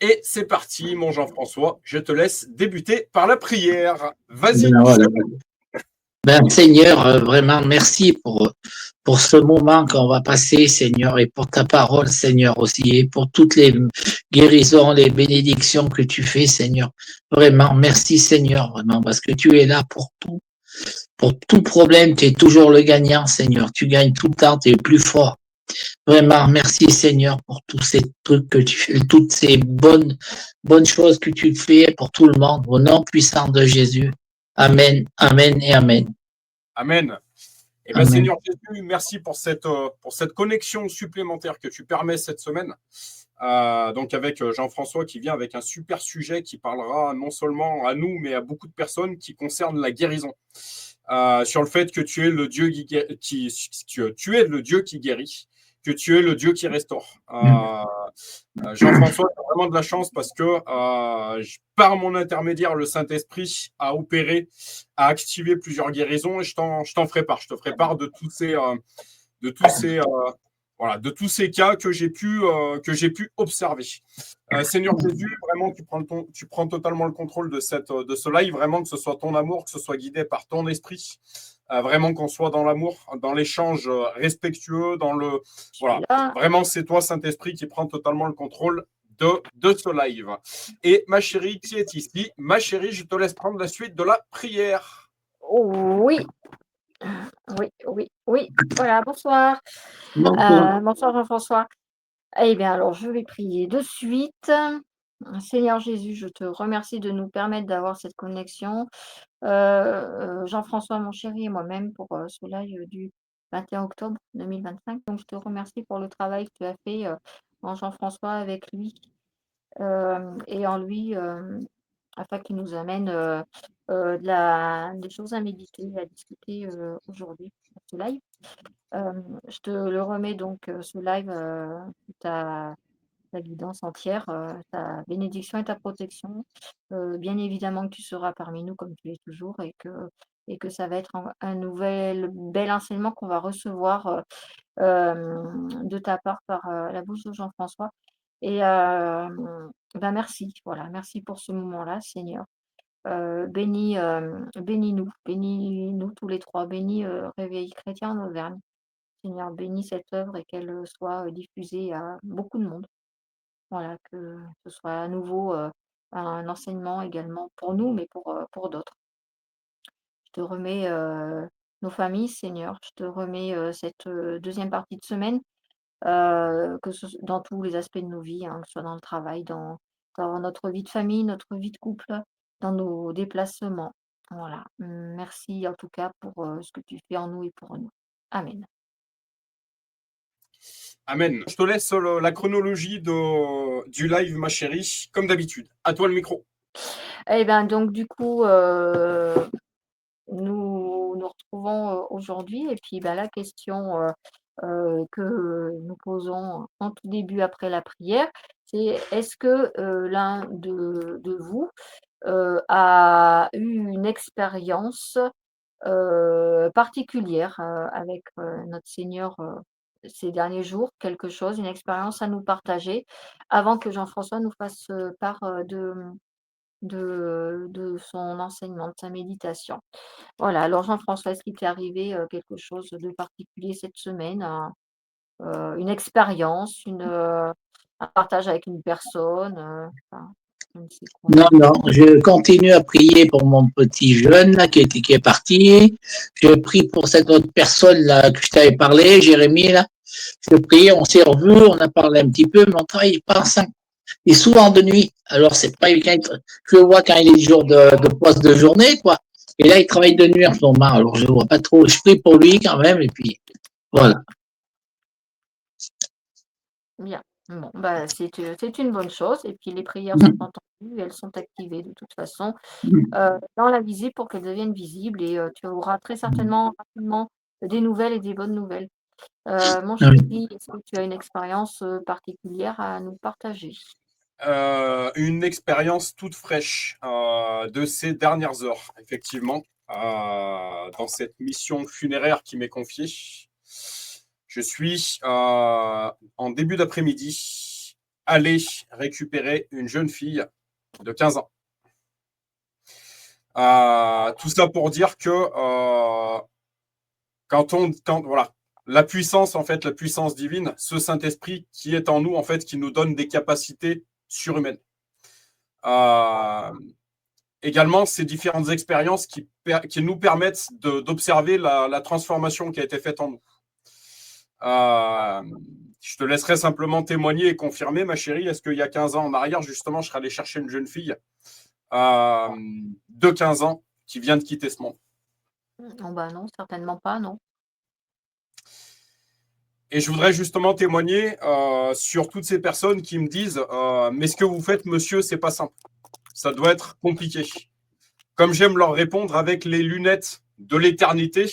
Et c'est parti, mon Jean-François. Je te laisse débuter par la prière. Vas-y. Ben, voilà. Ben, Seigneur, vraiment, merci pour ce moment qu'on va passer, Seigneur, et pour ta parole, Seigneur, aussi, et pour toutes les guérisons, les bénédictions que tu fais, Seigneur. Vraiment, merci, Seigneur, vraiment, parce que tu es là pour tout. Pour tout problème, tu es toujours le gagnant, Seigneur. Tu gagnes tout le temps, tu es plus fort. Vraiment, merci, Seigneur, pour tous ces trucs que tu fais, toutes ces bonnes choses que tu fais pour tout le monde. Au nom puissant de Jésus. Amen, amen et amen. Amen. Eh bien, Amen. Seigneur Jésus, merci pour cette connexion supplémentaire que tu permets cette semaine. Donc avec Jean-François qui vient avec un super sujet qui parlera non seulement à nous, mais à beaucoup de personnes qui concerne la guérison. Sur le fait que tu es le Dieu tu es le Dieu qui guérit, que tu es le Dieu qui restaure. Jean-François, tu as vraiment de la chance parce que par mon intermédiaire, le Saint-Esprit a opéré, a activé plusieurs guérisons et je t'en ferai part. Je te ferai part de tous ces cas que j'ai pu observer. Seigneur Jésus, vraiment, tu prends totalement le contrôle de ce live, vraiment, que ce soit ton amour, que ce soit guidé par ton esprit, vraiment qu'on soit dans l'amour, dans l'échange respectueux, voilà. Vraiment, c'est toi, Saint-Esprit, qui prend totalement le contrôle de ce live. Et ma chérie qui est ici, ma chérie, je te laisse prendre la suite de la prière. Oui, oui. Voilà, bonsoir. Bonsoir Jean-François. Eh bien, alors, je vais prier de suite. Seigneur Jésus, je te remercie de nous permettre d'avoir cette connexion. Jean-François, mon chéri, et moi-même pour ce live du 21 octobre 2025. Donc, je te remercie pour le travail que tu as fait en Jean-François avec lui et en lui, afin qu'il nous amène des choses à méditer, à discuter aujourd'hui pour ce live. Je te le remets donc ce live, ta guidance entière, ta bénédiction et ta protection. Bien évidemment que tu seras parmi nous comme tu es toujours et que ça va être un nouvel bel enseignement qu'on va recevoir de ta part par la bouche de Jean-François. Et merci, voilà, merci pour ce moment-là, Seigneur. Bénis-nous tous les trois, bénis Réveil Chrétien en Auvergne. Seigneur, bénis cette œuvre et qu'elle soit diffusée à beaucoup de monde. Voilà, que ce soit à nouveau un enseignement également pour nous, mais pour d'autres. Je te remets nos familles, Seigneur. Je te remets cette deuxième partie de semaine, dans tous les aspects de nos vies, hein, que ce soit dans le travail, dans notre vie de famille, notre vie de couple, dans nos déplacements. Voilà. Merci en tout cas pour ce que tu fais en nous et pour nous. Amen. Amen. Je te laisse la chronologie du live, ma chérie, comme d'habitude. À toi le micro. Eh bien, donc, du coup, nous nous retrouvons aujourd'hui. Et puis, la question que nous posons en tout début après la prière, c'est est-ce que l'un de vous a eu une expérience particulière avec notre Seigneur ces derniers jours, quelque chose, une expérience à nous partager, avant que Jean-François nous fasse part de son enseignement, de sa méditation. Voilà, alors Jean-François, est-ce qu'il t'est arrivé quelque chose de particulier cette semaine, une expérience, un partage avec une personne, enfin, je ne sais quoi. Non, je continue à prier pour mon petit jeune là, qui est parti. Je prie pour cette autre personne là que je t'avais parlé, Jérémie là. Je prie, on s'est revus, on a parlé un petit peu, mais on travaille pas ensemble. Et souvent de nuit. Alors c'est pas quand je le vois quand il est jour de poste de journée, quoi. Et là, il travaille de nuit en ce moment. Alors je vois pas trop. Je prie pour lui quand même, et puis voilà. Bien. Bon, c'est une bonne chose. Et puis les prières sont entendues, elles sont activées de toute façon dans la visible pour qu'elles deviennent visibles. Et tu auras très certainement rapidement des nouvelles et des bonnes nouvelles. Mon chéri, est-ce que tu as une expérience particulière à nous partager? Une expérience toute fraîche de ces dernières heures, effectivement, dans cette mission funéraire qui m'est confiée. Je suis en début d'après-midi aller récupérer une jeune fille de 15 ans. Tout ça pour dire que voilà, la puissance, en fait, la puissance divine, ce Saint-Esprit qui est en nous, en fait, qui nous donne des capacités surhumaines. Également, ces différentes expériences qui nous permettent d'observer la transformation qui a été faite en nous. Je te laisserai simplement témoigner et confirmer, ma chérie, est-ce qu'il y a 15 ans en arrière, justement, je serais allé chercher une jeune fille de 15 ans qui vient de quitter ce monde? Oh bah non, certainement pas, non. Et je voudrais justement témoigner sur toutes ces personnes qui me disent mais ce que vous faites, monsieur, c'est pas simple. Ça doit être compliqué. Comme j'aime leur répondre avec les lunettes de l'éternité,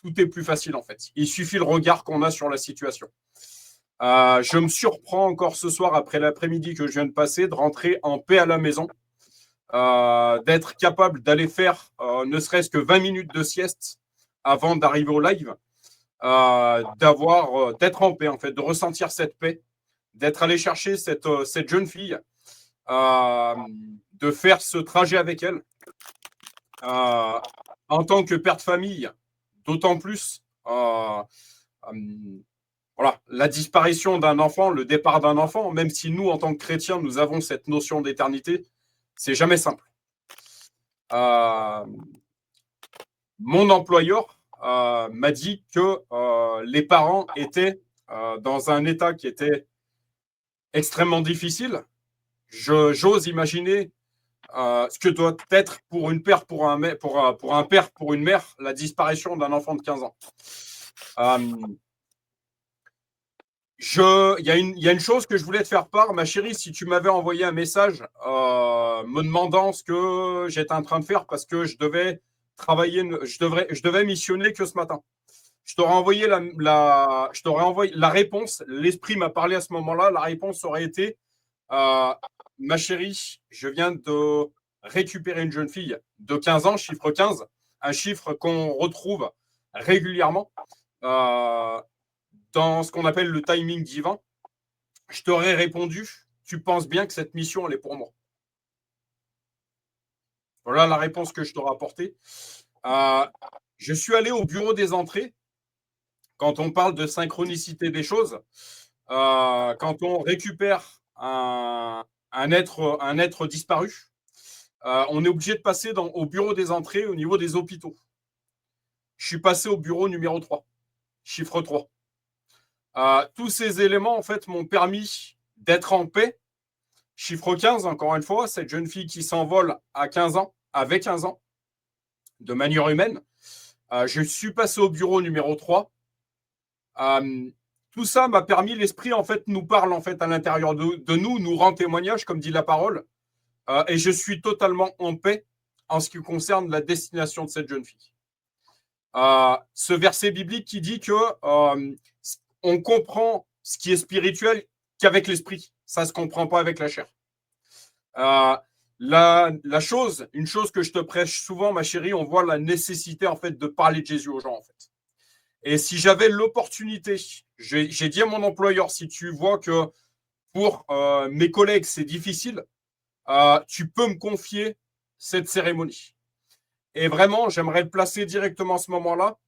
tout est plus facile en fait. Il suffit le regard qu'on a sur la situation. Je me surprends encore ce soir, après l'après-midi que je viens de passer, de rentrer en paix à la maison, d'être capable d'aller faire ne serait-ce que 20 minutes de sieste avant d'arriver au live, d'être en paix en fait, de ressentir cette paix, d'être allé chercher cette jeune fille, de faire ce trajet avec elle. En tant que père de famille, d'autant plus, voilà, la disparition d'un enfant, le départ d'un enfant, même si nous, en tant que chrétiens, nous avons cette notion d'éternité, c'est jamais simple. Mon employeur m'a dit que les parents étaient dans un état qui était extrêmement difficile. J'ose imaginer ce que doit être pour une père, pour un père, pour une mère, la disparition d'un enfant de 15 ans. Il y a une chose que je voulais te faire part, ma chérie, si tu m'avais envoyé un message me demandant ce que j'étais en train de faire parce que je devais travailler, je devais missionner que ce matin. Je t'aurais envoyé la réponse. L'esprit m'a parlé à ce moment-là. La réponse aurait été ma chérie, je viens de récupérer une jeune fille de 15 ans, chiffre 15, un chiffre qu'on retrouve régulièrement dans ce qu'on appelle le timing divin. Je t'aurais répondu, tu penses bien que cette mission, elle est pour moi. Voilà la réponse que je t'aurais apportée. Je suis allé au bureau des entrées. Quand on parle de synchronicité des choses, quand on récupère un être disparu, on est obligé de passer au bureau des entrées au niveau des hôpitaux. Je suis passé au bureau numéro 3, chiffre 3. Tous ces éléments, en fait, m'ont permis d'être en paix. Chiffre 15, encore une fois, cette jeune fille qui s'envole à 15 ans, avec 15 ans, de manière humaine. Je suis passé au bureau numéro 3. Tout ça m'a permis, l'esprit, en fait, nous parle, en fait, à l'intérieur de nous, nous rend témoignage, comme dit la parole. Et je suis totalement en paix en ce qui concerne la destination de cette jeune fille. Ce verset biblique qui dit que on comprend ce qui est spirituel qu'avec l'esprit. Ça ne se comprend pas avec la chair. Une chose que je te prêche souvent, ma chérie, on voit la nécessité en fait de parler de Jésus aux gens en fait. Et si j'avais l'opportunité, j'ai dit à mon employeur, si tu vois que pour mes collègues c'est difficile, tu peux me confier cette cérémonie. Et vraiment, j'aimerais le placer directement à ce moment-là,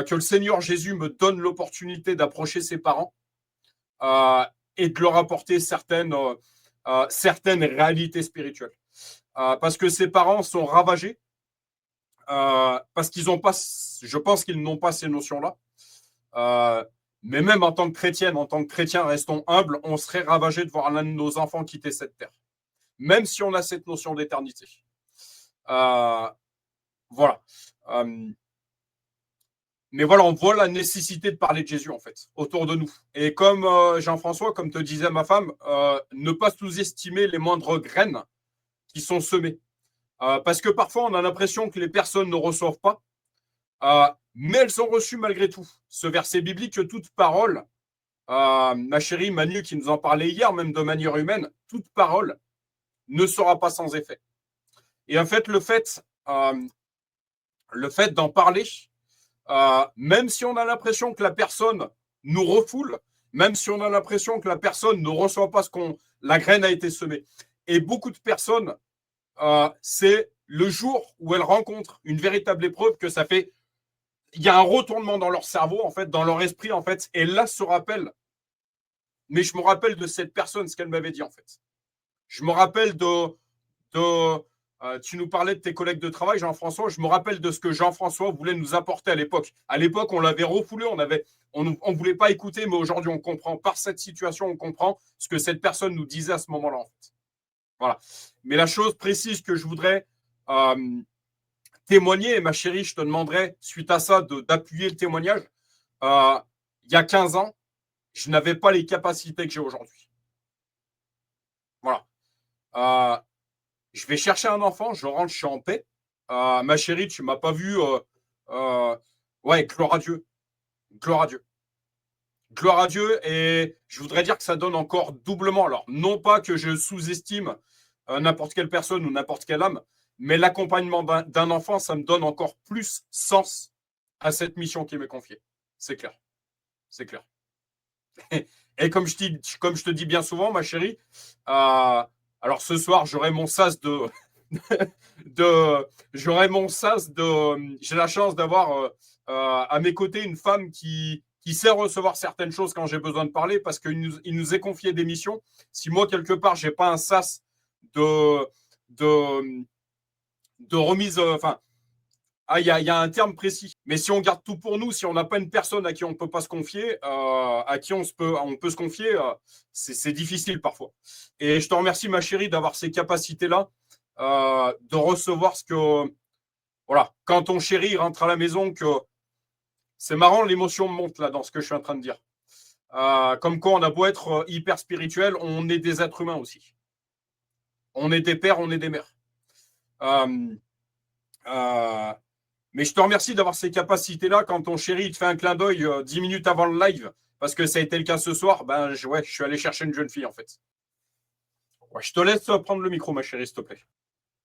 que le Seigneur Jésus me donne l'opportunité d'approcher ses parents et de leur apporter certaines réalités spirituelles. Parce que ses parents sont ravagés, parce qu'ils n'ont pas, je pense qu'ils n'ont pas ces notions-là. Mais même en tant que chrétien, restons humbles, on serait ravagé de voir l'un de nos enfants quitter cette terre. Même si on a cette notion d'éternité. Voilà. Mais voilà, on voit la nécessité de parler de Jésus, en fait, autour de nous. Et comme Jean-François, comme te disait ma femme, ne pas sous-estimer les moindres graines qui sont semées. Parce que parfois, on a l'impression que les personnes ne reçoivent pas, mais elles ont reçu malgré tout. Ce verset biblique, que toute parole, ma chérie Manu qui nous en parlait hier, même de manière humaine, toute parole ne sera pas sans effet. Et en fait, le fait d'en parler, même si on a l'impression que la personne nous refoule, même si on a l'impression que la personne ne reçoit pas la graine a été semée. Et beaucoup de personnes, c'est le jour où elles rencontrent une véritable épreuve que ça fait. Il y a un retournement dans leur cerveau, en fait, dans leur esprit, en fait, et là se rappelle. Mais je me rappelle de cette personne, ce qu'elle m'avait dit, en fait. Je me rappelle tu nous parlais de tes collègues de travail, Jean-François. Je me rappelle de ce que Jean-François voulait nous apporter à l'époque. À l'époque, on l'avait refoulé, on ne voulait pas écouter, mais aujourd'hui, on comprend. Par cette situation, on comprend ce que cette personne nous disait à ce moment-là, en fait. Voilà. Mais la chose précise que je voudrais témoigner, et ma chérie, je te demanderai, suite à ça, d'appuyer le témoignage. Il y a 15 ans, je n'avais pas les capacités que j'ai aujourd'hui. Voilà. Je vais chercher un enfant, je rentre, je suis en paix. Ma chérie, tu ne m'as pas vu. Ouais, gloire à Dieu. Gloire à Dieu. Gloire à Dieu. Et je voudrais dire que ça donne encore doublement. Alors, non pas que je sous-estime n'importe quelle personne ou n'importe quelle âme, mais l'accompagnement d'un enfant, ça me donne encore plus sens à cette mission qui m'est confiée. C'est clair. C'est clair. Et comme je te dis bien souvent, ma chérie, alors ce soir, j'aurai mon sas j'ai la chance d'avoir à mes côtés une femme qui sait recevoir certaines choses quand j'ai besoin de parler parce qu'il nous est confié des missions. Si moi, quelque part, je n'ai pas un sas de remise, il y a un terme précis. Mais si on garde tout pour nous, si on n'a pas une personne à qui on ne peut pas se confier, à qui on peut se confier, c'est difficile parfois. Et je te remercie, ma chérie, d'avoir ces capacités-là, de recevoir ce que... Voilà, quand ton chéri rentre à la maison, que c'est marrant, l'émotion monte là dans ce que je suis en train de dire. Comme quoi, on a beau être hyper spirituel, on est des êtres humains aussi. On est des pères, on est des mères. Mais je te remercie d'avoir ces capacités-là quand ton chéri te fait un clin d'œil 10 minutes avant le live, parce que ça a été le cas ce soir. Je suis allé chercher une jeune fille, en fait. Ouais, je te laisse prendre le micro, ma chérie, s'il te plaît.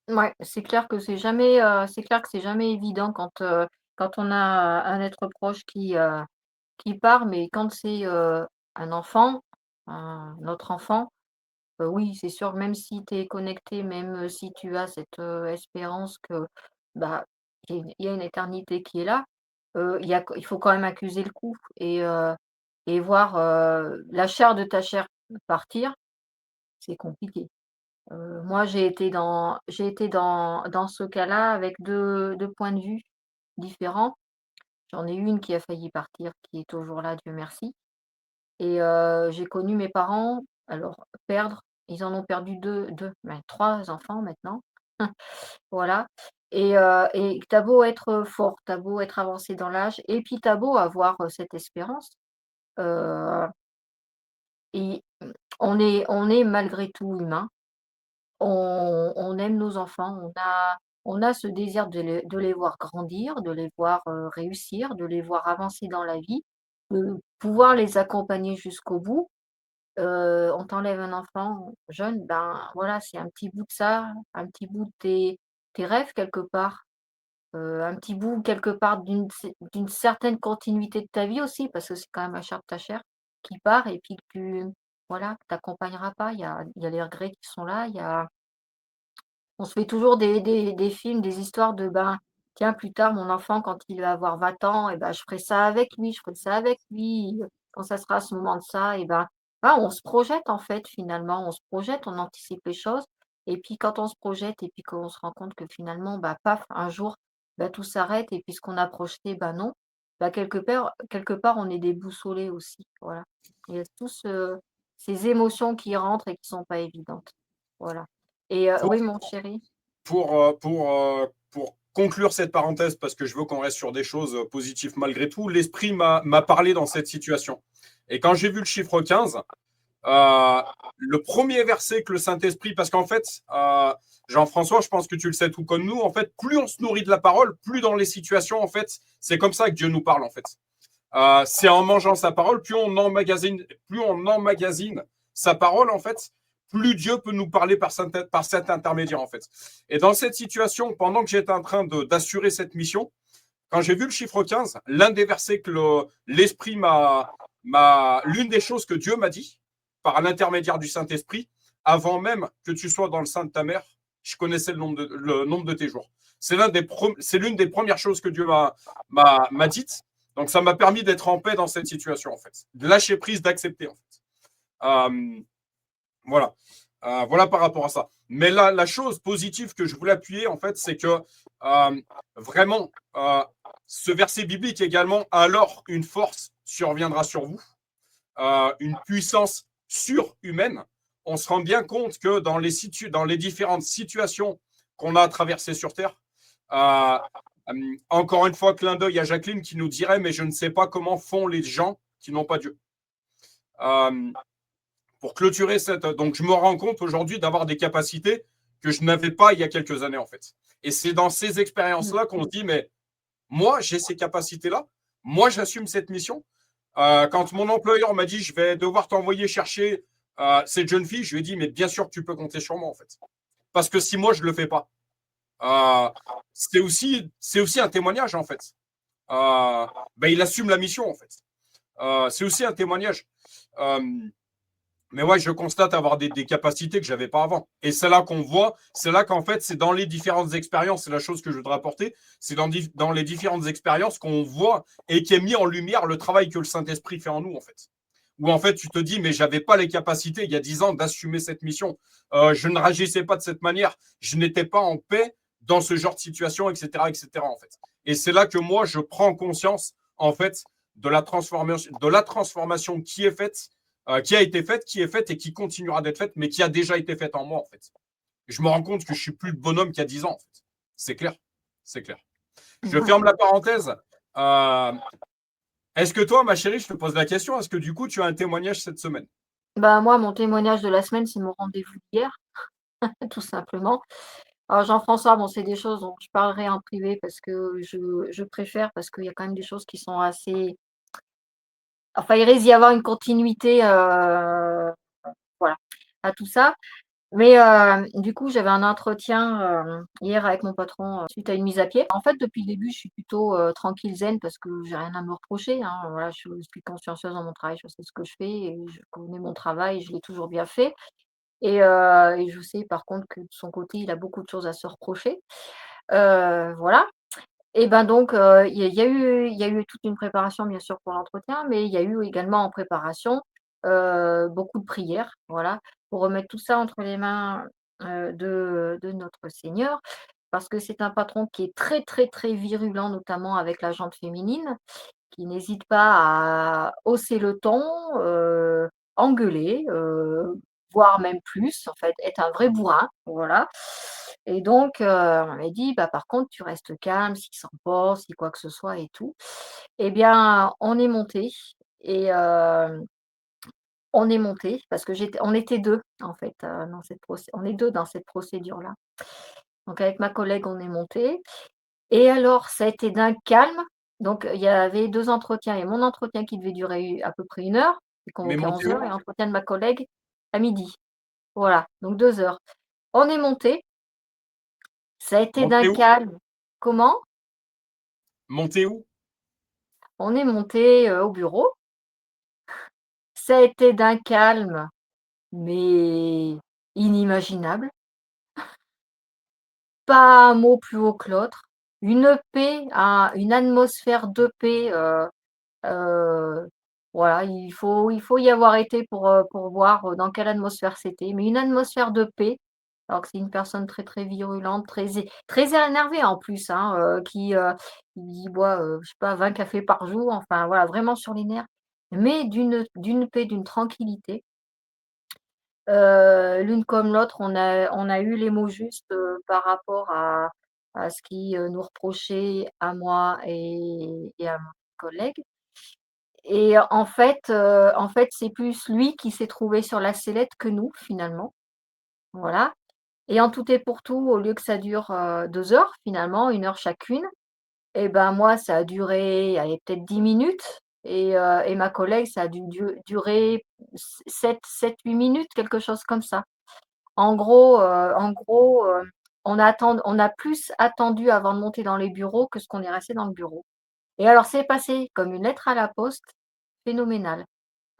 Ouais, c'est clair que c'est jamais évident quand on a un être proche qui part, mais quand c'est un enfant, notre enfant, oui, c'est sûr, même si tu es connecté, même si tu as cette espérance que bah, il y a une éternité qui est là, il faut quand même accuser le coup et voir la chair de ta chair partir, c'est compliqué. Moi, j'ai été dans ce cas-là avec deux points de vue différents. J'en ai une qui a failli partir, qui est toujours là, Dieu merci. Et j'ai connu mes parents, alors perdre, ils en ont perdu 3 enfants maintenant. Voilà. Et tu beau être fort, tu beau être avancé dans l'âge et puis tu beau avoir cette espérance, heu et on est malgré tout humain. On aime nos enfants, on a ce désir de les voir grandir, de les voir, réussir, de les voir avancer dans la vie, de pouvoir les accompagner jusqu'au bout. On t'enlève un enfant jeune, ben, voilà, c'est un petit bout de ça, un petit bout de tes rêves quelque part, un petit bout quelque part d'une certaine continuité de ta vie aussi, parce que c'est quand même la chair de ta chair qui part et puis que voilà, que tu pas. Il y a les regrets qui sont là, on se fait toujours des films, des histoires de, ben, tiens, plus tard, mon enfant, quand il va avoir 20 ans, et ben, je ferai ça avec lui, je ferai ça avec lui. Quand ça sera ce moment de ça, et ben, on se projette, en fait, finalement. On se projette, on anticipe les choses. Et puis, quand on se projette et puis qu'on se rend compte que finalement, bah, paf, un jour, bah, tout s'arrête et puis ce qu'on a projeté, bah, non. Bah, quelque part, on est déboussolé aussi. Voilà. Il y a tous ces émotions qui rentrent et qui sont pas évidentes. Voilà. Et Pour, oui, mon chéri. pour conclure cette parenthèse, parce que je veux qu'on reste sur des choses positives malgré tout, l'esprit m'a parlé dans cette situation. Et quand j'ai vu le chiffre 15, le premier verset que le Saint-Esprit, parce qu'en fait, Jean-François, je pense que tu le sais tout comme nous, en fait, plus on se nourrit de la parole, plus dans les situations, en fait, c'est comme ça que Dieu nous parle, en fait. C'est en mangeant sa parole, plus on emmagasine sa parole, en fait, plus Dieu peut nous parler par cet intermédiaire, en fait. Et dans cette situation, pendant que j'étais en train d'assurer cette mission, quand j'ai vu le chiffre 15, l'un des versets que l'Esprit m'a l'une des choses que Dieu m'a dit, par l'intermédiaire du Saint-Esprit, avant même que tu sois dans le sein de ta mère, je connaissais le nombre de tes jours. C'est l'une des premières choses que Dieu m'a dites. Donc, ça m'a permis d'être en paix dans cette situation, en fait. De lâcher prise, d'accepter, en fait. Voilà. Voilà par rapport à ça. Mais la chose positive que je voulais appuyer, en fait, c'est que vraiment, ce verset biblique également, alors une force surviendra sur vous, une puissance surhumaine. On se rend bien compte que dans les différentes situations qu'on a à traverser sur Terre, encore une fois, clin d'œil à Jacqueline qui nous dirait, mais je ne sais pas comment font les gens qui n'ont pas Dieu. Pour clôturer cette. Donc, je me rends compte aujourd'hui d'avoir des capacités que je n'avais pas il y a quelques années, en fait. Et c'est dans ces expériences-là qu'on se dit, mais moi, j'ai ces capacités-là. Moi, j'assume cette mission. Quand mon employeur m'a dit, je vais devoir t'envoyer chercher cette jeune fille, je lui ai dit, mais bien sûr que tu peux compter sur moi, en fait. Parce que si moi, je ne le fais pas, c'est aussi un témoignage, en fait. Il assume la mission, en fait. C'est aussi un témoignage. Mais ouais, je constate avoir des capacités que je n'avais pas avant. Et c'est là qu'on voit, c'est là qu'en fait, c'est dans les différentes expériences, c'est la chose que je voudrais apporter, c'est dans les différentes expériences qu'on voit et qui est mis en lumière le travail que le Saint-Esprit fait en nous, en fait. Où en fait, tu te dis, mais je n'avais pas les capacités il y a 10 ans d'assumer cette mission. Je ne réagissais pas de cette manière. Je n'étais pas en paix dans ce genre de situation, etc., etc., en fait. Et c'est là que moi, je prends conscience, en fait, de la transformation qui est faite, qui a été faite, qui est faite et qui continuera d'être faite, mais qui a déjà été faite en moi, en fait. Et je me rends compte que je suis plus le bonhomme qu'il y a 10 ans, en fait. C'est clair. C'est clair. Je ferme la parenthèse. Est-ce que toi, ma chérie, je te pose la question, est-ce que du coup, tu as un témoignage cette semaine? Moi, mon témoignage de la semaine, c'est mon rendez-vous d'hier, tout simplement. Alors Jean-François, bon, c'est des choses dont je parlerai en privé parce que je préfère, parce qu'il y a quand même des choses qui sont assez. Enfin, il risque d'y avoir une continuité, voilà, à tout ça. Mais du coup, j'avais un entretien hier avec mon patron suite à une mise à pied. En fait, depuis le début, je suis plutôt tranquille, zen, parce que j'ai rien à me reprocher, hein. Voilà, je suis consciencieuse dans mon travail, je sais ce que je fais et je connais mon travail, je l'ai toujours bien fait. Et je sais par contre que de son côté, il a beaucoup de choses à se reprocher. Voilà. Et ben donc, il y a eu toute une préparation bien sûr pour l'entretien, mais il y a eu également en préparation, beaucoup de prières, voilà, pour remettre tout ça entre les mains, de notre Seigneur. Parce que c'est un patron qui est très, très, très virulent, notamment avec la jante féminine, qui n'hésite pas à hausser le ton, engueuler, voire même plus, en fait, être un vrai bourrin, voilà. Et donc, on m'a dit: «Bah, par contre, tu restes calme, s'il s'emporte, si quoi que ce soit et tout». Eh bien, on est monté et on est monté parce que on était 2 en fait, dans cette on est 2 dans cette procédure-là. Donc avec ma collègue, on est monté et alors ça a été d'un calme. Donc il y avait 2 entretiens. Il y a mon entretien qui devait durer à peu près 1 heure, c'est Mais convoqué à montez 11 heures, où? et l'entretien de ma collègue à midi. Voilà, donc 2 heures. On est monté, ça a été d'un Montez où? calme. Comment? Montez où? On est monté, au bureau. Ça a été d'un calme, mais inimaginable. Pas un mot plus haut que l'autre. Une paix, une atmosphère de paix, Heu, voilà, il faut y avoir été pour voir, dans quelle atmosphère c'était, mais une atmosphère de paix, alors que c'est une personne très, très virulente, très énervée en plus, hein, qui boit, je sais pas 20 cafés par jour, enfin voilà, vraiment sur les nerfs, mais d'une paix, d'une tranquillité. L'une comme l'autre, on a eu les mots justes, par rapport à ce qui, nous reprochait à moi et à mon collègue. Et en fait, c'est plus lui qui s'est trouvé sur la sellette que nous, finalement. Voilà. Et en tout et pour tout, au lieu que ça dure, 2 heures, finalement, 1 heure chacune, et ben, moi, ça a duré, allez, peut-être 10 minutes, et ma collègue, ça a dû durer 7-8 minutes, quelque chose comme ça. En gros, on a plus attendu avant de monter dans les bureaux que ce qu'on est resté dans le bureau. Et alors c'est passé comme une lettre à la poste, phénoménal.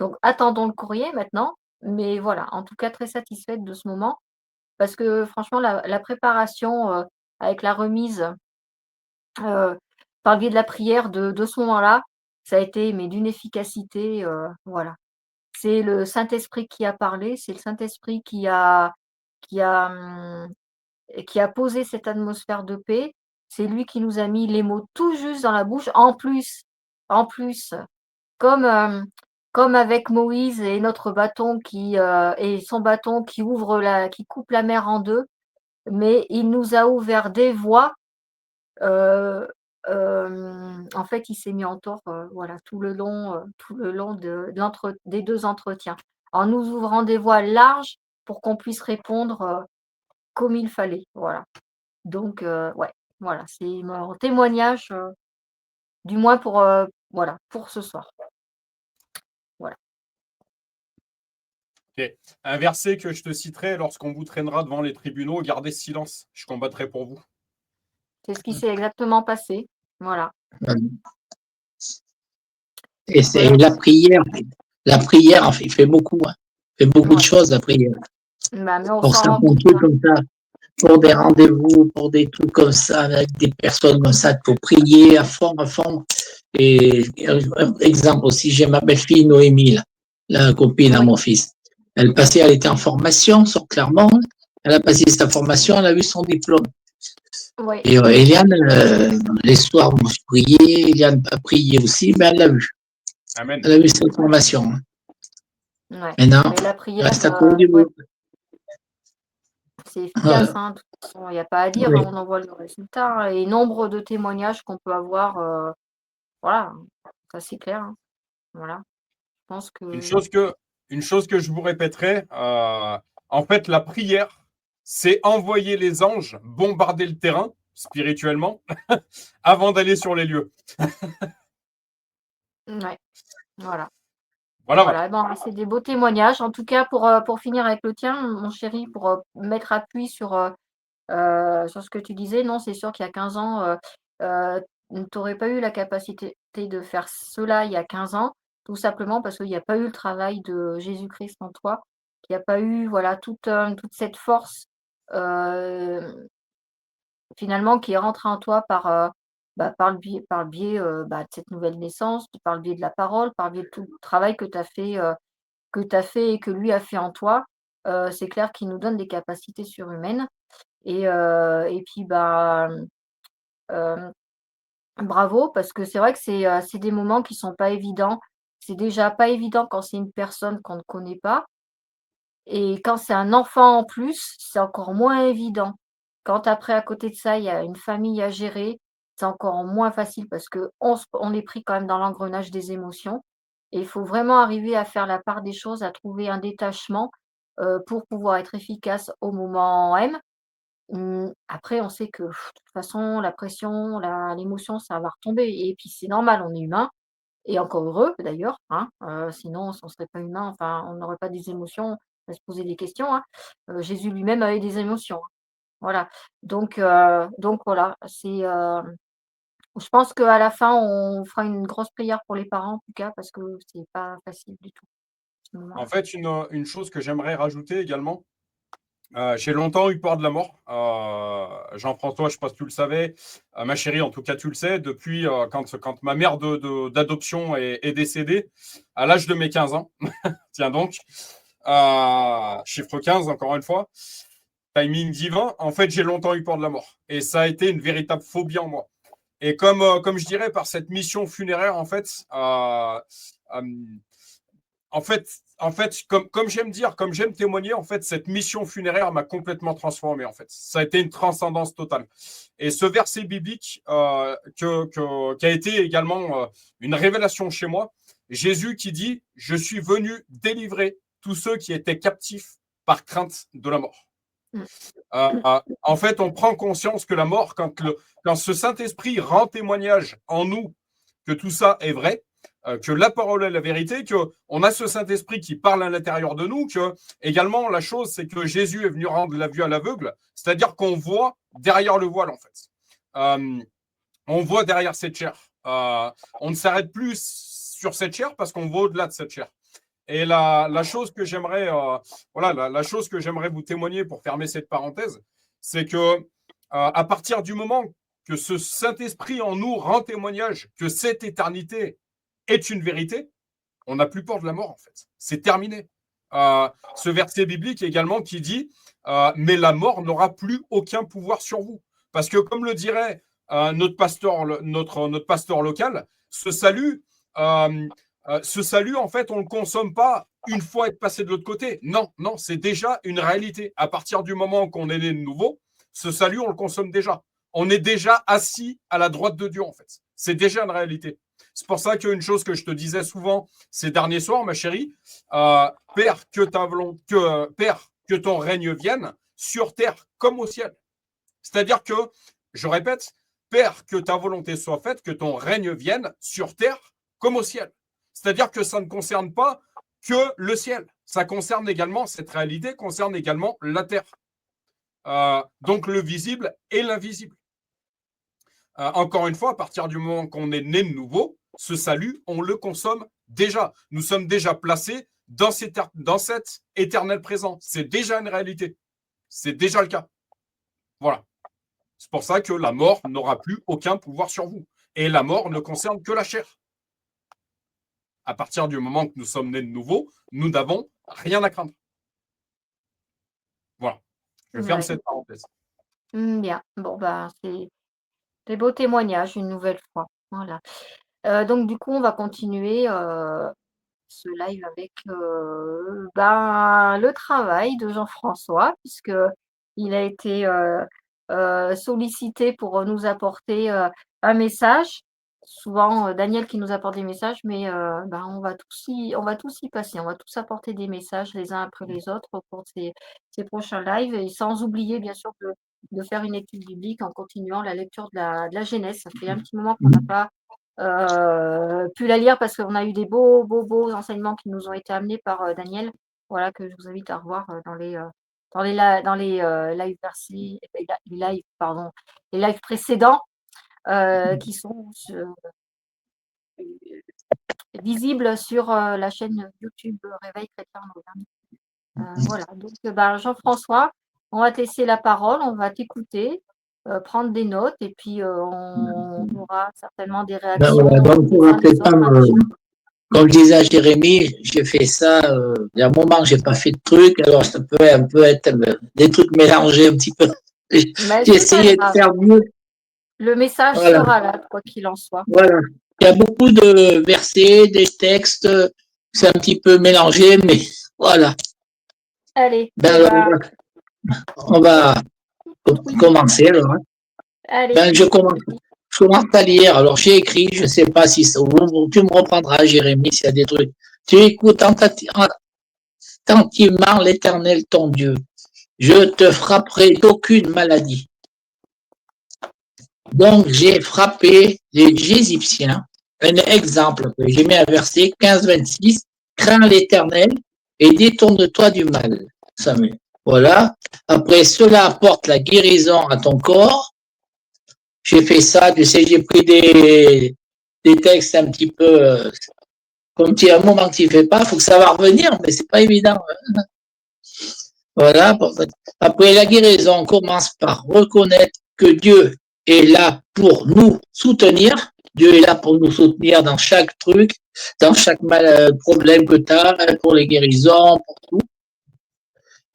Donc, attendons le courrier maintenant. Mais voilà, en tout cas, très satisfaite de ce moment parce que franchement, la préparation avec la remise par le biais de la prière de ce moment-là, ça a été mais d'une efficacité, voilà. C'est le Saint-Esprit qui a parlé, c'est le Saint-Esprit qui a, qui a posé cette atmosphère de paix. C'est lui qui nous a mis les mots tout juste dans la bouche. En plus, comme, comme avec Moïse et notre bâton et son bâton qui coupe la mer en 2, mais il nous a ouvert des voies. En fait, il s'est mis en tort, voilà, tout le long des 2 entretiens, en nous ouvrant des voies larges pour qu'on puisse répondre, comme il fallait, voilà. Donc ouais, voilà, c'est mon témoignage, du moins voilà, pour ce soir. Voilà. Ok. Un verset que je te citerai: lorsqu'on vous traînera devant les tribunaux, gardez silence, je combattrai pour vous. C'est ce qui s'est exactement passé, voilà. Et c'est Voilà. la prière, en fait, fait beaucoup, hein. Fait beaucoup de Ouais. choses, la prière. Bah, mais on Pour s'en rend compte, s'appuyer comme ça, pour des rendez-vous, pour des trucs comme ça, avec des personnes comme ça, pour prier à fond, à fond. Et exemple aussi, j'ai ma belle-fille Noémie, là, la copine à oui, mon fils. Elle était en formation sur Clermont. Elle a passé sa formation, elle a eu son diplôme. oui, Et Eliane, les soirs, moi, je priais. Eliane a prié aussi, mais elle l'a eu. Amen. Elle a eu sa formation. ouais. Maintenant, Mais la il prière, reste à cause du ouais, bout. c'est efficace, Voilà. hein, de toute façon, il y a pas à dire, Oui. hein, on en voit le résultat, hein, et nombre de témoignages qu'on peut avoir, voilà, ça c'est clair, hein, voilà. Je pense Une que chose que, une chose que je vous répéterai, en fait, la prière, c'est envoyer les anges bombarder le terrain spirituellement avant d'aller sur les lieux. ouais, voilà. Voilà, voilà. Voilà, ben, c'est des beaux témoignages. En tout cas, pour finir avec le tien, mon chéri, pour, mettre appui sur ce que tu disais, non, c'est sûr qu'il y a 15 ans, tu aurais pas eu la capacité de faire cela il y a 15 ans, tout simplement parce qu'il y a pas eu le travail de Jésus-Christ en toi, qu'il y a pas eu, voilà, toute cette force, heu, finalement qui est rentrée en toi par le biais, de cette nouvelle naissance, par le biais de la parole, par le biais de tout le travail que tu as fait et que lui a fait en toi. C'est clair qu'il nous donne des capacités surhumaines et puis, hem, bravo parce que c'est vrai que c'est des moments qui sont pas évidents. C'est déjà pas évident quand c'est une personne qu'on ne connaît pas et quand c'est un enfant en plus, c'est encore moins évident. Quand après à côté de ça, il y a une famille à gérer, c'est encore moins facile parce qu'on est pris quand même dans l'engrenage des émotions et il faut vraiment arriver à faire la part des choses, à trouver un détachement, pour pouvoir être efficace au moment M. Après on sait que de toute façon la pression, l'émotion, ça va retomber et puis c'est normal, on est humain et encore heureux d'ailleurs, hein, sinon on serait pas humain, enfin on n'aurait pas des émotions, à se poser des questions, hein. Jésus lui-même avait des émotions, hein. Voilà, donc voilà, je pense qu'à la fin on fera une grosse prière pour les parents en tout cas parce que c'est pas facile du tout, ce En moment-là. fait, une chose que j'aimerais rajouter également, j'ai longtemps eu peur de la mort. Jean-François, je ne sais pas si tu le savais, ma chérie, en tout cas, tu le sais, depuis quand ma mère d'adoption est décédée, à l'âge de mes 15 ans. Tiens donc, chiffre 15, encore une fois, timing divin. En fait, j'ai longtemps eu peur de la mort. Et ça a été une véritable phobie en moi. Et comme je dirais, par cette mission funéraire, euh, comme j'aime dire, comme j'aime témoigner, en fait, cette mission funéraire m'a complètement transformé. En fait, ça a été une transcendance totale. Et ce verset biblique qui a été également une révélation chez moi, Jésus qui dit: je suis venu délivrer tous ceux qui étaient captifs par crainte de la mort. Mmh. En fait, on prend conscience que la mort, quand ce Saint-Esprit rend témoignage en nous que tout ça est vrai, que la parole est la vérité, qu'on a ce Saint-Esprit qui parle à l'intérieur de nous, que également la chose, c'est que Jésus est venu rendre la vue à l'aveugle, c'est-à-dire qu'on voit derrière le voile, en fait. On voit derrière cette chair. On ne s'arrête plus sur cette chair parce qu'on voit au-delà de cette chair. Et la chose que j'aimerais la chose que j'aimerais vous témoigner pour fermer cette parenthèse, c'est que à partir du moment que ce Saint-Esprit en nous rend témoignage que cette éternité est une vérité, on n'a plus peur de la mort, en fait. C'est terminé. Ce verset biblique également qui dit mais la mort n'aura plus aucun pouvoir sur vous. Parce que, comme le dirait notre pasteur local, ce salut, en fait, on ne le consomme pas une fois être passé de l'autre côté. Non, non, c'est déjà une réalité. À partir du moment qu'on est né de nouveau, ce salut, on le consomme déjà. On est déjà assis à la droite de Dieu, en fait. C'est déjà une réalité. C'est pour ça qu'une chose que je te disais souvent ces derniers soirs, ma chérie, Père, que ton règne vienne sur terre comme au ciel. C'est-à-dire que, je répète, Père, que ta volonté soit faite, que ton règne vienne sur terre comme au ciel. C'est-à-dire que ça ne concerne pas que le ciel. Ça concerne également, cette réalité concerne également la terre. Donc le visible et l'invisible. Encore une fois, à partir du moment qu'on est né de nouveau, ce salut, on le consomme déjà. Nous sommes déjà placés dans cet éternel présent. C'est déjà une réalité. C'est déjà le cas. Voilà. C'est pour ça que la mort n'aura plus aucun pouvoir sur vous. Et la mort ne concerne que la chair. À partir du moment que nous sommes nés de nouveau, nous n'avons rien à craindre. Voilà. Je ferme cette parenthèse. Bien. Bon, c'est des beaux témoignages une nouvelle fois. Voilà. Donc du coup, on va continuer ce live avec le travail de Jean-François, puisque il a été sollicité pour nous apporter un message. Souvent, Daniel qui nous apporte des messages, mais on va tous y passer, on va tous apporter des messages les uns après les autres au cours de ces prochains lives, et sans oublier bien sûr de faire une étude biblique en continuant la lecture de la Genèse. Ça fait un petit moment qu'on n'a pas pu la lire parce qu'on a eu des beaux enseignements qui nous ont été amenés par Daniel. Voilà, que je vous invite à revoir dans les lives précédents qui sont visibles sur la chaîne YouTube Réveil Chrétien Moderne. Voilà, donc Jean-François, on va te laisser la parole, on va t'écouter, prendre des notes, et puis on aura certainement des réactions. Voilà, donc, comme je disais à Jérémy, j'ai fait ça, il y a un moment que j'ai pas fait de trucs, alors ça peut un peu être des trucs mélangés un petit peu. J'ai essayé de faire mieux. Le message sera là, quoi qu'il en soit. Voilà. Il y a beaucoup de versets, des textes, c'est un petit peu mélangé, mais voilà. Allez. On va commencer alors. Allez. Je commence à lire. Alors j'ai écrit, je ne sais pas si tu me reprendras, Jérémy, s'il y a des trucs. Tu écoutes attentivement l'Éternel ton Dieu. Je te frapperai d'aucune maladie. Donc j'ai frappé les Égyptiens. Un exemple, j'ai mis un verset 15-26. Crains l'Éternel et détourne-toi du mal. Voilà. Après, cela apporte la guérison à ton corps. J'ai fait ça, tu sais, j'ai pris des textes un petit peu, comme tu as un moment que tu ne fais pas, il faut que ça va revenir, mais c'est pas évident. Voilà. Après, la guérison commence par reconnaître que Dieu est là pour nous soutenir. Dieu est là pour nous soutenir dans chaque truc, dans chaque problème que tu as, pour les guérisons, pour tout.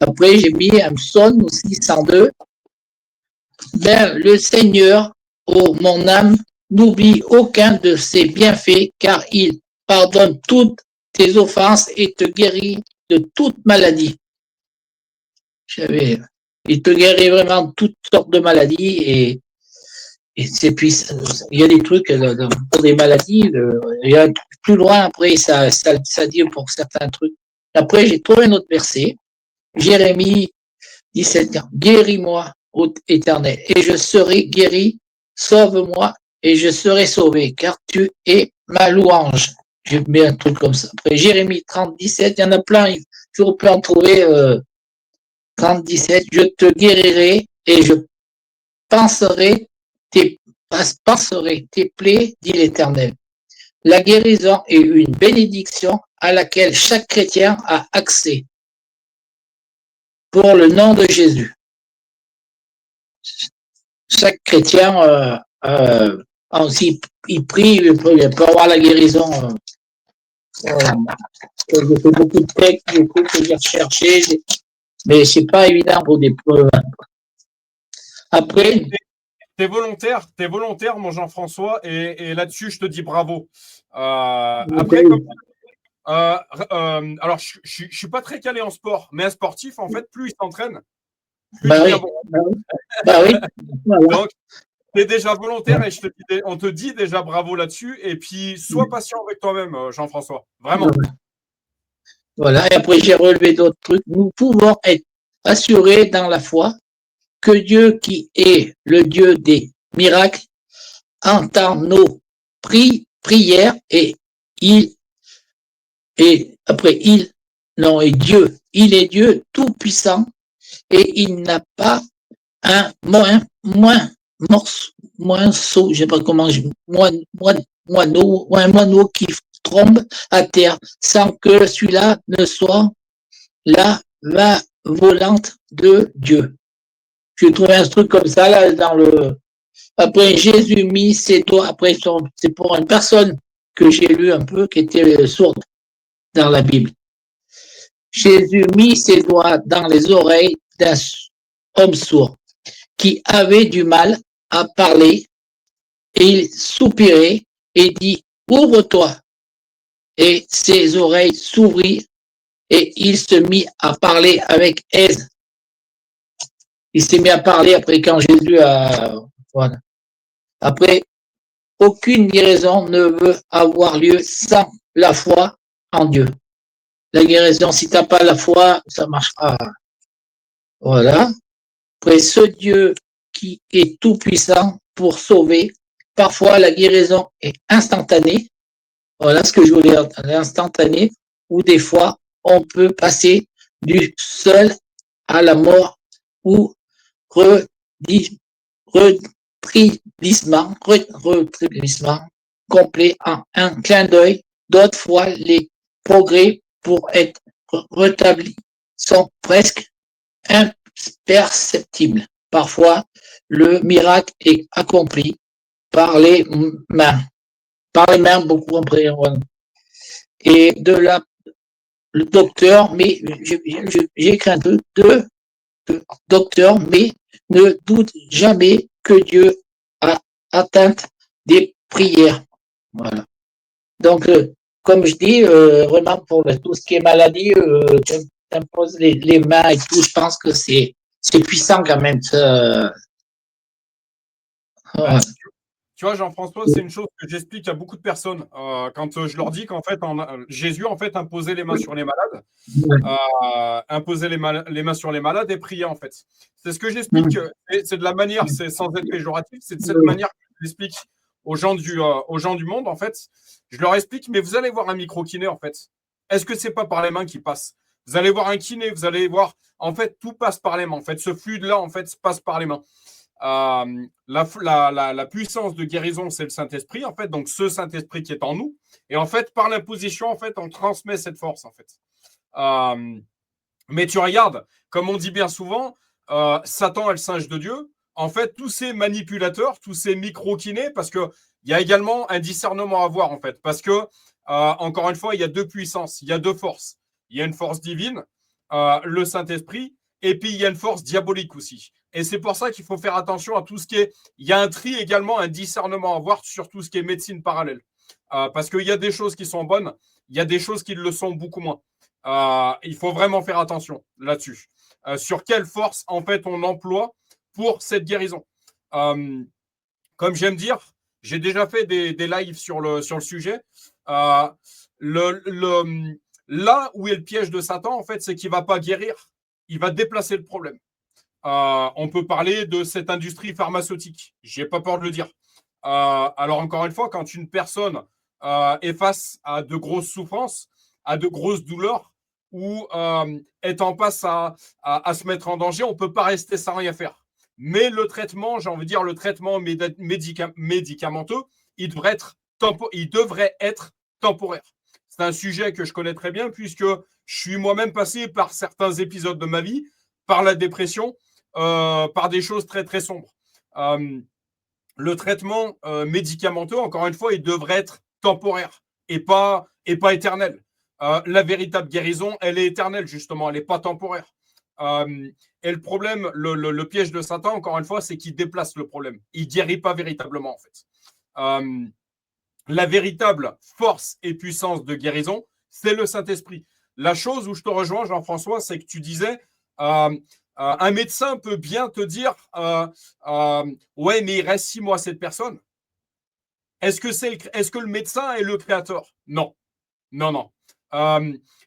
Après, j'ai mis un psaume aussi, 102. Le Seigneur, ô mon âme, n'oublie aucun de ses bienfaits, car il pardonne toutes tes offenses et te guérit de toute maladie. Il te guérit vraiment de toutes sortes de maladies, et puis il y a des trucs pour des maladies, il y a un truc plus loin après, ça dit pour certains trucs. Après, j'ai trouvé un autre verset, Jérémie 17, guéris-moi, ô Éternel, et je serai guéri, sauve-moi, et je serai sauvé, car tu es ma louange. J'ai mis un truc comme ça. Après, Jérémie 30, 17, il y en a plein, il faut en trouver 30, 17, je te guérirai, et je panserai tes plaies, dit l'Éternel. La guérison est une bénédiction, à laquelle chaque chrétien a accès pour le nom de Jésus. Chaque chrétien, aussi, il prie, il peut avoir la guérison. J'ai fait beaucoup de textes, j'écoute, j'ai recherché, mais c'est pas évident pour des preuves. Après, T'es volontaire, mon Jean-François, et là-dessus, je te dis bravo. Après, alors, je suis pas très calé en sport, mais un sportif, en fait, plus il s'entraîne, plus il bah devient oui, bon. bah oui, voilà. Donc, tu es déjà volontaire et on te dit déjà bravo là-dessus. Et puis, sois patient avec toi-même, Jean-François. Vraiment. Voilà, et après j'ai relevé d'autres trucs. Nous pouvons être assurés dans la foi que Dieu, qui est le Dieu des miracles, entend nos prières et Dieu, il est Dieu tout puissant et il n'a pas un moineau, je sais pas comment, un moineau qui tombe à terre sans que celui-là ne soit la main volante de Dieu. J'ai trouvé un truc comme ça là dans le. Après Jésus mit ses doigts. Après c'est pour une personne que j'ai lu un peu qui était sourde dans la Bible. Jésus mit ses doigts dans les oreilles d'un homme sourd qui avait du mal à parler et il soupirait et dit ouvre-toi et ses oreilles s'ouvrirent et il se mit à parler avec aise. Il s'est mis à parler après quand Jésus a. Voilà. Après, aucune guérison ne veut avoir lieu sans la foi en Dieu. La guérison, si tu n'as pas la foi, ça ne marchera. Voilà. Après, ce Dieu qui est tout puissant pour sauver, parfois la guérison est instantanée. Voilà ce que je voulais dire, instantanée, ou des fois, on peut passer du seul à la mort ou retréglissement complet en un clin d'œil. D'autres fois, les progrès pour être rétablis sont presque imperceptibles. Parfois, le miracle est accompli par les mains. Par les mains, beaucoup après. Et de là, le docteur, mais j'ai écrit un peu de docteur, mais ne doute jamais que Dieu a atteint des prières. Voilà. Donc, comme je dis, vraiment pour tout ce qui est maladie, tu imposes les mains et tout, je pense que c'est puissant quand même. Bah, tu vois, Jean-François, c'est une chose que j'explique à beaucoup de personnes. Quand je leur dis qu'en fait, Jésus en fait imposait les mains sur les malades, imposer les mains sur les malades et prier en fait. C'est ce que j'explique. C'est de la manière, c'est sans être péjoratif, c'est de cette manière que j'explique aux gens du monde en fait. Je leur explique, mais vous allez voir un micro-kiné en fait. Est-ce que c'est pas par les mains qui passe? Vous allez voir un kiné, vous allez voir, en fait, tout passe par les mains. En fait, ce fluide-là, en fait, passe par les mains. La puissance de guérison, c'est le Saint-Esprit, en fait. Donc, ce Saint-Esprit qui est en nous. Et en fait, par l'imposition, en fait, on transmet cette force, en fait. Mais tu regardes, comme on dit bien souvent, Satan est le singe de Dieu. En fait, tous ces manipulateurs, tous ces micro-kinés, parce qu'il y a également un discernement à avoir, en fait. Parce que, encore une fois, il y a deux puissances, il y a deux forces. Il y a une force divine, le Saint-Esprit, et puis il y a une force diabolique aussi. Et c'est pour ça qu'il faut faire attention à tout ce qui est. Il y a un tri également, un discernement à avoir sur tout ce qui est médecine parallèle. Parce qu'il y a des choses qui sont bonnes, il y a des choses qui le sont beaucoup moins. Il faut vraiment faire attention là-dessus. Sur quelle force, en fait, on emploie pour cette guérison. Comme j'aime dire, j'ai déjà fait des lives sur le sujet. Là où est le piège de Satan, en fait, c'est qu'il ne va pas guérir, il va déplacer le problème. On peut parler de cette industrie pharmaceutique. Je n'ai pas peur de le dire. Alors, encore une fois, quand une personne est face à de grosses souffrances, à de grosses douleurs, ou est en passe à se mettre en danger, on ne peut pas rester sans rien faire. Mais le traitement, j'ai envie de dire, le traitement médicamenteux, il devrait être temporaire. c'est un sujet que je connais très bien puisque je suis moi-même passé par certains épisodes de ma vie, par la dépression, par des choses très, très sombres. Le traitement médicamenteux, encore une fois, il devrait être temporaire et pas éternel. La véritable guérison, elle est éternelle, justement, elle n'est pas temporaire. Et le problème, le piège de Satan, encore une fois, c'est qu'il déplace le problème. Il ne guérit pas véritablement, en fait. La véritable force et puissance de guérison, c'est le Saint-Esprit. La chose où je te rejoins, Jean-François, c'est que tu disais, un médecin peut bien te dire, ouais, mais il reste 6 mois cette personne. Est-ce que le médecin est le créateur? Non, non, non.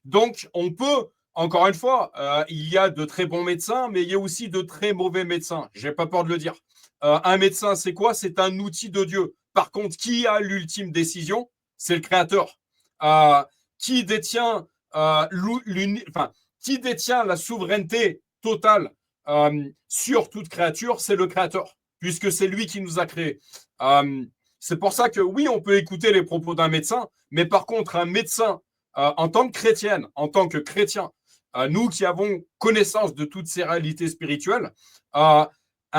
Donc, on peut, encore une fois, il y a de très bons médecins, mais il y a aussi de très mauvais médecins. Je n'ai pas peur de le dire. Un médecin, c'est quoi? C'est un outil de Dieu. Par contre, qui a l'ultime décision? C'est le créateur. Qui détient qui détient la souveraineté totale sur toute créature? C'est le créateur, puisque c'est lui qui nous a créés. C'est pour ça que oui, on peut écouter les propos d'un médecin, mais par contre, un médecin, en tant que chrétienne, en tant que chrétien, nous qui avons connaissance de toutes ces réalités spirituelles, un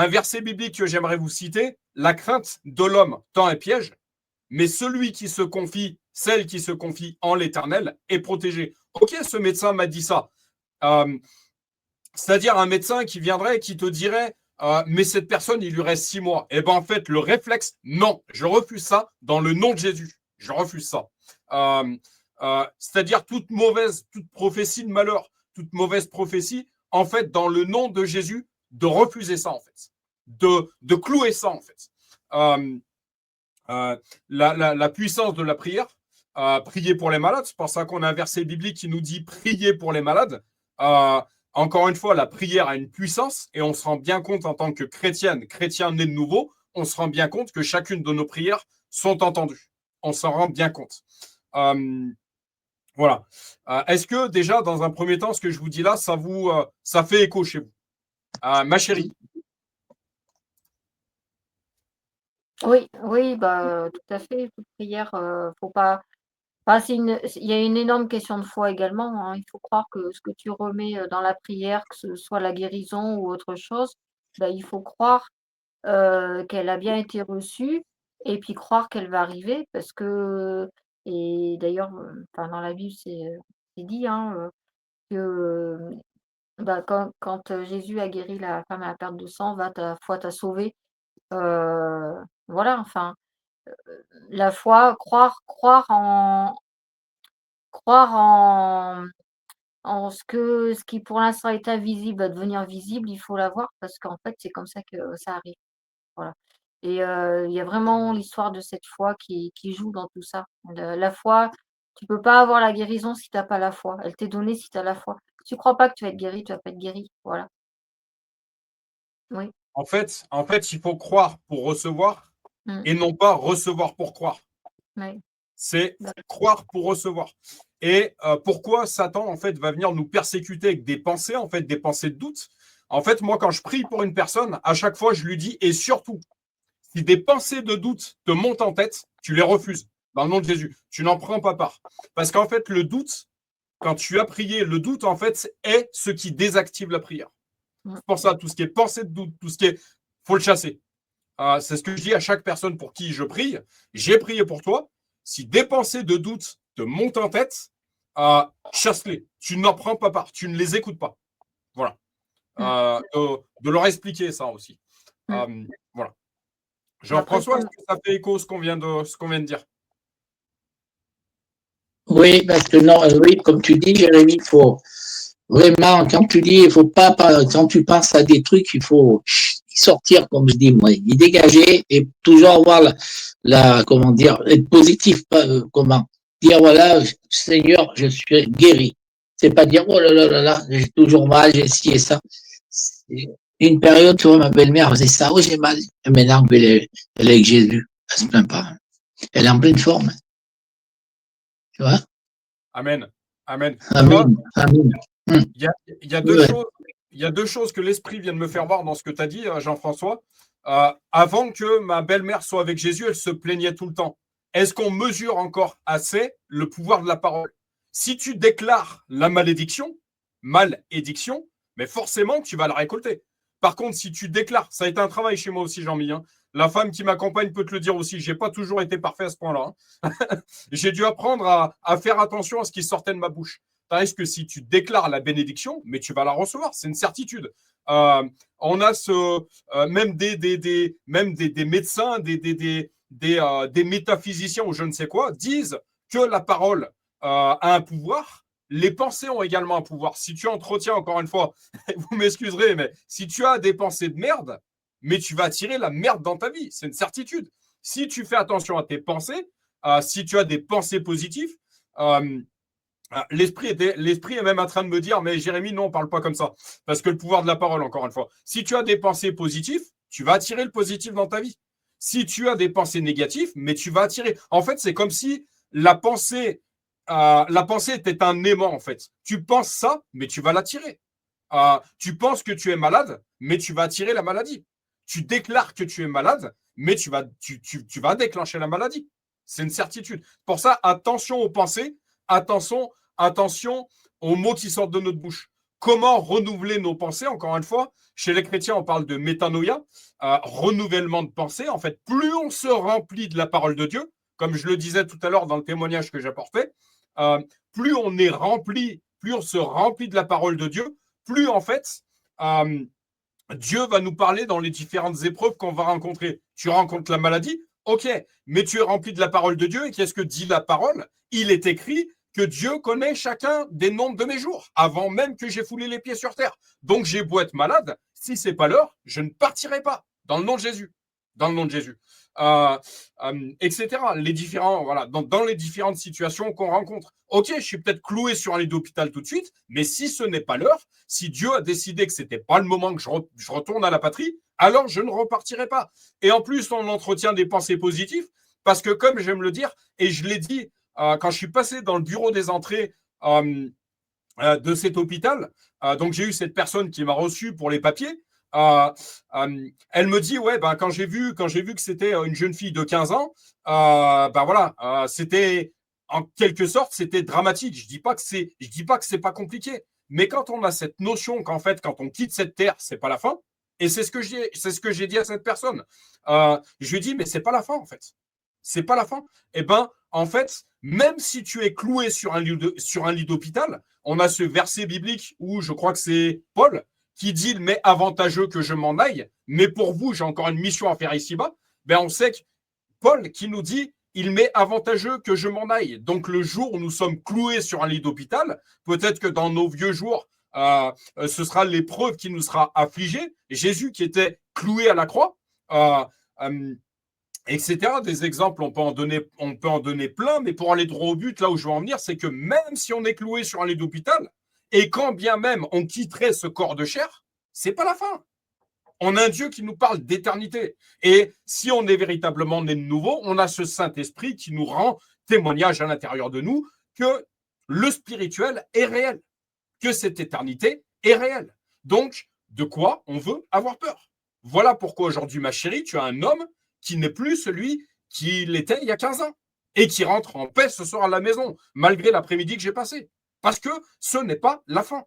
verset biblique que j'aimerais vous citer, la crainte de l'homme tend un piège, mais celui qui se confie, celle qui se confie en l'Éternel est protégée. Ok, ce médecin m'a dit ça. C'est-à-dire un médecin qui viendrait et qui te dirait mais cette personne, il lui reste 6 mois. Eh bien, en fait, le réflexe, non, je refuse ça dans le nom de Jésus. Je refuse ça. C'est-à-dire toute prophétie de malheur, toute mauvaise prophétie, en fait, dans le nom de Jésus, de refuser ça, en fait. De clouer ça, en fait. La puissance de la prière, prier pour les malades, c'est pour ça qu'on a un verset biblique qui nous dit prier pour les malades. Encore une fois, la prière a une puissance et on se rend bien compte en tant que chrétien né de nouveau, on se rend bien compte que chacune de nos prières sont entendues. On s'en rend bien compte. Voilà. Est-ce que déjà, dans un premier temps, ce que je vous dis là, ça fait écho chez vous? Ma chérie. Oui, oui, bah, tout à fait. Toute prière, faut pas. Enfin, il y a une énorme question de foi également, hein. Il faut croire que ce que tu remets dans la prière, que ce soit la guérison ou autre chose, bah, il faut croire qu'elle a bien été reçue et puis croire qu'elle va arriver parce que, et d'ailleurs, enfin, dans la Bible, c'est dit, hein, que bah, quand Jésus a guéri la femme à la perte de sang, va, ta foi t'a sauvé. Voilà, enfin, la foi, croire en ce qui pour l'instant est invisible va devenir visible, il faut l'avoir parce qu'en fait, c'est comme ça que ça arrive. Voilà. Et il y a vraiment l'histoire de cette foi qui joue dans tout ça. La foi, tu peux pas avoir la guérison si tu as pas la foi. Elle t'est donnée si tu as la foi. Si tu crois pas que tu vas être guéri, tu vas pas être guéri. Voilà. Oui. En fait, il faut croire pour recevoir Mmh. et non pas recevoir pour croire. Oui. C'est D'accord. croire pour recevoir. Et pourquoi Satan, en fait, va venir nous persécuter avec des pensées, en fait, des pensées de doute. En fait, moi, quand je prie pour une personne, à chaque fois, je lui dis, et surtout, si des pensées de doute te montent en tête, tu les refuses. Dans le nom de Jésus, tu n'en prends pas part. Parce qu'en fait, le doute, quand tu as prié, le doute, en fait, est ce qui désactive la prière. C'est pour ça, tout ce qui est pensée de doute, tout ce qui est, faut le chasser. C'est ce que je dis à chaque personne pour qui je prie. J'ai prié pour toi. Si des pensées de doute te montent en tête, chasse-les. Tu n'en prends pas part. Tu ne les écoutes pas. Voilà. De leur expliquer ça aussi. Voilà. Jean-François, est-ce que ça fait écho ce qu'on vient de dire? Oui, parce que non, oui, comme tu dis, Jérémy, il faut vraiment, quand tu dis, il faut pas, quand tu penses à des trucs, il faut sortir, comme je dis, moi, y dégager et toujours avoir comment dire, être positif, comment dire, voilà, Seigneur, je suis guéri. C'est pas dire, oh là là là là, j'ai toujours mal, j'ai ci et ça. Une période, tu vois, ma belle-mère faisait ça, oh, j'ai mal. Et maintenant, elle est avec Jésus, elle se plaint pas. Elle est en pleine forme. Tu vois? Amen. Amen. Amen. Amen. Il y a deux choses. Il y a deux choses que l'Esprit vient de me faire voir dans ce que tu as dit, Jean-François. Avant que ma belle-mère soit avec Jésus, elle se plaignait tout le temps. est-ce qu'on mesure encore assez le pouvoir de la parole? Si tu déclares la malédiction, mais forcément, tu vas la récolter. Par contre, si tu déclares, ça a été un travail chez moi aussi, Jean-Mi, hein. La femme qui m'accompagne peut te le dire aussi. Je n'ai pas toujours été parfait à ce point-là, hein. J'ai dû apprendre à faire attention à ce qui sortait de ma bouche. Tandis que si tu déclares la bénédiction, mais tu vas la recevoir, c'est une certitude. On a même des médecins, des métaphysiciens ou je ne sais quoi disent que la parole a un pouvoir. Les pensées ont également un pouvoir. Si tu entretiens, encore une fois, vous m'excuserez, mais si tu as des pensées de merde, mais tu vas attirer la merde dans ta vie. C'est une certitude. Si tu fais attention à tes pensées, si tu as des pensées positives, l'esprit est même en train de me dire, mais Jérémy, non, on ne parle pas comme ça. Parce que le pouvoir de la parole, encore une fois. Si tu as des pensées positives, tu vas attirer le positif dans ta vie. Si tu as des pensées négatives, mais tu vas attirer. En fait, c'est comme si la pensée était un aimant, en fait. Tu penses ça, mais tu vas l'attirer. Tu penses que tu es malade, mais tu vas attirer la maladie. Tu déclares que tu es malade, mais tu vas déclencher la maladie. C'est une certitude. Pour ça, attention aux pensées, attention aux mots qui sortent de notre bouche. Comment renouveler nos pensées? Encore une fois, chez les chrétiens, on parle de métanoïa, renouvellement de pensée. En fait, plus on se remplit de la parole de Dieu, comme je le disais tout à l'heure dans le témoignage que j'apportais, plus on est rempli, plus on se remplit de la parole de Dieu, plus en fait, Dieu va nous parler dans les différentes épreuves qu'on va rencontrer. Tu rencontres la maladie, ok, mais tu es rempli de la parole de Dieu et qu'est-ce que dit la parole? Il est écrit que Dieu connaît chacun des nombres de mes jours, avant même que j'ai foulé les pieds sur terre. Donc j'ai beau être malade, si ce n'est pas l'heure, je ne partirai pas, dans le nom de Jésus. Dans le nom de Jésus. Etc. Dans les différentes situations qu'on rencontre. Ok, je suis peut-être cloué sur un lit d'hôpital tout de suite, mais si ce n'est pas l'heure, si Dieu a décidé que ce n'était pas le moment que je retourne à la patrie, alors je ne repartirai pas. Et en plus, on entretient des pensées positives, parce que comme j'aime le dire, et je l'ai dit quand je suis passé dans le bureau des entrées de cet hôpital, donc j'ai eu cette personne qui m'a reçu pour les papiers. Elle me dit ouais, quand j'ai vu que c'était une jeune fille de 15 ans, c'était en quelque sorte c'était dramatique. Je dis pas que c'est pas compliqué, mais quand on a cette notion qu'en fait quand on quitte cette terre c'est pas la fin, et c'est ce que j'ai dit à cette personne. Je lui ai dit mais c'est pas la fin en fait, c'est pas la fin. Et en fait, même si tu es cloué sur un lit d'hôpital, on a ce verset biblique où je crois que c'est Paul qui dit « mais avantageux que je m'en aille, mais pour vous, j'ai encore une mission à faire ici-bas », on sait que Paul qui nous dit « il m'est avantageux que je m'en aille ». Donc le jour où nous sommes cloués sur un lit d'hôpital, peut-être que dans nos vieux jours, ce sera l'épreuve qui nous sera affligée. Jésus qui était cloué à la croix, etc. Des exemples, on peut en donner plein, mais pour aller droit au but, là où je veux en venir, c'est que même si on est cloué sur un lit d'hôpital, et quand bien même on quitterait ce corps de chair, c'est pas la fin. On a un Dieu qui nous parle d'éternité. Et si on est véritablement né de nouveau, on a ce Saint-Esprit qui nous rend témoignage à l'intérieur de nous que le spirituel est réel, que cette éternité est réelle. Donc, de quoi on veut avoir peur? Voilà pourquoi aujourd'hui, ma chérie, tu as un homme qui n'est plus celui qu'il était il y a 15 ans et qui rentre en paix ce soir à la maison, malgré l'après-midi que j'ai passé. Parce que ce n'est pas la fin.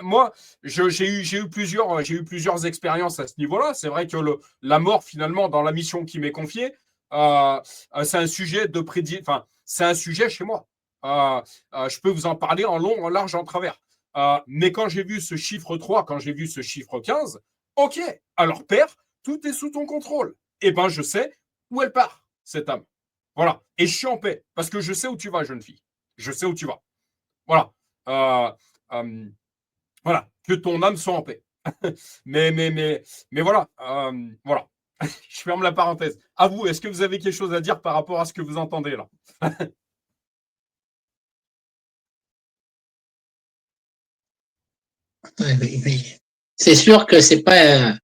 Moi, j'ai eu plusieurs expériences à ce niveau-là. C'est vrai que la mort, finalement, dans la mission qui m'est confiée, c'est un sujet c'est un sujet chez moi. Je peux vous en parler en long, en large, en travers. Mais quand j'ai vu ce chiffre 3, quand j'ai vu ce chiffre 15, ok, alors Père, tout est sous ton contrôle. Eh bien, je sais où elle part, cette âme. Voilà. Et je suis en paix, parce que je sais où tu vas, jeune fille. Je sais où tu vas. Voilà. Voilà. Que ton âme soit en paix. mais voilà. Voilà. Je ferme la parenthèse. À vous, est-ce que vous avez quelque chose à dire par rapport à ce que vous entendez là? Oui. C'est sûr que c'est pas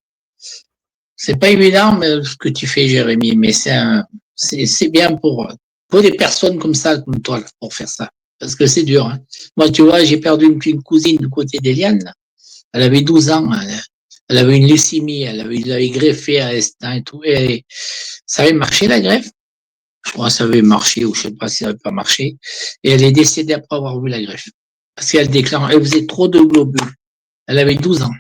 évident mais, ce que tu fais, Jérémy, mais c'est bien pour des personnes comme ça, comme toi, là, pour faire ça. Parce que c'est dur. Hein. Moi, tu vois, j'ai perdu une cousine du côté d'Eliane. Elle avait 12 ans. Elle avait une leucémie. Elle avait greffé à l'instant et tout. Et ça avait marché, la greffe. Je crois que ça avait marché ou je sais pas si ça n'avait pas marché. Et elle est décédée après avoir vu la greffe. Parce elle faisait trop de globules. Elle avait 12 ans.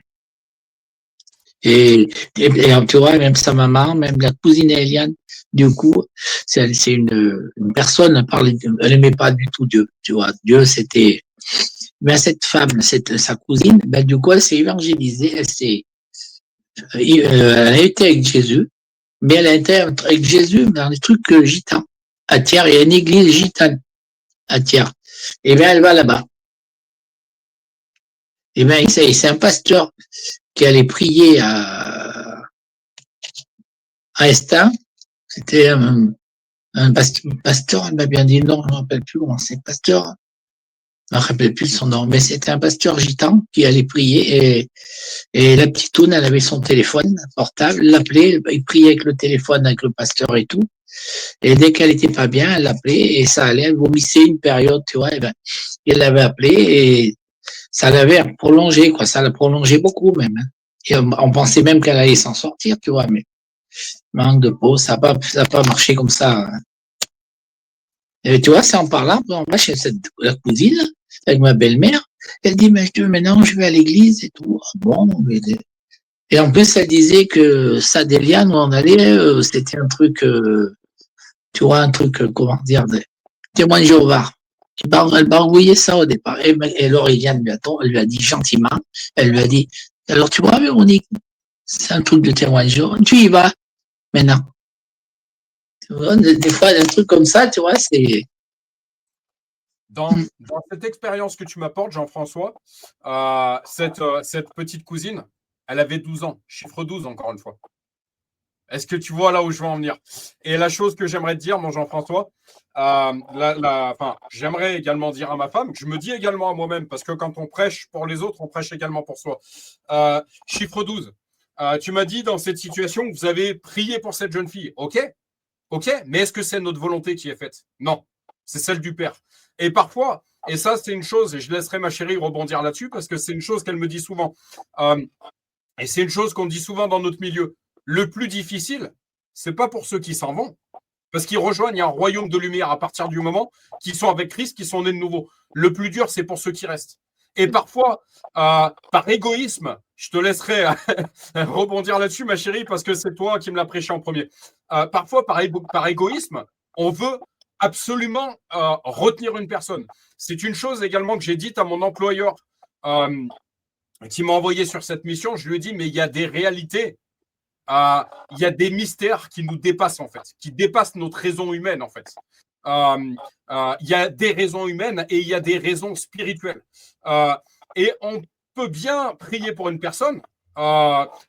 Et tu vois, même sa maman, même la cousine Eliane, du coup, c'est une personne, elle n'aimait pas du tout Dieu. Tu vois, Dieu, c'était. Ben, cette femme, sa cousine, ben, du coup, elle s'est évangélisée, elle a été avec Jésus, mais elle a été avec Jésus dans les trucs gitans. À Thiers, il y a une église gitane à Thiers. Et bien, elle va là-bas. Et bien, c'est un pasteur qui allait prier à Estin. C'était un pasteur, elle m'a bien dit non, je ne me rappelle plus comment c'est, pasteur. Je ne me rappelle plus son nom, mais c'était un pasteur gitan qui allait prier et la petite toune, elle avait son téléphone portable, l'appelait, il priait avec le téléphone, avec le pasteur et tout. Et dès qu'elle était pas bien, elle l'appelait et ça allait, elle vomissait une période, tu vois, et ben, il l'avait appelé et ça l'avait prolongé, quoi, ça l'a prolongé beaucoup même. Hein. Et on pensait même qu'elle allait s'en sortir, tu vois, mais manque de peau, ça n'a pas marché comme ça. Hein. Et tu vois, c'est en parlant, on va chez la cousine, avec ma belle-mère, elle dit, mais maintenant je vais à l'église et tout. Ah bon, et en plus, elle disait que ça, Déliane, où on allait, c'était un truc, tu vois, un truc, comment dire, témoin de Jéhovah. Elle barbouillait ça au départ. Et Lauriane elle lui a dit gentiment, elle lui a dit, alors tu vois, Véronique, c'est un truc de témoin de Jéhovah, tu y vas maintenant. Tu vois, des fois, un truc comme ça, tu vois, c'est. Dans cette expérience que tu m'apportes, Jean-François, cette petite cousine, elle avait 12 ans, chiffre 12 encore une fois. Est-ce que tu vois là où je veux en venir? Et la chose que j'aimerais te dire, mon Jean-François, j'aimerais également dire à ma femme, je me dis également à moi-même, parce que quand on prêche pour les autres, on prêche également pour soi. Chiffre 12. Tu m'as dit dans cette situation que vous avez prié pour cette jeune fille. OK, mais est-ce que c'est notre volonté qui est faite? Non, c'est celle du Père. Et parfois, et ça c'est une chose, et je laisserai ma chérie rebondir là-dessus, parce que c'est une chose qu'elle me dit souvent. Et c'est une chose qu'on dit souvent dans notre milieu. Le plus difficile, c'est pas pour ceux qui s'en vont, parce qu'ils rejoignent un royaume de lumière à partir du moment qu'ils sont avec Christ, qu'ils sont nés de nouveau. Le plus dur, c'est pour ceux qui restent. Et parfois, par égoïsme, je te laisserai rebondir là-dessus, ma chérie, parce que c'est toi qui me l'as prêché en premier. Parfois, par égoïsme, on veut absolument retenir une personne. C'est une chose également que j'ai dite à mon employeur qui m'a envoyé sur cette mission. Je lui ai dit, mais il y a des réalités, il y a des mystères qui nous dépassent en fait, qui dépassent notre raison humaine en fait. Il y a des raisons humaines et il y a des raisons spirituelles. Et on peut bien prier pour une personne.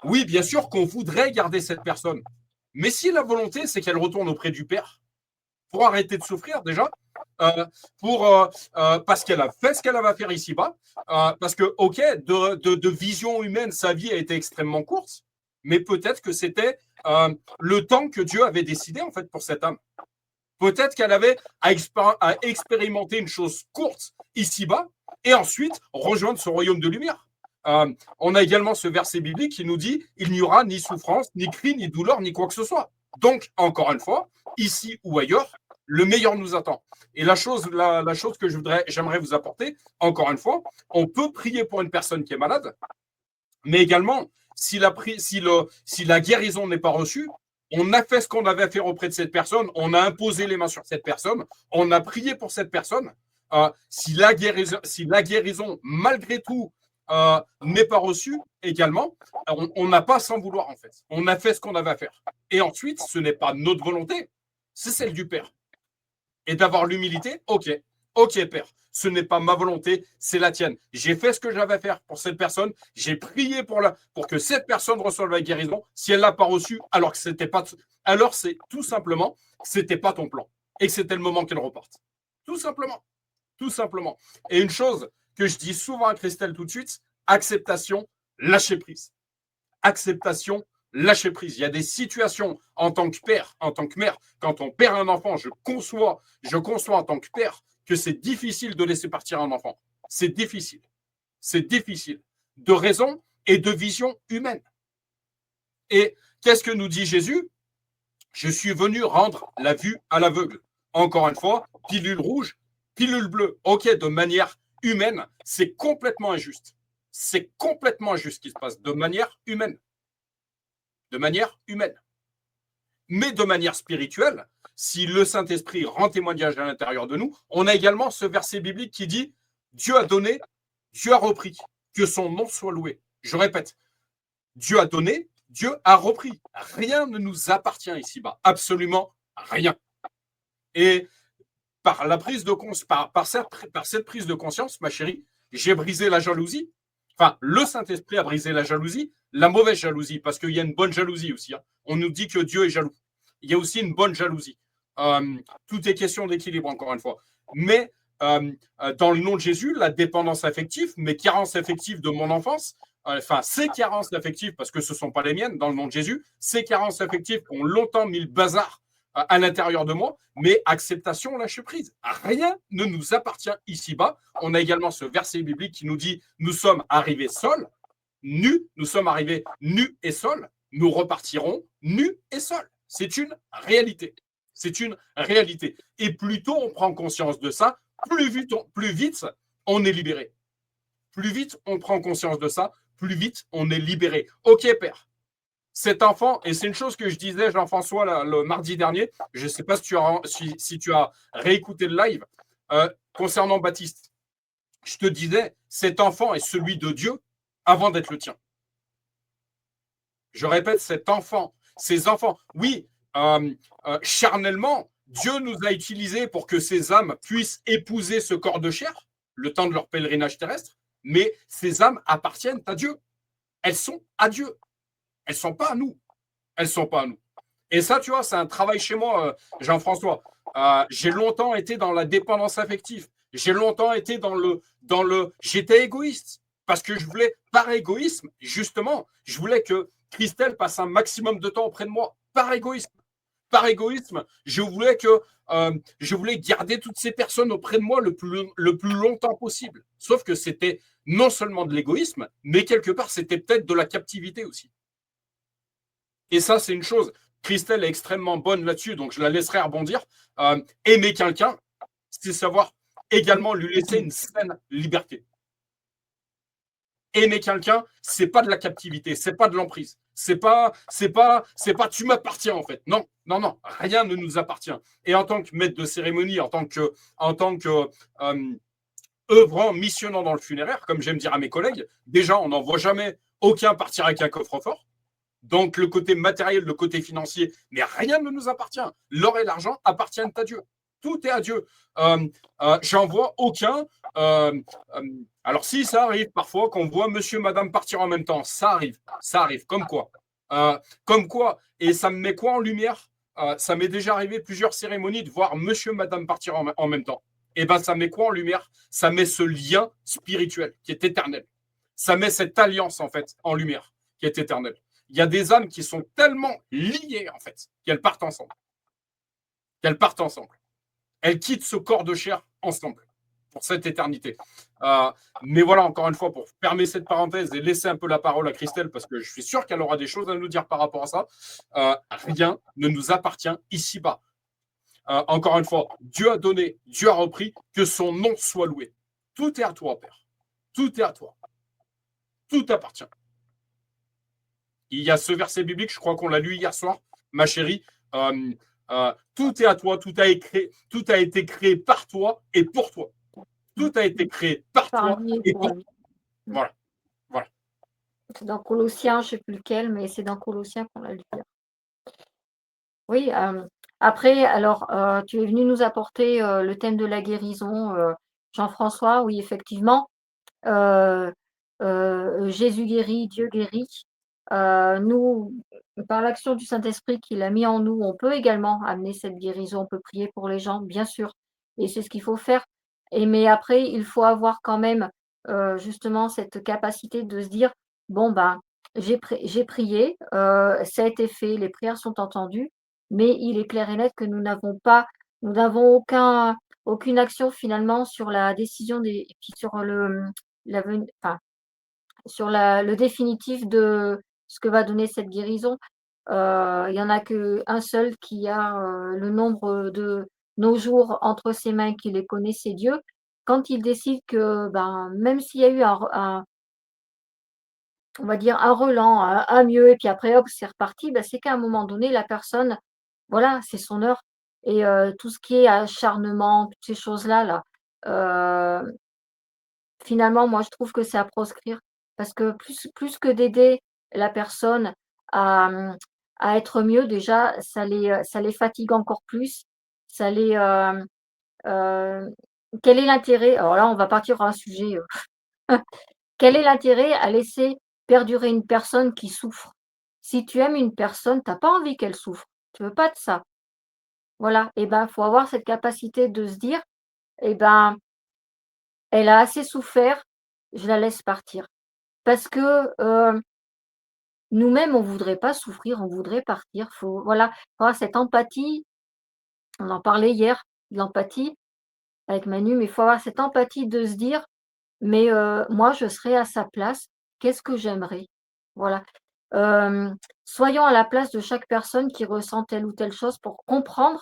Oui, bien sûr qu'on voudrait garder cette personne. Mais si la volonté, c'est qu'elle retourne auprès du Père pour arrêter de souffrir déjà, parce qu'elle a fait ce qu'elle avait à faire ici-bas, parce que, ok, de vision humaine, sa vie a été extrêmement courte, mais peut-être que c'était le temps que Dieu avait décidé en fait pour cette âme. Peut-être qu'elle avait à expérimenter une chose courte ici-bas et ensuite rejoindre ce royaume de lumière. On a également ce verset biblique qui nous dit il n'y aura ni souffrance, ni cri, ni douleur, ni quoi que ce soit. Donc, encore une fois, ici ou ailleurs, le meilleur nous attend. Et la chose que j'aimerais vous apporter, encore une fois, on peut prier pour une personne qui est malade, mais également, si la guérison n'est pas reçue, on a fait ce qu'on avait à faire auprès de cette personne, on a imposé les mains sur cette personne, on a prié pour cette personne. Si la guérison, malgré tout, n'est pas reçue également, on n'a pas à s'en vouloir en fait. On a fait ce qu'on avait à faire. Et ensuite, ce n'est pas notre volonté, c'est celle du Père. Et d'avoir l'humilité, ok, Père, ce n'est pas ma volonté, c'est la tienne. J'ai fait ce que j'avais à faire pour cette personne, j'ai prié pour que cette personne reçoive la guérison. Si elle ne l'a pas reçue, alors que c'était pas, alors c'est tout simplement, c'était pas ton plan et que c'était le moment qu'elle reparte. Tout simplement, tout simplement. Et une chose que je dis souvent à Christelle tout de suite, acceptation, lâcher prise. Acceptation, lâcher prise. Il y a des situations en tant que père, en tant que mère, quand on perd un enfant, je conçois en tant que père que c'est difficile de laisser partir un enfant. C'est difficile. C'est difficile. De raison et de vision humaine. Et qu'est-ce que nous dit Jésus? Je suis venu rendre la vue à l'aveugle. Encore une fois, pilule rouge, pilule bleue. Ok, de manière humaine, c'est complètement injuste. C'est complètement injuste ce qui se passe de manière humaine. De manière humaine. Mais de manière spirituelle, si le Saint-Esprit rend témoignage à l'intérieur de nous, on a également ce verset biblique qui dit « Dieu a donné, Dieu a repris, que son nom soit loué ». Je répète, Dieu a donné, Dieu a repris. Rien ne nous appartient ici-bas, absolument rien. Et par la prise de par cette prise de conscience, ma chérie, j'ai brisé la jalousie. Enfin, le Saint-Esprit a brisé la jalousie, la mauvaise jalousie, parce qu'il y a une bonne jalousie aussi. Hein. On nous dit que Dieu est jaloux. Il y a aussi une bonne jalousie. Tout est question d'équilibre, encore une fois. Mais dans le nom de Jésus, la dépendance affective, mes carences affectives de mon enfance, enfin, ces carences affectives, parce que ce ne sont pas les miennes, dans le nom de Jésus, ces carences affectives qui ont longtemps mis le bazar à l'intérieur de moi, mais acceptation, lâcher prise. Rien ne nous appartient ici-bas. On a également ce verset biblique qui nous dit « Nous sommes arrivés seuls, nus, nous sommes arrivés nus et seuls, nous repartirons nus et seuls. » C'est une réalité. C'est une réalité. Et plus tôt on prend conscience de ça, plus vite on est libéré. Plus vite on prend conscience de ça, plus vite on est libéré. Ok, Père. Cet enfant, et c'est une chose que je disais, Jean-François, le mardi dernier, je ne sais pas si tu as réécouté le live, concernant Baptiste. Je te disais, cet enfant est celui de Dieu avant d'être le tien. Je répète, cet enfant, ces enfants, oui, charnellement, Dieu nous a utilisés pour que ces âmes puissent épouser ce corps de chair, le temps de leur pèlerinage terrestre, mais ces âmes appartiennent à Dieu. Elles sont à Dieu. Elles ne sont pas à nous. Elles ne sont pas à nous. Et ça, tu vois, c'est un travail chez moi, Jean-François. J'ai longtemps été dans la dépendance affective. J'ai longtemps été dans le... J'étais égoïste. Parce que je voulais, par égoïsme, justement, je voulais que Christelle passe un maximum de temps auprès de moi. Par égoïsme. Par égoïsme, je voulais garder toutes ces personnes auprès de moi le plus longtemps possible. Sauf que c'était non seulement de l'égoïsme, mais quelque part, c'était peut-être de la captivité aussi. Et ça, c'est une chose. Christelle est extrêmement bonne là-dessus, donc je la laisserai rebondir. Aimer quelqu'un, c'est savoir également lui laisser une saine liberté. Aimer quelqu'un, c'est pas de la captivité, c'est pas de l'emprise. C'est pas tu m'appartiens en fait. Non, rien ne nous appartient. Et en tant que maître de cérémonie, en tant que œuvrant, missionnant dans le funéraire, comme j'aime dire à mes collègues, déjà, on n'en voit jamais aucun partir avec un coffre-fort. Donc, le côté matériel, le côté financier, mais rien ne nous appartient. L'or et l'argent appartiennent à Dieu. Tout est à Dieu. J'en vois aucun. Alors, si ça arrive parfois qu'on voit monsieur, madame partir en même temps, ça arrive. Comme quoi. Et ça me met quoi en lumière? Ça m'est déjà arrivé plusieurs cérémonies de voir monsieur, madame partir en même temps. Et bien, ça met quoi en lumière? Ça met ce lien spirituel qui est éternel. Ça met cette alliance, en fait, en lumière qui est éternelle. Il y a des âmes qui sont tellement liées, en fait, qu'elles partent ensemble. Elles quittent ce corps de chair ensemble pour cette éternité. Mais voilà, encore une fois, pour fermer cette parenthèse et laisser un peu la parole à Christelle, parce que je suis sûr qu'elle aura des choses à nous dire par rapport à ça, rien ne nous appartient ici-bas. Encore une fois, Dieu a donné, Dieu a repris, que son nom soit loué. Tout est à toi, Père. Tout est à toi. Tout appartient. Il y a ce verset biblique, je crois qu'on l'a lu hier soir, ma chérie. Tout est à toi, tout a été créé par toi et pour toi. Tout a été créé par toi et pour toi. Voilà. C'est dans Colossiens, je ne sais plus lequel, mais c'est dans Colossiens qu'on l'a lu. Oui, après, alors, tu es venu nous apporter le thème de la guérison, Jean-François. Oui, effectivement, Jésus guérit, Dieu guérit. Nous, par l'action du Saint-Esprit qu'il a mis en nous, on peut également amener cette guérison, on peut prier pour les gens, bien sûr, et c'est ce qu'il faut faire. Mais après, il faut avoir quand même justement cette capacité de se dire, bon, ben, j'ai prié, ça a été fait, les prières sont entendues, mais il est clair et net que nous n'avons aucune action finalement sur la décision sur sur le définitif de ce que va donner cette guérison. Il y en a qu'un seul qui a le nombre de nos jours entre ses mains, qui les connaît, c'est Dieu. Quand il décide que, ben, même s'il y a eu on va dire un relent, un mieux, et puis après hop, c'est reparti, ben, c'est qu'à un moment donné, la personne, voilà, c'est son heure. Et tout ce qui est acharnement, toutes ces choses-là, là, finalement, moi, je trouve que c'est à proscrire, parce que plus que d'aider la personne à, à être mieux, déjà, ça les fatigue encore plus. Ça les, quel est l'intérêt? Alors là, on va partir sur un sujet, quel est l'intérêt à laisser perdurer une personne qui souffre? Si tu aimes une personne, tu as pas envie qu'elle souffre, tu veux pas de ça. Voilà, et ben, faut avoir cette capacité de se dire: «Et ben, elle a assez souffert, je la laisse partir». Parce que, nous-mêmes, on voudrait pas souffrir, on voudrait partir. Faut, voilà, faut avoir cette empathie. On en parlait hier, de l'empathie avec Manu, mais il faut avoir cette empathie de se dire: «Mais moi, je serais à sa place, qu'est-ce que j'aimerais?» Voilà. Soyons à la place de chaque personne qui ressent telle ou telle chose pour comprendre,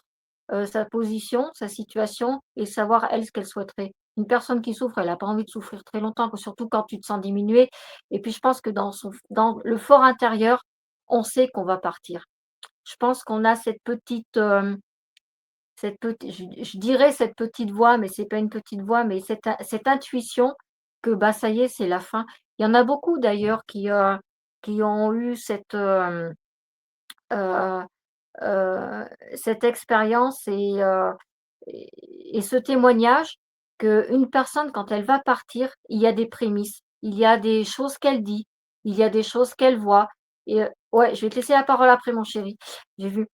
sa position, sa situation, et savoir elle ce qu'elle souhaiterait. Une personne qui souffre, elle a pas envie de souffrir très longtemps, surtout quand tu te sens diminué, et puis je pense que dans le fort intérieur, on sait qu'on va partir. Je pense qu'on a cette petite, je dirais cette petite voix, mais c'est pas une petite voix, mais cette intuition que, bah, ça y est, c'est la fin. Il y en a beaucoup d'ailleurs qui ont eu heu cette expérience, et ce témoignage, qu'une personne, quand elle va partir, il y a des prémices. Il y a des choses qu'elle dit, il y a des choses qu'elle voit, et ouais, je vais te laisser la parole après, mon chéri. J'ai vu.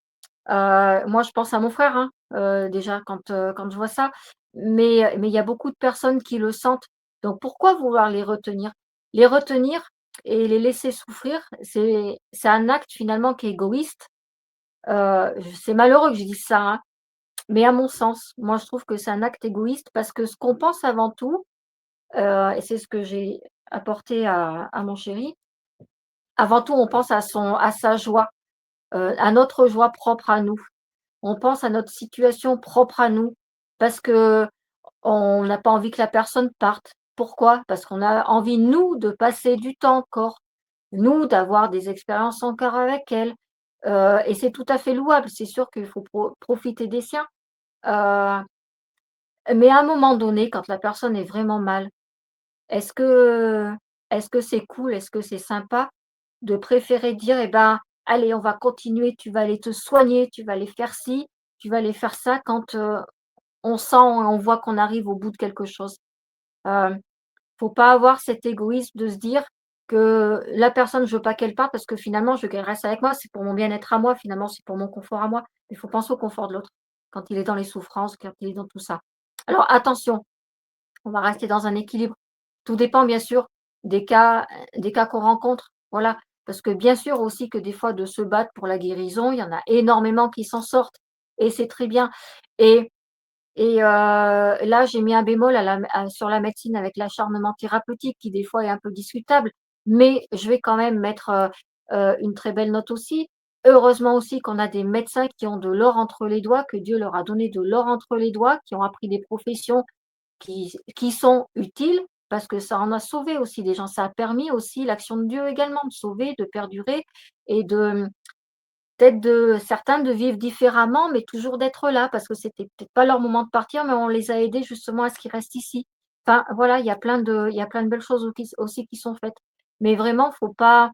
Moi, je pense à mon frère, hein, déjà quand je vois ça, mais il y a beaucoup de personnes qui le sentent. Donc pourquoi vouloir les retenir? Les retenir et les laisser souffrir, c'est un acte finalement qui est égoïste. C'est malheureux que je dise ça, hein, mais à mon sens, moi je trouve que c'est un acte égoïste, parce que ce qu'on pense avant tout, et c'est ce que j'ai apporté à mon chéri, avant tout on pense à sa joie, à notre joie propre à nous. On pense à notre situation propre à nous, parce qu'on n'a pas envie que la personne parte. Pourquoi? Parce qu'on a envie, nous, de passer du temps encore, nous, d'avoir des expériences encore avec elle, et c'est tout à fait louable. C'est sûr qu'il faut profiter des siens, heu, mais à un moment donné, quand la personne est vraiment mal, est-ce que est-ce que c'est cool, est-ce que c'est sympa de préférer dire: «Eh ben, allez, on va continuer, tu vas aller te soigner, tu vas aller faire ci, tu vas aller faire ça», quand, on sent, on voit qu'on arrive au bout de quelque chose. Hem, Faut pas avoir cet égoïsme de se dire que la personne, je veux pas qu'elle parte parce que finalement je veux qu'elle reste avec moi, c'est pour mon bien-être à moi, finalement, c'est pour mon confort à moi. Il faut penser au confort de l'autre, quand il est dans les souffrances, quand il est dans tout ça. Alors attention, on va rester dans un équilibre. Tout dépend bien sûr des cas qu'on rencontre, voilà. Parce que bien sûr aussi que des fois, de se battre pour la guérison, il y en a énormément qui s'en sortent, et c'est très bien. Et là, j'ai mis un bémol sur la médecine avec l'acharnement thérapeutique, qui des fois est un peu discutable, mais je vais quand même mettre, une très belle note aussi. Heureusement aussi qu'on a des médecins qui ont de l'or entre les doigts, que Dieu leur a donné de l'or entre les doigts, qui ont appris des professions qui sont utiles, parce que ça en a sauvé aussi des gens. Ça a permis aussi l'action de Dieu également, de sauver, de perdurer, et peut-être de certains de vivre différemment, mais toujours d'être là, parce que c'était peut-être pas leur moment de partir, mais on les a aidés justement à ce qu'ils restent ici. Enfin, voilà, il y a plein de belles choses aussi qui sont faites. Mais vraiment, faut pas,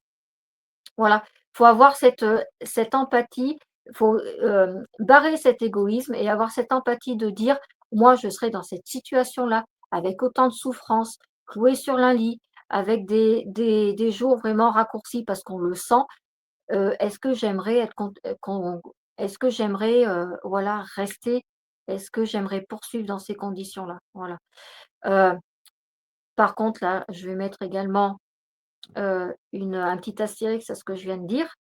voilà, faut avoir cette empathie, faut, barrer cet égoïsme et avoir cette empathie de dire: «Moi, je serais dans cette situation-là, avec autant de souffrance, clouée sur un lit, avec des jours vraiment raccourcis parce qu'on le sent. Est-ce que j'aimerais être cont qu'on est-ce que j'aimerais, voilà, rester? Est-ce que j'aimerais poursuivre dans ces conditions-là?» Voilà. Heu, Par contre, là, je vais mettre également, un petit astérix à ce que je viens de dire.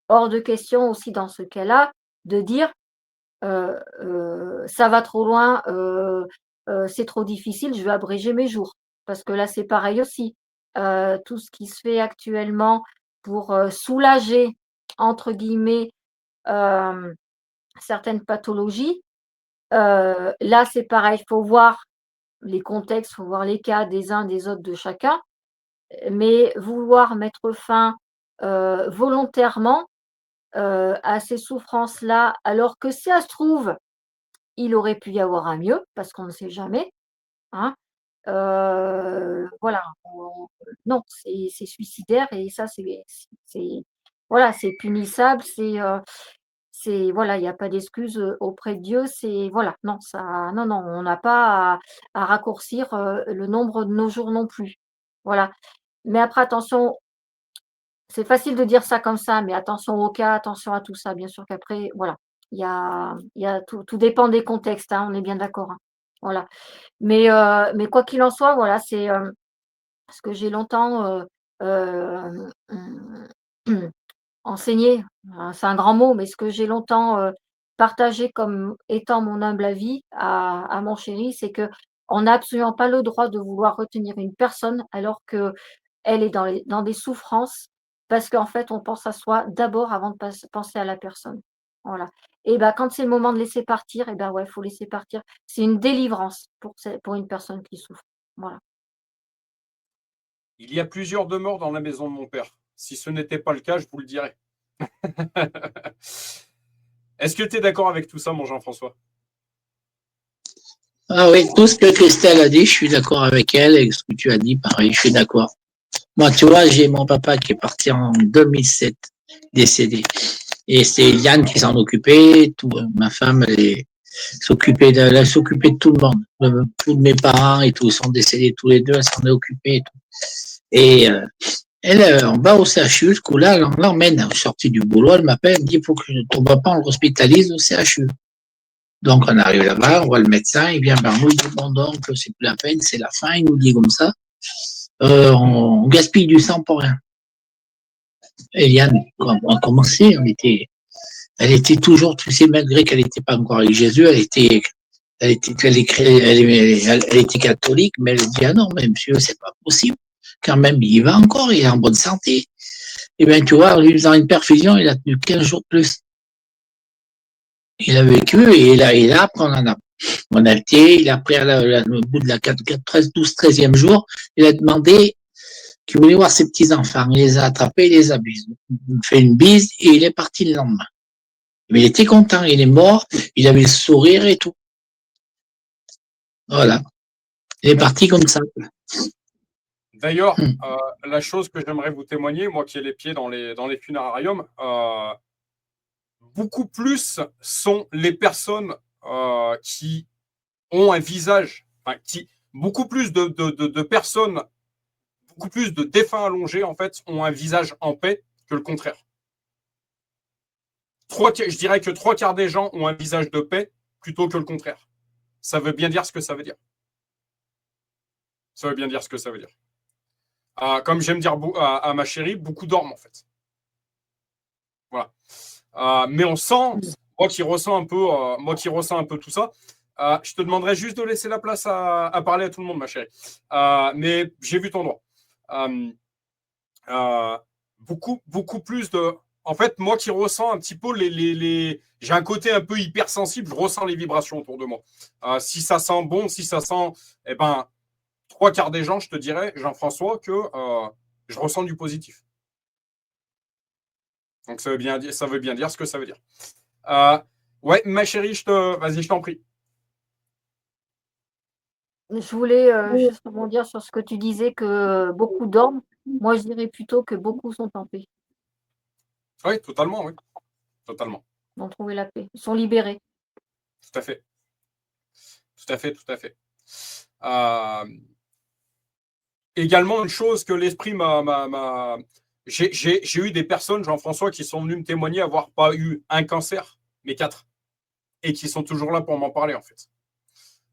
Hors de question aussi dans ce cas-là de dire, «Ça va trop loin, c'est trop difficile, je vais abréger mes jours». Parce que là, c'est pareil aussi. Tout ce qui se fait actuellement pour, soulager entre guillemets, certaines pathologies. Là, c'est pareil, il faut voir les contextes, il faut voir les cas des uns, des autres, de chacun, mais vouloir mettre fin, volontairement, à ces souffrances-là, alors que si ça se trouve, il aurait pu y avoir un mieux, parce qu'on ne sait jamais, hein. Voilà, non, c'est suicidaire et ça, c'est voilà, c'est punissable, voilà, il y a pas d'excuse, auprès de Dieu, c'est voilà, non, ça non, non, on n'a pas à raccourcir, le nombre de nos jours non plus. Voilà. Mais après attention, c'est facile de dire ça comme ça, mais attention aux cas, attention à tout ça. Bien sûr qu'après, voilà, il y a tout dépend des contextes, hein, on est bien d'accord, hein. Voilà. Mais quoi qu'il en soit, voilà, c'est, ce que j'ai longtemps, hem, enseigné, c'est un grand mot, mais ce que j'ai longtemps, partagé comme étant mon humble avis à mon chéri, c'est qu'on n'a absolument pas le droit de vouloir retenir une personne alors qu'elle est dans des souffrances, parce qu'en fait, on pense à soi d'abord avant de penser à la personne. Voilà. Et ben quand c'est le moment de laisser partir, et ben ouais, il faut laisser partir. C'est une délivrance pour une personne qui souffre. Voilà. Il y a plusieurs demeures dans la maison de mon père. Si ce n'était pas le cas, je vous le dirais. Est-ce que tu es d'accord avec tout ça, mon Jean-François? Ah oui, tout ce que Christelle a dit, je suis d'accord avec elle et ce que tu as dit, pareil, je suis d'accord. Moi, tu vois, j'ai mon papa qui est parti en 2007, décédé. Et c'est Yann qui s'en occupait. Ma femme, elle s'occupait de tout le monde. Tous mes parents et tout, ils sont décédés tous les deux, elle s'en est occupée et tout. Et elle, on va au CHU, ce coup-là, on l'emmène, sortie du boulot, elle m'appelle, elle me dit, il faut que ton papa, on l'hospitalise au CHU. Donc, on arrive là-bas, on voit le médecin, il vient vers nous, il dit, bon, donc, c'est plus la peine, c'est la fin, il nous dit comme ça. On gaspille du sang pour rien. Eliane, on a commencé, elle était toujours, tu sais, malgré qu'elle n'était pas encore avec Jésus, elle était catholique, mais elle dit, ah non, mais monsieur, c'est pas possible. Quand même, il va encore, il est en bonne santé. Et bien, tu vois, en lui faisant une perfusion, il a tenu 15 jours de plus. Il a vécu et là après, on a été, il a pris au bout de la 13, 12, 13e jour, il a demandé qu'il voulait voir ses petits-enfants. Il les a attrapés, il les a fait une bise et il est parti le lendemain. Mais il était content, il est mort, il avait le sourire et tout. Voilà. Il est parti comme ça. D'ailleurs, la chose que j'aimerais vous témoigner, moi qui ai les pieds dans les funérariums, beaucoup plus sont les personnes qui ont un visage, enfin, beaucoup plus de personnes, beaucoup plus de défunts allongés, en fait, ont un visage en paix que le contraire. Je dirais que 3/4 des gens ont un visage de paix plutôt que le contraire. Ça veut bien dire ce que ça veut dire. Ça veut bien dire ce que ça veut dire. Comme j'aime dire à ma chérie, beaucoup dorment en fait. Voilà. Mais on sent, moi qui ressens un peu tout ça, je te demanderais juste de laisser la place à parler à tout le monde, ma chérie. Mais j'ai vu ton droit. Beaucoup plus de. En fait, moi qui ressens un petit peu j'ai un côté un peu hypersensible, je ressens les vibrations autour de moi. Si ça sent bon, si ça sent, eh ben, 3/4 des gens, je te dirais, Jean-François, que je ressens du positif. Donc ça veut bien dire ce que ça veut dire. Ouais, ma chérie, vas-y, je t'en prie. Je voulais, juste rebondir sur ce que tu disais que beaucoup dorment. Moi, je dirais plutôt que beaucoup sont en paix, Oui, totalement, oui. Totalement. ont trouvé la paix, sont libérés. Tout à fait. Tout à fait, tout à fait. Également, une chose que l'esprit m'a. J'ai eu des personnes, Jean-François, qui sont venues me témoigner avoir pas eu un cancer, mais 4. Et qui sont toujours là pour m'en parler, en fait.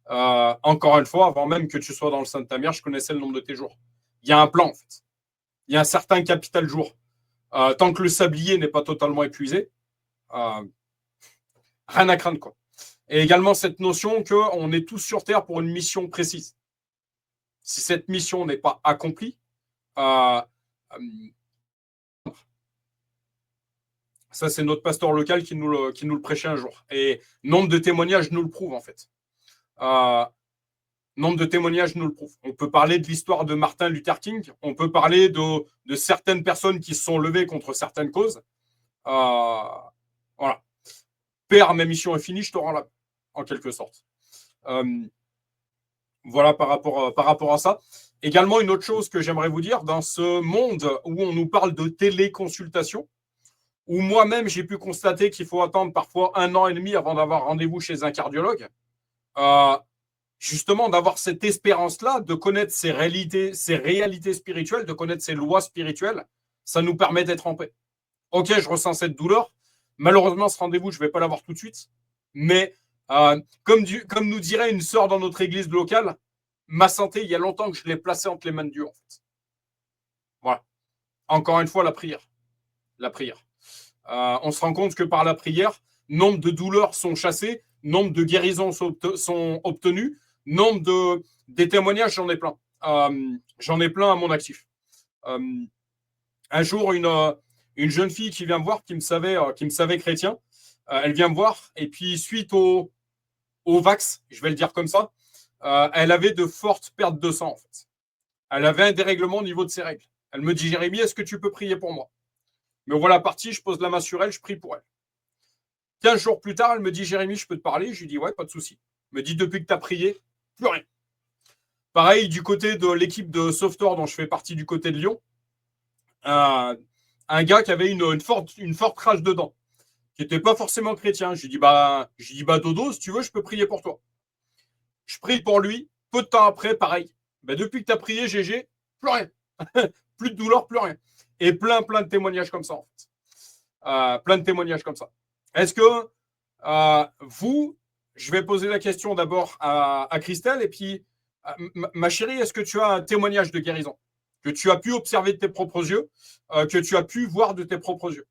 Encore une fois, avant même que tu sois dans le sein de ta mère, je connaissais le nombre de tes jours. Il y a un plan, en fait. Il y a un certain capital jour. Tant que le sablier n'est pas totalement épuisé, rien à craindre, quoi. Et également cette notion qu'on est tous sur Terre pour une mission précise. Si cette mission n'est pas accomplie, Ça, c'est notre pasteur local qui nous le prêchait un jour. Et nombre de témoignages nous le prouvent, en fait. Nombre de témoignages nous le prouvent. On peut parler de l'histoire de Martin Luther King. On peut parler de certaines personnes qui se sont levées contre certaines causes. Voilà. Père, ma mission est finie, je te rends là, en quelque sorte. Voilà par rapport à ça. Également, une autre chose que j'aimerais vous dire, dans ce monde où on nous parle de téléconsultation, où moi-même j'ai pu constater qu'il faut attendre parfois 1 an et demi avant d'avoir rendez-vous chez un cardiologue, justement d'avoir cette espérance-là, de connaître ses réalités spirituelles, de connaître ses lois spirituelles, ça nous permet d'être en paix. Ok, je ressens cette douleur. Malheureusement, ce rendez-vous, je ne vais pas l'avoir tout de suite. Mais comme nous dirait une sœur dans notre église locale, ma santé, il y a longtemps que je l'ai placée entre les mains de Dieu, en fait. Voilà. Encore une fois, la prière. La prière. On se rend compte que par la prière, nombre de douleurs sont chassées, nombre de guérisons sont obtenues, nombre des témoignages, j'en ai plein. J'en ai plein à mon actif. Un jour, une jeune fille qui vient me voir, qui me savait chrétien, elle vient me voir, et puis suite au vax, je vais le dire comme ça, elle avait de fortes pertes de sang, en fait. Elle avait un dérèglement au niveau de ses règles. Elle me dit, Jérémy, est-ce que tu peux prier pour moi? Me voilà parti, je pose la main sur elle, je prie pour elle. 15 jours plus tard, elle me dit, Jérémy, je peux te parler? Je lui dis, ouais, pas de souci. Elle me dit, depuis que tu as prié, plus rien. Pareil, du côté de l'équipe de Sauveteur dont je fais partie du côté de Lyon, un gars qui avait une forte rage de dents, qui n'était pas forcément chrétien. Je lui dis, Dodo, si tu veux, je peux prier pour toi. Je prie pour lui. Peu de temps après, pareil. Depuis que tu as prié, GG, plus rien. Plus de douleur, plus rien. Et plein de témoignages comme ça, en fait. Plein de témoignages comme ça. Est-ce que je vais poser la question d'abord à Christelle, et puis, ma chérie, est-ce que tu as un témoignage de guérison que tu as pu observer de tes propres yeux, que tu as pu voir de tes propres yeux?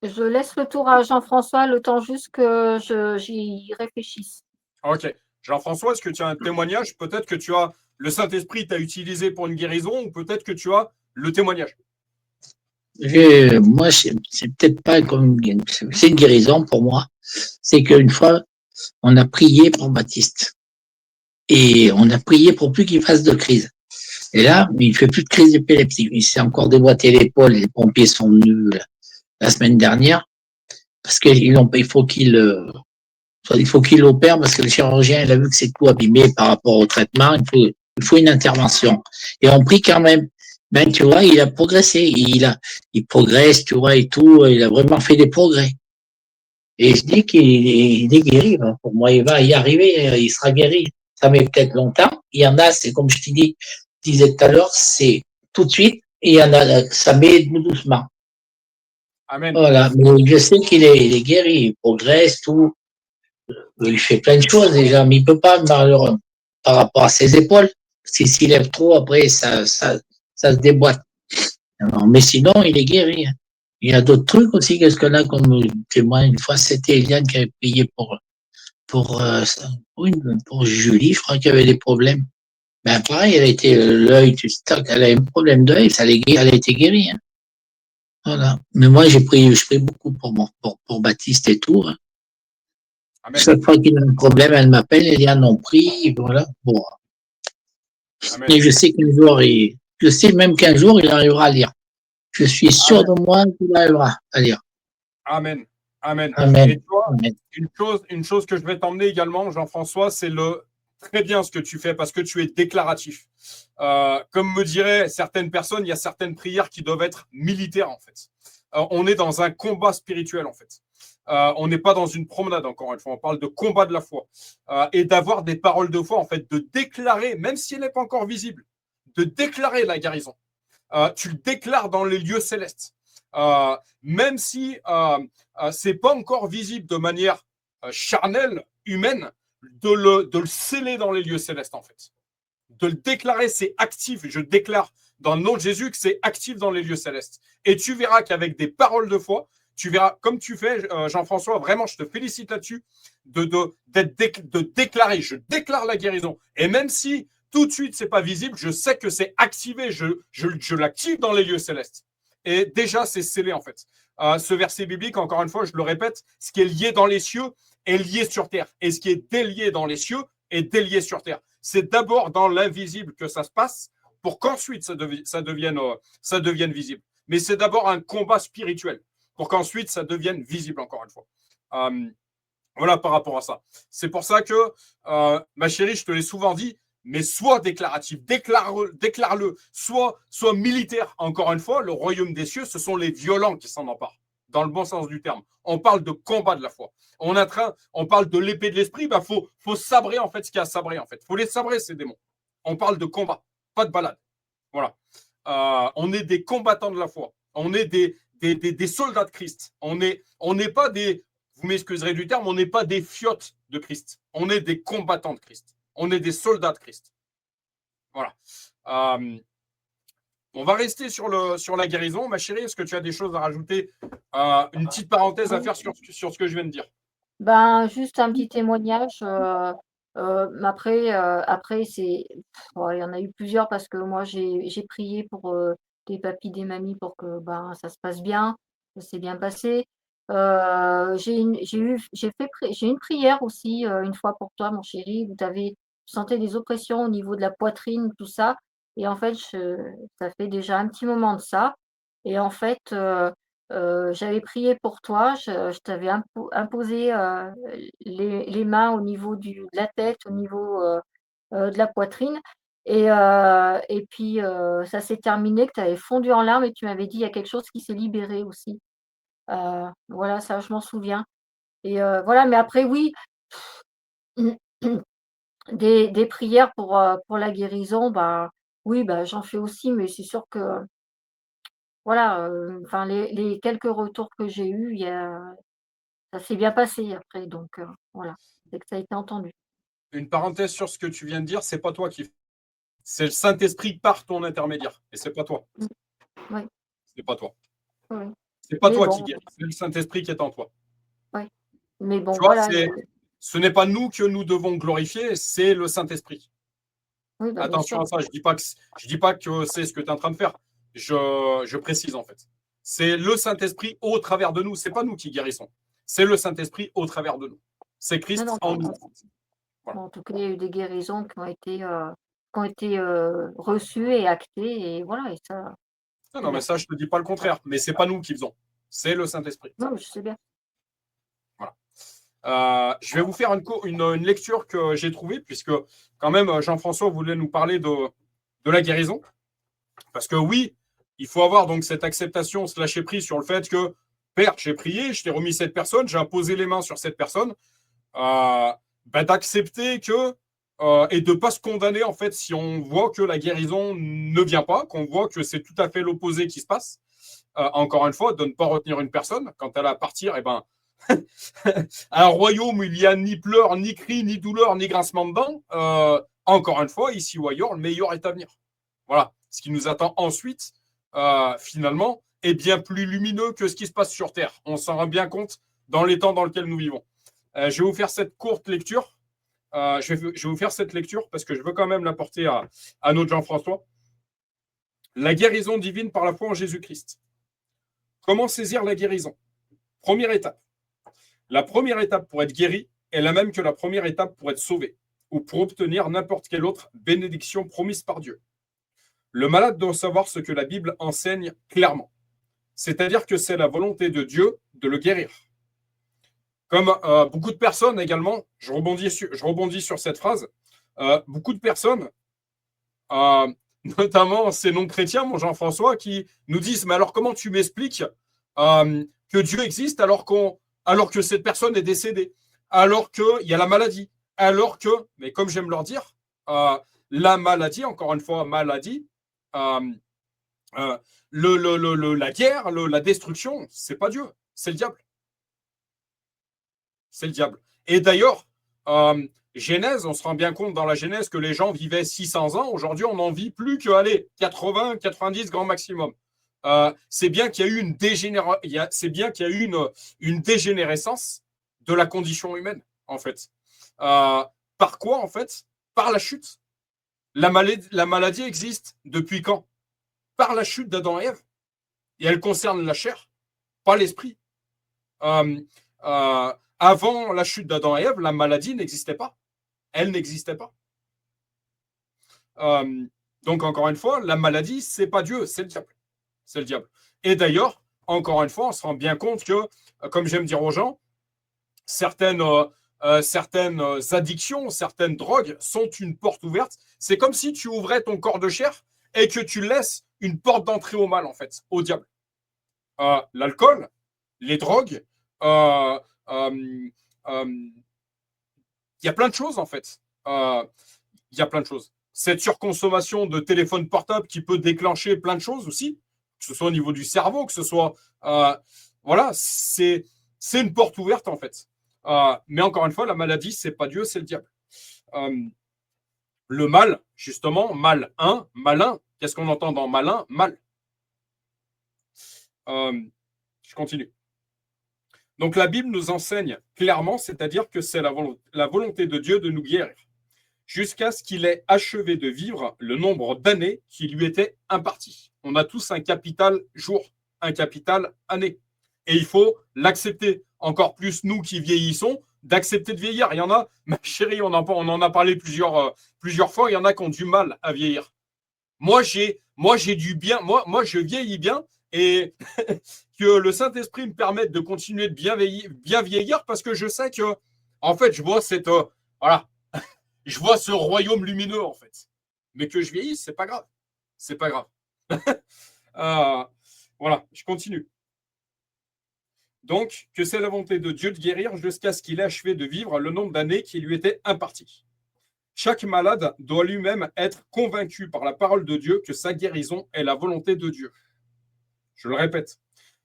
Je laisse le tour à Jean-François, le temps juste que j'y réfléchisse. Ok. Jean-François, est-ce que tu as un témoignage? Peut-être que tu as le Saint-Esprit t'a utilisé pour une guérison, ou peut-être que tu as le témoignage. Moi, c'est peut-être pas comme c'est une guérison pour moi. C'est qu'une fois, on a prié pour Baptiste. Et on a prié pour plus qu'il fasse de crise. Et là, il fait plus de crise d'épilepsie. Il s'est encore déboîté l'épaule. Les pompiers sont venus la semaine dernière parce qu'il faut qu'il l'opère parce que le chirurgien il a vu que c'est tout abîmé par rapport au traitement. Il faut une intervention. Et on prie quand même. Ben tu vois, il a progressé. Il progresse, tu vois, et tout. Il a vraiment fait des progrès. Et je dis qu'il est guéri. Ben, pour moi, il va y arriver. Il sera guéri. Ça met peut-être longtemps. Il y en a, c'est comme je te disais tout à l'heure, c'est tout de suite. Et il y en a, ça met doucement. Amen. Voilà. Mais je sais qu'il est guéri. Il progresse, tout. Il fait plein de choses déjà, mais il peut pas, malheureusement, par rapport à ses épaules. S'il lève trop, après, ça se déboîte. Alors, mais sinon, il est guéri. Il y a d'autres trucs aussi. Qu'est-ce qu'on a comme témoin? Une fois, c'était Eliane qui avait payé pour Julie, je crois qu'il y avait des problèmes. Ben, pareil, elle a été l'œil, elle a un problème d'œil, elle a été guérie. Hein. Voilà. Mais moi, je prie beaucoup pour Baptiste et tout. Hein. Chaque fois qu'il a un problème, elle m'appelle, Eliane, on prie, voilà. Bon. Amen. Et je sais même qu'un jour, il arrivera à lire. Je suis sûr de moi qu'il arrivera à lire. Amen. Amen. Amen. Et toi, une chose que je vais t'emmener également, Jean-François, c'est très bien ce que tu fais parce que tu es déclaratif. Comme me diraient certaines personnes, il y a certaines prières qui doivent être militaires en fait. On est dans un combat spirituel en fait. On n'est pas dans une promenade encore une fois. On parle de combat de la foi et d'avoir des paroles de foi en fait, de déclarer, même si elle n'est pas encore visible, de déclarer la guérison. Tu le déclares dans les lieux célestes. Même si c'est pas encore visible de manière charnelle, humaine, de le sceller dans les lieux célestes en fait. De le déclarer, c'est actif. Je déclare dans le nom de Jésus que c'est actif dans les lieux célestes. Et tu verras qu'avec des paroles de foi, tu verras, comme tu fais, Jean-François, vraiment, je te félicite là-dessus, de déclarer. Je déclare la guérison. Et même si tout de suite, c'est pas visible. Je sais que c'est activé. Je l'active dans les lieux célestes. Et déjà, c'est scellé, en fait. Ce verset biblique, encore une fois, je le répète, ce qui est lié dans les cieux est lié sur terre. Et ce qui est délié dans les cieux est délié sur terre. C'est d'abord dans l'invisible que ça se passe pour qu'ensuite ça devienne visible. Mais c'est d'abord un combat spirituel pour qu'ensuite ça devienne visible, encore une fois. Voilà par rapport à ça. C'est pour ça que, ma chérie, je te l'ai souvent dit, mais sois déclaratif, déclare-le, sois militaire. Encore une fois, le royaume des cieux, ce sont les violents qui s'en emparent, dans le bon sens du terme. On parle de combat de la foi. On parle de l'épée de l'esprit, bah faut sabrer en fait ce qu'il y a à sabrer en fait. Faut les sabrer ces démons. On parle de combat, pas de balade. Voilà. On est des combattants de la foi. On est des soldats de Christ. On n'est pas des, vous m'excuserez du terme, on n'est pas des fiottes de Christ. On est des combattants de Christ. On est des soldats de Christ. Voilà. On va rester sur la guérison. Ma chérie, est-ce que tu as des choses à rajouter? Une petite parenthèse à faire sur ce que je viens de dire. Ben, juste un petit témoignage. Après, il y en a eu plusieurs parce que moi, j'ai prié pour des papis, des mamies pour que ben, ça se passe bien. Ça s'est bien passé. J'ai une prière aussi une fois pour toi, mon chéri, où tu sentais des oppressions au niveau de la poitrine, tout ça. Et en fait, ça fait déjà un petit moment de ça. Et en fait, j'avais prié pour toi, je t'avais imposé les mains au niveau de la tête, au niveau de la poitrine. Et puis, ça s'est terminé, que tu avais fondu en larmes et tu m'avais dit: «Il y a quelque chose qui s'est libéré aussi». Voilà, ça, je m'en souviens. Et voilà, mais après, oui, des prières pour la guérison, bah, oui, bah, j'en fais aussi, mais c'est sûr que, voilà, enfin, les quelques retours que j'ai eus, ça s'est bien passé après, donc voilà, c'est que ça a été entendu. Une parenthèse sur ce que tu viens de dire, c'est pas toi qui. C'est le Saint-Esprit par ton intermédiaire. Et c'est pas toi. Mmh, oui, C'est pas toi. oui, C'est pas mais toi qui bon, guéris. C'est le Saint-Esprit qui est en toi. oui, mais bon, Tu vois, voilà, ce n'est pas nous que nous devons glorifier, c'est le Saint-Esprit. oui, bah, bien Attention sûr. à ça. Je dis pas que c'est ce que tu es en train de faire. Je précise en fait. C'est le Saint-Esprit au travers de nous. C'est pas nous qui guérissons. C'est le Saint-Esprit au travers de nous. C'est Non, Christ non, en nous. Voilà. bon, en tout cas, il y a eu des guérisons qui ont été reçues et actées et voilà, et ça, Non, c'est non, mais bien. ça, je ne te dis pas le contraire. Mais c'est pas nous qui faisons. C'est le Saint-Esprit. Non, je sais bien. Voilà. Je vais vous faire une lecture que j'ai trouvée, puisque quand même Jean-François voulait nous parler de la guérison. Parce que oui, il faut avoir donc cette acceptation, se lâcher prise sur le fait que, Père, j'ai prié, je t'ai remis cette personne, j'ai imposé les mains sur cette personne, d'accepter que, et de ne pas se condamner en fait si on voit que la guérison ne vient pas, qu'on voit que c'est tout à fait l'opposé qui se passe. Encore une fois, de ne pas retenir une personne. Quand elle a à partir, eh ben, un royaume où il n'y a ni pleurs, ni cris, ni douleur, ni grincement de dents, encore une fois, ici ou ailleurs, le meilleur est à venir. Voilà. Ce qui nous attend ensuite, finalement, est bien plus lumineux que ce qui se passe sur Terre. On s'en rend bien compte dans les temps dans lesquels nous vivons. Je vais vous faire cette courte lecture. Je vais vous faire cette lecture parce que je veux quand même l'apporter à notre Jean-François. La guérison divine par la foi en Jésus-Christ. Comment saisir la guérison? Première étape. La première étape pour être guéri est la même que la première étape pour être sauvé ou pour obtenir n'importe quelle autre bénédiction promise par Dieu. Le malade doit savoir ce que la Bible enseigne clairement, c'est-à-dire que c'est la volonté de Dieu de le guérir. Comme beaucoup de personnes également, je rebondis sur cette phrase, beaucoup de personnes, notamment ces non-chrétiens, mon Jean-François, qui nous disent « Mais alors comment tu m'expliques que Dieu existe alors que cette personne est décédée, alors qu'il y a la maladie, alors que, mais comme j'aime leur dire, la maladie, encore une fois, maladie, la guerre, la destruction, c'est pas Dieu, c'est le diable. C'est le diable. Et d'ailleurs, Genèse, on se rend bien compte dans la Genèse que les gens vivaient 600 ans. Aujourd'hui, on n'en vit plus que 80, 90 grand maximum. C'est bien qu'il y a eu une dégénérescence de la condition humaine, en fait. Par quoi, en fait? Par la chute. La maladie existe depuis quand? Par la chute d'Adam et Ève. Et elle concerne la chair, pas l'esprit. Avant la chute d'Adam et Ève, la maladie n'existait pas. Elle n'existait pas. Donc, encore une fois, la maladie, c'est pas Dieu, c'est le diable. C'est le diable. Et d'ailleurs, encore une fois, on se rend bien compte que, comme j'aime dire aux gens, certaines addictions, certaines drogues sont une porte ouverte. C'est comme si tu ouvrais ton corps de chair et que tu laisses une porte d'entrée au mal, en fait, au diable. L'alcool, les drogues, il y a plein de choses, en fait. Il y a plein de choses. Cette surconsommation de téléphone portable qui peut déclencher plein de choses aussi, que ce soit au niveau du cerveau, que ce soit... voilà, c'est une porte ouverte, en fait. Mais encore une fois, la maladie, c'est pas Dieu, c'est le diable. Le mal, justement, malin. Qu'est-ce qu'on entend dans malin? Mal. Je continue. Donc la Bible nous enseigne clairement, c'est-à-dire que c'est la volonté de Dieu de nous guérir, jusqu'à ce qu'il ait achevé de vivre le nombre d'années qui lui étaient imparties. On a tous un capital jour, un capital année. Et il faut l'accepter. Encore plus nous qui vieillissons, d'accepter de vieillir. Il y en a, ma chérie, on en a parlé plusieurs fois, il y en a qui ont du mal à vieillir. Moi, j'ai du bien, moi, je vieillis bien et que le Saint-Esprit me permette de continuer de bien vieillir parce que je sais que, en fait, je vois voilà, je vois ce royaume lumineux, en fait. Mais que je vieillisse, c'est pas grave. C'est pas grave. Voilà, je continue. Donc, que c'est la volonté de Dieu de guérir jusqu'à ce qu'il ait achevé de vivre le nombre d'années qui lui étaient imparties. Chaque malade doit lui-même être convaincu par la parole de Dieu que sa guérison est la volonté de Dieu. Je le répète,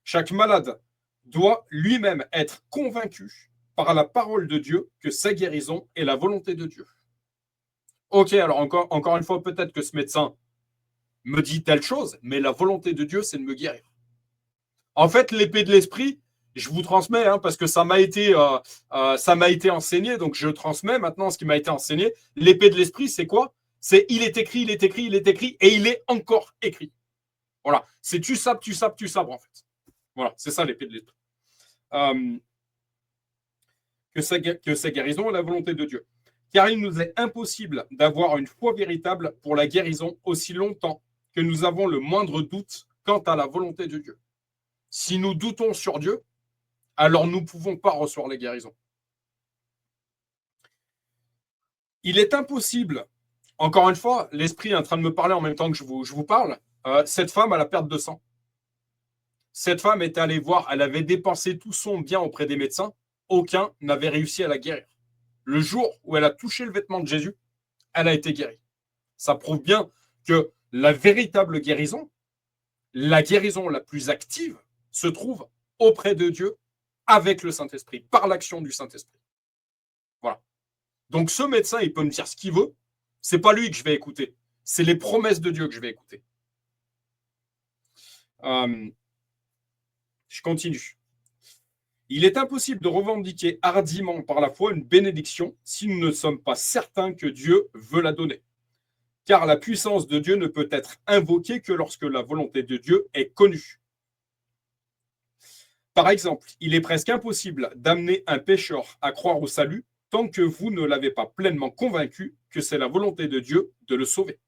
chaque malade doit lui-même être convaincu par la parole de Dieu que sa guérison est la volonté de Dieu. Ok, alors encore une fois, peut-être que ce médecin me dit telle chose, mais la volonté de Dieu, c'est de me guérir. En fait, l'épée de l'esprit, je vous transmets, parce que ça m'a été enseigné, donc je transmets maintenant ce qui m'a été enseigné. L'épée de l'esprit, c'est quoi? C'est il est écrit, il est écrit, il est écrit, et il est encore écrit. Voilà, c'est tu sabres, en fait. Voilà, c'est ça l'épée de l'esprit. Que sa guérison est la volonté de Dieu. Car il nous est impossible d'avoir une foi véritable pour la guérison aussi longtemps que nous avons le moindre doute quant à la volonté de Dieu. Si nous doutons sur Dieu, alors nous ne pouvons pas recevoir les guérisons. Il est impossible, encore une fois, l'esprit est en train de me parler en même temps que je vous parle, cette femme a la perte de sang. Cette femme est allée voir, elle avait dépensé tout son bien auprès des médecins, aucun n'avait réussi à la guérir. Le jour où elle a touché le vêtement de Jésus, elle a été guérie. Ça prouve bien que la véritable guérison, la guérison la plus active, se trouve auprès de Dieu avec le Saint-Esprit, par l'action du Saint-Esprit. Voilà. Donc ce médecin, il peut me dire ce qu'il veut, c'est pas lui que je vais écouter, c'est les promesses de Dieu que je vais écouter. Je continue. Il est impossible de revendiquer hardiment par la foi une bénédiction si nous ne sommes pas certains que Dieu veut la donner. Car la puissance de Dieu ne peut être invoquée que lorsque la volonté de Dieu est connue. Par exemple, il est presque impossible d'amener un pécheur à croire au salut tant que vous ne l'avez pas pleinement convaincu que c'est la volonté de Dieu de le sauver.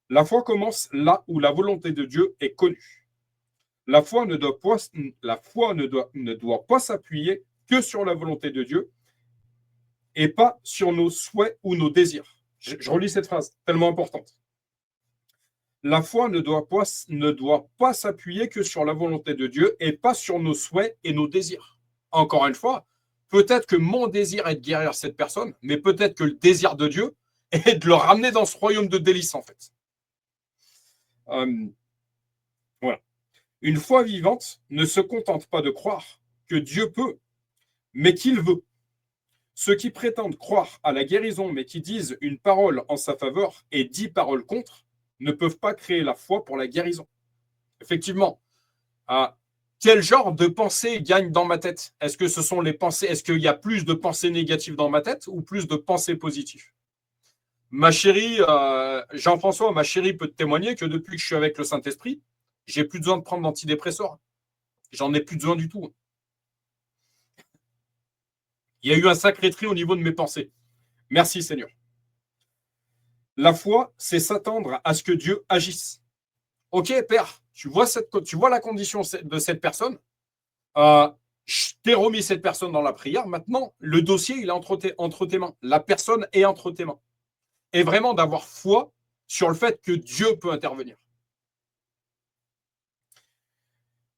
La foi commence là où la volonté de Dieu est connue. La foi ne doit pas s'appuyer que sur la volonté de Dieu et pas sur nos souhaits ou nos désirs. Je relis cette phrase, tellement importante. La foi ne doit pas s'appuyer que sur la volonté de Dieu et pas sur nos souhaits et nos désirs. Encore une fois, peut-être que mon désir est de guérir cette personne, mais peut-être que le désir de Dieu est de le ramener dans ce royaume de délices, en fait. Voilà. Une foi vivante ne se contente pas de croire que Dieu peut, mais qu'il veut. Ceux qui prétendent croire à la guérison, mais qui disent une parole en sa faveur et 10 paroles contre, ne peuvent pas créer la foi pour la guérison. Effectivement, quel genre de pensée gagne dans ma tête? Est-ce que ce sont les pensées? Est-ce qu'il y a plus de pensées négatives dans ma tête ou plus de pensées positives? Ma chérie, Jean-François, ma chérie peut te témoigner que depuis que je suis avec le Saint-Esprit, j'ai plus besoin de prendre d'antidépresseurs. J'en ai plus besoin du tout. Il y a eu un sacré tri au niveau de mes pensées. Merci Seigneur. La foi, c'est s'attendre à ce que Dieu agisse. Ok, Père, tu vois la condition de cette personne. Je t'ai remis cette personne dans la prière. Maintenant, le dossier, il est entre tes mains. La personne est entre tes mains. Et vraiment d'avoir foi sur le fait que Dieu peut intervenir.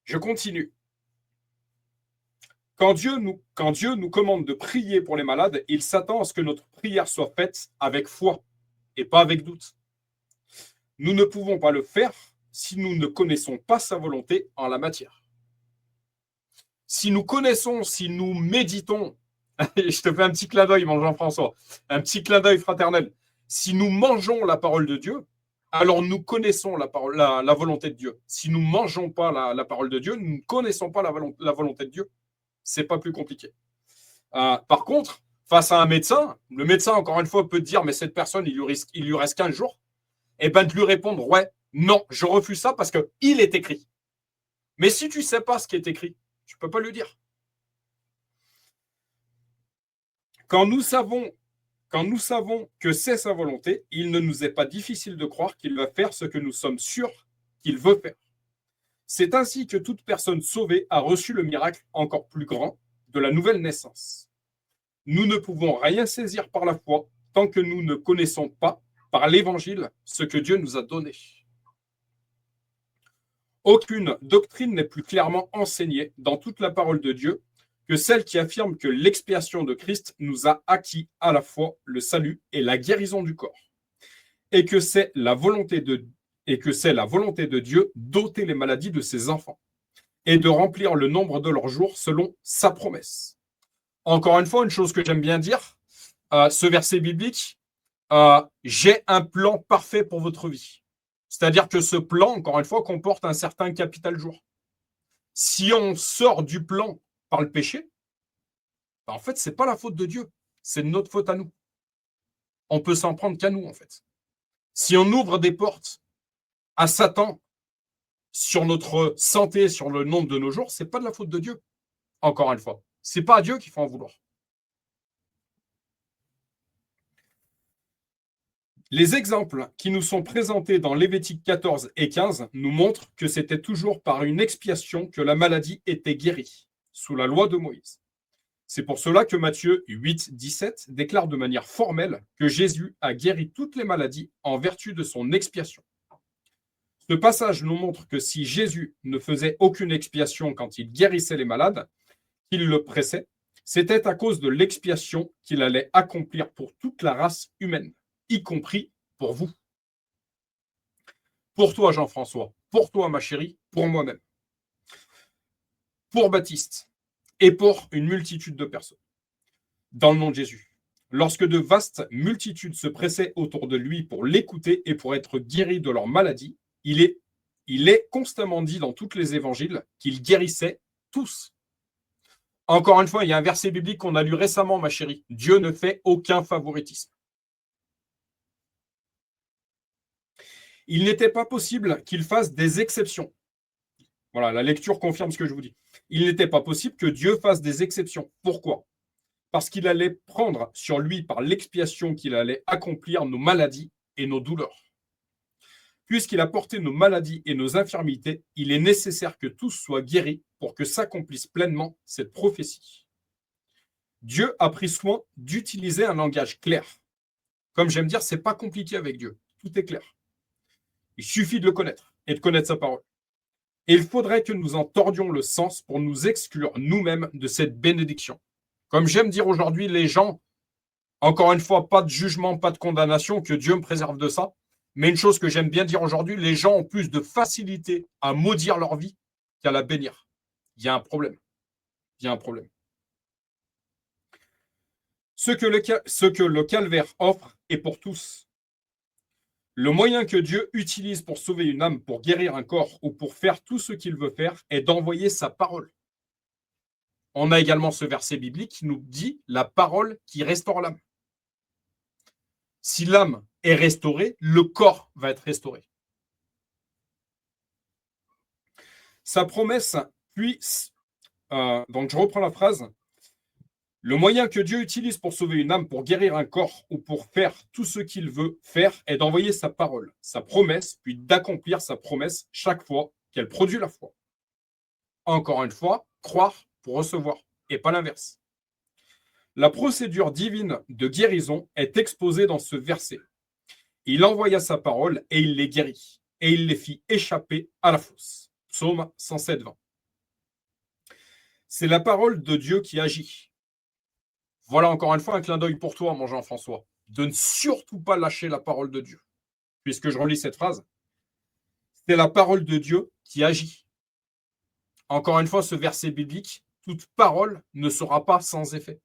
Je continue. Quand Dieu nous commande de prier pour les malades, il s'attend à ce que notre prière soit faite avec foi et pas avec doute. Nous ne pouvons pas le faire si nous ne connaissons pas sa volonté en la matière. Si nous connaissons, si nous méditons, je te fais un petit clin d'œil, mon Jean-François, un petit clin d'œil fraternel. Si nous mangeons la parole de Dieu, alors nous connaissons la volonté de Dieu. Si nous ne mangeons pas la parole de Dieu, nous ne connaissons pas la volonté de Dieu. C'est pas plus compliqué. Par contre, face à un médecin, le médecin, encore une fois, peut te dire, mais cette personne, il lui reste 15 jours. Et bien, de lui répondre, ouais, non, je refuse ça parce qu'il est écrit. Mais si tu ne sais pas ce qui est écrit, tu ne peux pas lui dire. Quand nous savons que c'est sa volonté, il ne nous est pas difficile de croire qu'il va faire ce que nous sommes sûrs qu'il veut faire. C'est ainsi que toute personne sauvée a reçu le miracle encore plus grand de la nouvelle naissance. Nous ne pouvons rien saisir par la foi tant que nous ne connaissons pas par l'Évangile ce que Dieu nous a donné. Aucune doctrine n'est plus clairement enseignée dans toute la parole de Dieu que celle qui affirme que l'expiation de Christ nous a acquis à la fois le salut et la guérison du corps, et que c'est la volonté de Dieu d'ôter les maladies de ses enfants et de remplir le nombre de leurs jours selon sa promesse. Encore une fois, une chose que j'aime bien dire, ce verset biblique, j'ai un plan parfait pour votre vie. C'est-à-dire que ce plan, encore une fois, comporte un certain capital jour. Si on sort du plan par le péché, en fait, ce n'est pas la faute de Dieu, c'est notre faute à nous. On peut s'en prendre qu'à nous, en fait. Si on ouvre des portes à Satan sur notre santé, sur le nombre de nos jours, ce n'est pas de la faute de Dieu, encore une fois. Ce n'est pas à Dieu qu'il faut en vouloir. Les exemples qui nous sont présentés dans Lévitique 14 et 15 nous montrent que c'était toujours par une expiation que la maladie était guérie, sous la loi de Moïse. C'est pour cela que Matthieu 8, 17 déclare de manière formelle que Jésus a guéri toutes les maladies en vertu de son expiation. Ce passage nous montre que si Jésus ne faisait aucune expiation quand il guérissait les malades, qu'il le pressait, c'était à cause de l'expiation qu'il allait accomplir pour toute la race humaine, y compris pour vous. Pour toi, Jean-François, pour toi, ma chérie, pour moi-même, pour Baptiste et pour une multitude de personnes. Dans le nom de Jésus. Lorsque de vastes multitudes se pressaient autour de lui pour l'écouter et pour être guéris de leur maladie, il est constamment dit dans tous les évangiles qu'il guérissait tous. Encore une fois, il y a un verset biblique qu'on a lu récemment, ma chérie. Dieu ne fait aucun favoritisme. Il n'était pas possible qu'il fasse des exceptions. Voilà, la lecture confirme ce que je vous dis. Il n'était pas possible que Dieu fasse des exceptions. Pourquoi ? Parce qu'il allait prendre sur lui, par l'expiation qu'il allait accomplir, nos maladies et nos douleurs. Puisqu'il a porté nos maladies et nos infirmités, il est nécessaire que tous soient guéris pour que s'accomplisse pleinement cette prophétie. Dieu a pris soin d'utiliser un langage clair. Comme j'aime dire, ce n'est pas compliqué avec Dieu. Tout est clair. Il suffit de le connaître et de connaître sa parole. Et il faudrait que nous en tordions le sens pour nous exclure nous-mêmes de cette bénédiction. Comme j'aime dire aujourd'hui, les gens, encore une fois, pas de jugement, pas de condamnation, que Dieu me préserve de ça. Mais une chose que j'aime bien dire aujourd'hui, les gens ont plus de facilité à maudire leur vie qu'à la bénir. Il y a un problème. Il y a un problème. Ce que le calvaire offre est pour tous. Le moyen que Dieu utilise pour sauver une âme, pour guérir un corps ou pour faire tout ce qu'il veut faire est d'envoyer sa parole. On a également ce verset biblique qui nous dit la parole qui restaure l'âme. Si l'âme est restaurée, le corps va être restauré. Sa promesse, puis, donc je reprends la phrase. Le moyen que Dieu utilise pour sauver une âme, pour guérir un corps ou pour faire tout ce qu'il veut faire est d'envoyer sa parole, sa promesse, puis d'accomplir sa promesse chaque fois qu'elle produit la foi. Encore une fois, croire pour recevoir, et pas l'inverse. La procédure divine de guérison est exposée dans ce verset. Il envoya sa parole et il les guérit, et il les fit échapper à la fosse. Psaume 107, 20. C'est la parole de Dieu qui agit. Voilà encore une fois un clin d'œil pour toi, mon Jean-François, de ne surtout pas lâcher la parole de Dieu. Puisque je relis cette phrase, c'est la parole de Dieu qui agit. Encore une fois, ce verset biblique, toute parole ne sera pas sans effet.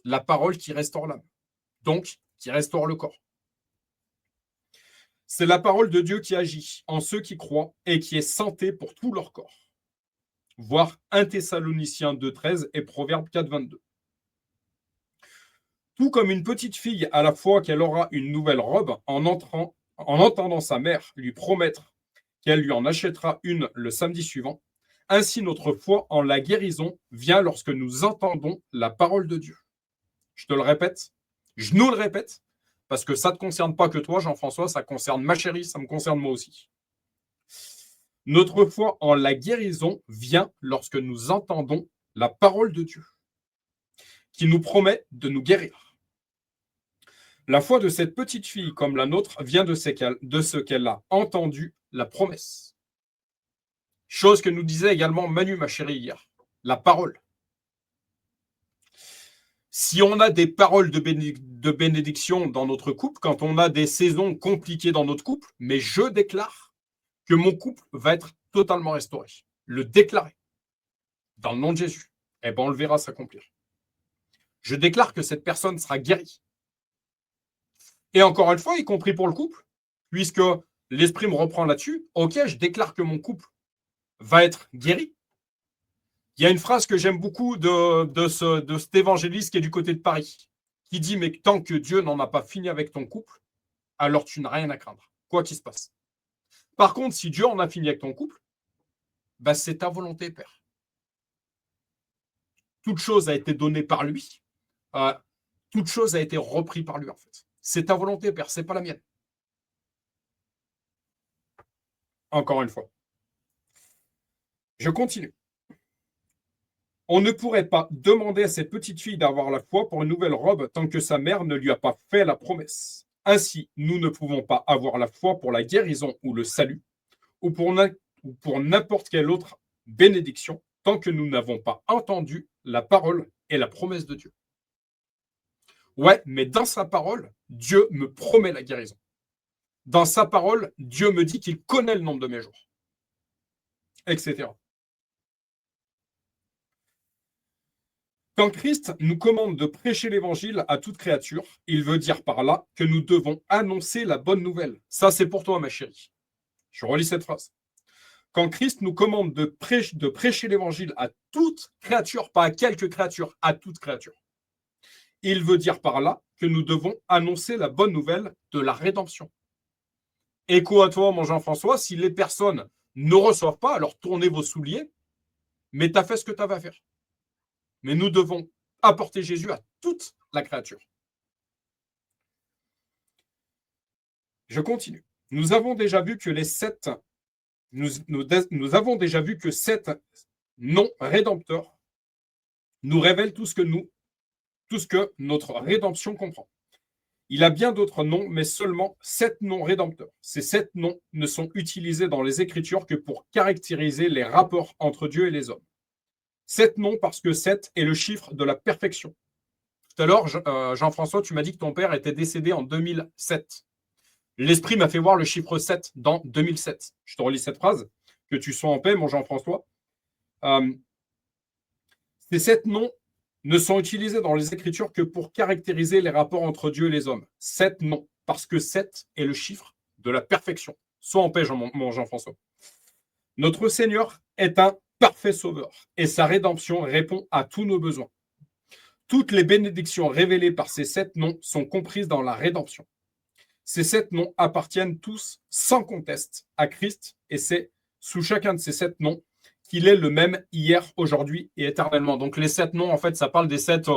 La parole qui restaure l'âme, donc qui restaure le corps. C'est la parole de Dieu qui agit en ceux qui croient et qui est santé pour tout leur corps. Voir 1 Thessaloniciens 2,13 et Proverbe 4,22. Tout comme une petite fille à la fois qu'elle aura une nouvelle robe en entendant sa mère lui promettre qu'elle lui en achètera une le samedi suivant, ainsi notre foi en la guérison vient lorsque nous entendons la parole de Dieu. Je te le répète, je nous le répète, parce que ça ne te concerne pas que toi, Jean-François, ça concerne ma chérie, ça me concerne moi aussi. Notre foi en la guérison vient lorsque nous entendons la parole de Dieu, qui nous promet de nous guérir. La foi de cette petite fille comme la nôtre vient de ce qu'elle a entendu la promesse. Chose que nous disait également Manu, ma chérie, hier. La parole. Si on a des paroles de bénédiction dans notre couple, quand on a des saisons compliquées dans notre couple, mais je déclare que mon couple va être totalement restauré. Le déclarer. Dans le nom de Jésus. Eh bien, on le verra s'accomplir. Je déclare que cette personne sera guérie. Et encore une fois, y compris pour le couple, puisque l'esprit me reprend là-dessus, ok, je déclare que mon couple va être guéri. Il y a une phrase que j'aime beaucoup de cet évangéliste qui est du côté de Paris, qui dit, mais tant que Dieu n'en a pas fini avec ton couple, alors tu n'as rien à craindre, quoi qu'il se passe. Par contre, si Dieu en a fini avec ton couple, bah, c'est ta volonté, Père. Toute chose a été donnée par lui, toute chose a été reprise par lui, en fait. C'est ta volonté, Père, c'est pas la mienne. Encore une fois. Je continue. On ne pourrait pas demander à cette petite fille d'avoir la foi pour une nouvelle robe tant que sa mère ne lui a pas fait la promesse. Ainsi, nous ne pouvons pas avoir la foi pour la guérison ou le salut, ou pour n'importe quelle autre bénédiction, tant que nous n'avons pas entendu la parole et la promesse de Dieu. Ouais, mais dans sa parole, Dieu me promet la guérison. Dans sa parole, Dieu me dit qu'il connaît le nombre de mes jours, etc. Quand Christ nous commande de prêcher l'évangile à toute créature, il veut dire par là que nous devons annoncer la bonne nouvelle. Ça, c'est pour toi, ma chérie. Je relis cette phrase. Quand Christ nous commande de prêcher l'évangile à toute créature, pas à quelques créatures, à toute créature, il veut dire par là que nous devons annoncer la bonne nouvelle de la rédemption. Écho à toi, mon Jean-François, si les personnes ne reçoivent pas, alors tournez vos souliers, mais tu as fait ce que tu avais à faire. Mais nous devons apporter Jésus à toute la créature. Je continue. Nous avons déjà vu que nous avons déjà vu que 7 noms rédempteurs nous révèlent tout ce que notre rédemption comprend. Il a bien d'autres noms, mais seulement 7 noms rédempteurs. Ces 7 noms ne sont utilisés dans les Écritures que pour caractériser les rapports entre Dieu et les hommes. 7 noms parce que 7 est le chiffre de la perfection. Tout à l'heure, Jean-François, tu m'as dit que ton père était décédé en 2007. L'Esprit m'a fait voir le chiffre 7 dans 2007. Je te relis cette phrase. Que tu sois en paix, mon Jean-François. Ces 7 noms ne sont utilisés dans les Écritures que pour caractériser les rapports entre Dieu et les hommes. 7 noms, parce que 7 est le chiffre de la perfection. Sois en paix, mon Jean-François. Notre Seigneur est un parfait sauveur et sa rédemption répond à tous nos besoins. Toutes les bénédictions révélées par ces 7 noms sont comprises dans la rédemption. Ces 7 noms appartiennent tous, sans conteste, à Christ, et c'est sous chacun de ces 7 noms qu'il est le même hier, aujourd'hui et éternellement. Donc les 7 noms, en fait, ça parle des 7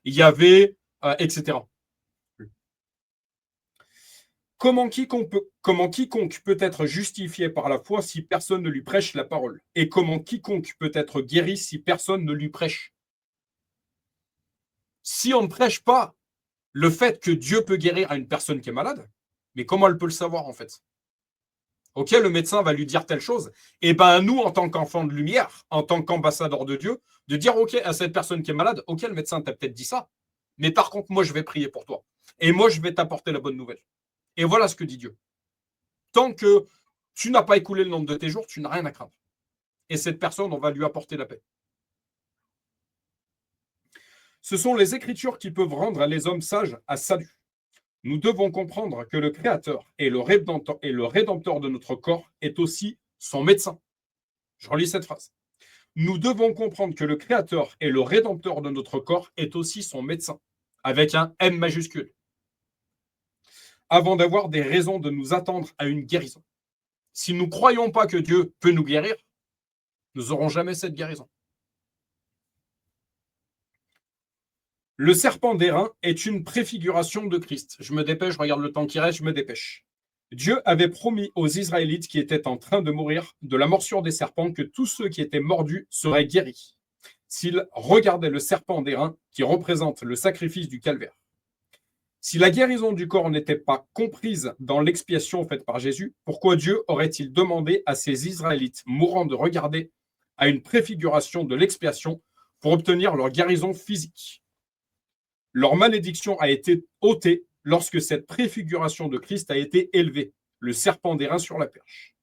Yahvé, etc. Comment quiconque peut être justifié par la foi si personne ne lui prêche la parole? Et comment quiconque peut être guéri si personne ne lui prêche? Si on ne prêche pas le fait que Dieu peut guérir à une personne qui est malade, mais comment elle peut le savoir en fait? Ok, le médecin va lui dire telle chose. Et ben nous, en tant qu'enfants de lumière, en tant qu'ambassadeurs de Dieu, de dire ok à cette personne qui est malade, ok, le médecin t'a peut-être dit ça, mais par contre, moi, je vais prier pour toi. Et moi, je vais t'apporter la bonne nouvelle. Et voilà ce que dit Dieu. Tant que tu n'as pas écoulé le nombre de tes jours, tu n'as rien à craindre. Et cette personne, on va lui apporter la paix. Ce sont les Écritures qui peuvent rendre les hommes sages à salut. Nous devons comprendre que le Créateur et le Rédempteur de notre corps est aussi son médecin. Je relis cette phrase. Nous devons comprendre que le Créateur et le Rédempteur de notre corps est aussi son médecin, avec un M majuscule, avant d'avoir des raisons de nous attendre à une guérison. Si nous ne croyons pas que Dieu peut nous guérir, nous n'aurons jamais cette guérison. Le serpent d'airain est une préfiguration de Christ. Je me dépêche, je regarde le temps qui reste, je me dépêche. Dieu avait promis aux Israélites qui étaient en train de mourir de la morsure des serpents que tous ceux qui étaient mordus seraient guéris s'ils regardaient le serpent d'airain qui représente le sacrifice du calvaire. Si la guérison du corps n'était pas comprise dans l'expiation faite par Jésus, pourquoi Dieu aurait-il demandé à ces Israélites mourants de regarder à une préfiguration de l'expiation pour obtenir leur guérison physique? Leur malédiction a été ôtée lorsque cette préfiguration de Christ a été élevée, le serpent d'airain sur la perche.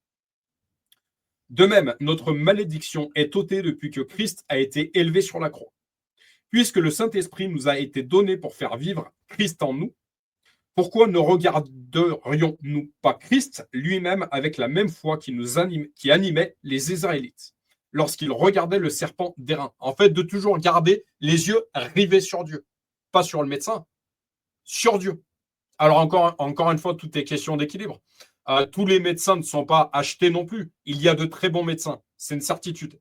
De même, notre malédiction est ôtée depuis que Christ a été élevé sur la croix. Puisque le Saint-Esprit nous a été donné pour faire vivre Christ en nous, pourquoi ne regarderions-nous pas Christ lui-même avec la même foi qui animait les Israélites lorsqu'ils regardaient le serpent d'airain? En fait, de toujours garder les yeux rivés sur Dieu, pas sur le médecin, sur Dieu. Alors encore une fois, tout est question d'équilibre. Tous les médecins ne sont pas achetés non plus. Il y a de très bons médecins, c'est une certitude.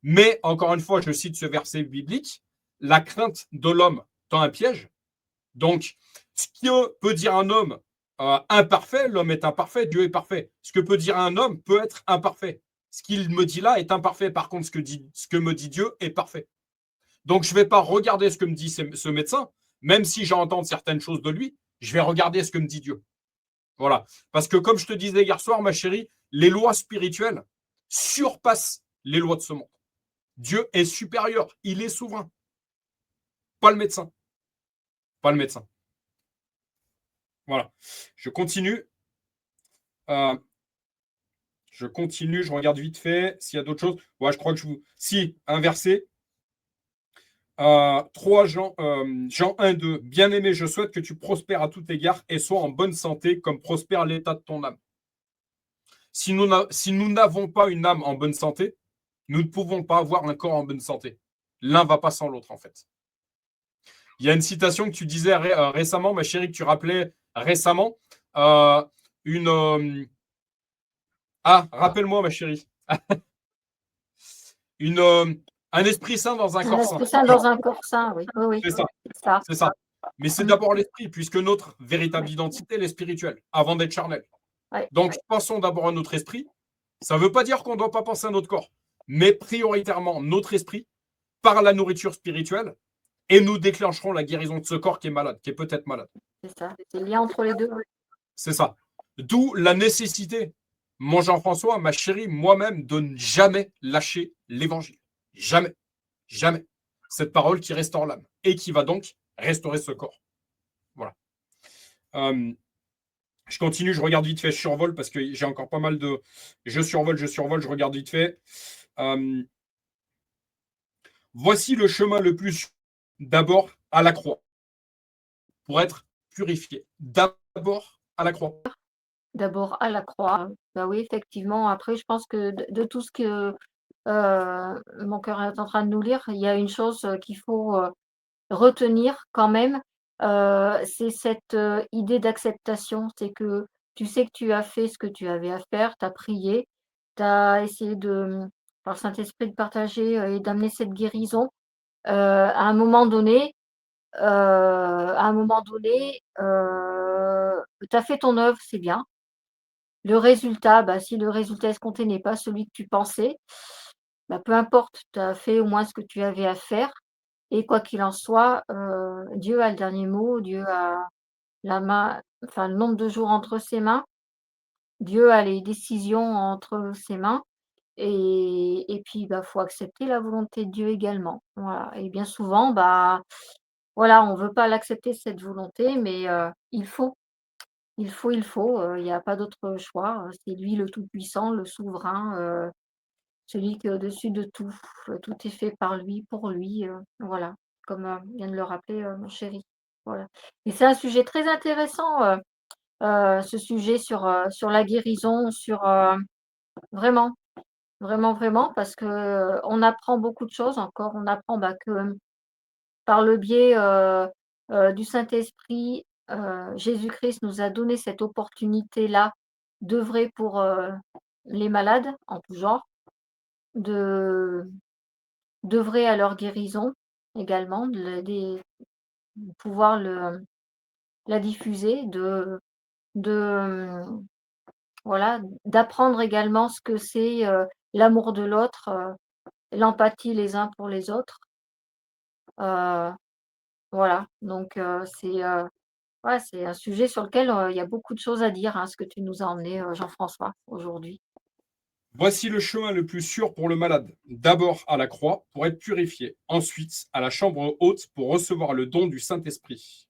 Mais encore une fois, je cite ce verset biblique, la crainte de l'homme tend un piège. Donc, ce que peut dire un homme imparfait, l'homme est imparfait, Dieu est parfait. Ce que peut dire un homme peut être imparfait. Ce qu'il me dit là est imparfait. Par contre, ce que me dit Dieu est parfait. Donc, je ne vais pas regarder ce que me dit ce médecin, même si j'entends certaines choses de lui, je vais regarder ce que me dit Dieu. Voilà. Parce que comme je te disais hier soir, ma chérie, les lois spirituelles surpassent les lois de ce monde. Dieu est supérieur, il est souverain. Pas le médecin. Pas le médecin. Voilà. Je continue. Je regarde vite fait s'il y a d'autres choses. Ouais, je crois que Si, un verset. 3 Jean 1,2. Bien-aimé, je souhaite que tu prospères à tout égard et sois en bonne santé comme prospère l'état de ton âme. Si nous n'avons pas une âme en bonne santé, nous ne pouvons pas avoir un corps en bonne santé. L'un ne va pas sans l'autre, en fait. Il y a une citation que tu disais récemment, ma chérie, que tu rappelais récemment. Rappelle-moi, ma chérie. Un esprit saint dans un corps saint. Un esprit saint dans un corps saint, oui. Oui. C'est ça. Mais c'est d'abord l'esprit, puisque notre véritable identité, elle est spirituelle, avant d'être charnelle. Ouais. Donc, pensons d'abord à notre esprit. Ça ne veut pas dire qu'on ne doit pas penser à notre corps, mais prioritairement notre esprit, par la nourriture spirituelle, et nous déclencherons la guérison de ce corps qui est malade, qui est peut-être malade. C'est ça, c'est le lien entre les deux. C'est ça. D'où la nécessité, mon Jean-François, ma chérie, moi-même, de ne jamais lâcher l'évangile. Jamais. Jamais. Cette parole qui restaure l'âme et qui va donc restaurer ce corps. Voilà. Je continue, je regarde vite fait, je survole parce que j'ai encore pas mal de... Je survole, je regarde vite fait. Voici le chemin le plus d'abord à la croix pour être purifié. D'abord à la croix. D'abord à la croix. Ben oui, effectivement. Après, je pense que de tout ce que mon cœur est en train de nous lire, il y a une chose qu'il faut retenir quand même, c'est cette idée d'acceptation. C'est que tu sais que tu as fait ce que tu avais à faire, tu as prié, tu as essayé par le Saint-Esprit de partager et d'amener cette guérison. À un moment donné, tu as fait ton œuvre, c'est bien. Le résultat, bah, si le résultat escompté n'est pas celui que tu pensais, bah, peu importe, tu as fait au moins ce que tu avais à faire et quoi qu'il en soit, Dieu a le dernier mot, Dieu a la main enfin, le nombre de jours entre ses mains, Dieu a les décisions entre ses mains et puis, bah, faut accepter la volonté de Dieu également. Voilà et bien souvent, bah, voilà, on veut pas l'accepter cette volonté mais il y a pas d'autre choix, c'est lui le tout-puissant, le souverain, celui qui est au-dessus de tout. Tout est fait par lui, pour lui, voilà, comme, vient de le rappeler, mon chéri. Voilà et c'est un sujet très intéressant, ce sujet sur la guérison, vraiment, vraiment, vraiment parce que, on apprend beaucoup de choses encore. On apprend, bah, que par le biais, du Saint-Esprit, Jésus-Christ nous a donné cette opportunité-là d'œuvrer pour, les malades en tout genre, de d'œuvrer à leur guérison également, de pouvoir la diffuser, de, voilà, d'apprendre également ce que c'est, l'amour de l'autre, l'empathie les uns pour les autres. Heu, voilà, donc ouais, c'est un sujet sur lequel, il y a beaucoup de choses à dire, hein, ce que tu nous as emmené, Jean-François, aujourd'hui. Voici le chemin le plus sûr pour le malade. D'abord à la croix pour être purifié, ensuite à la chambre haute pour recevoir le don du Saint-Esprit,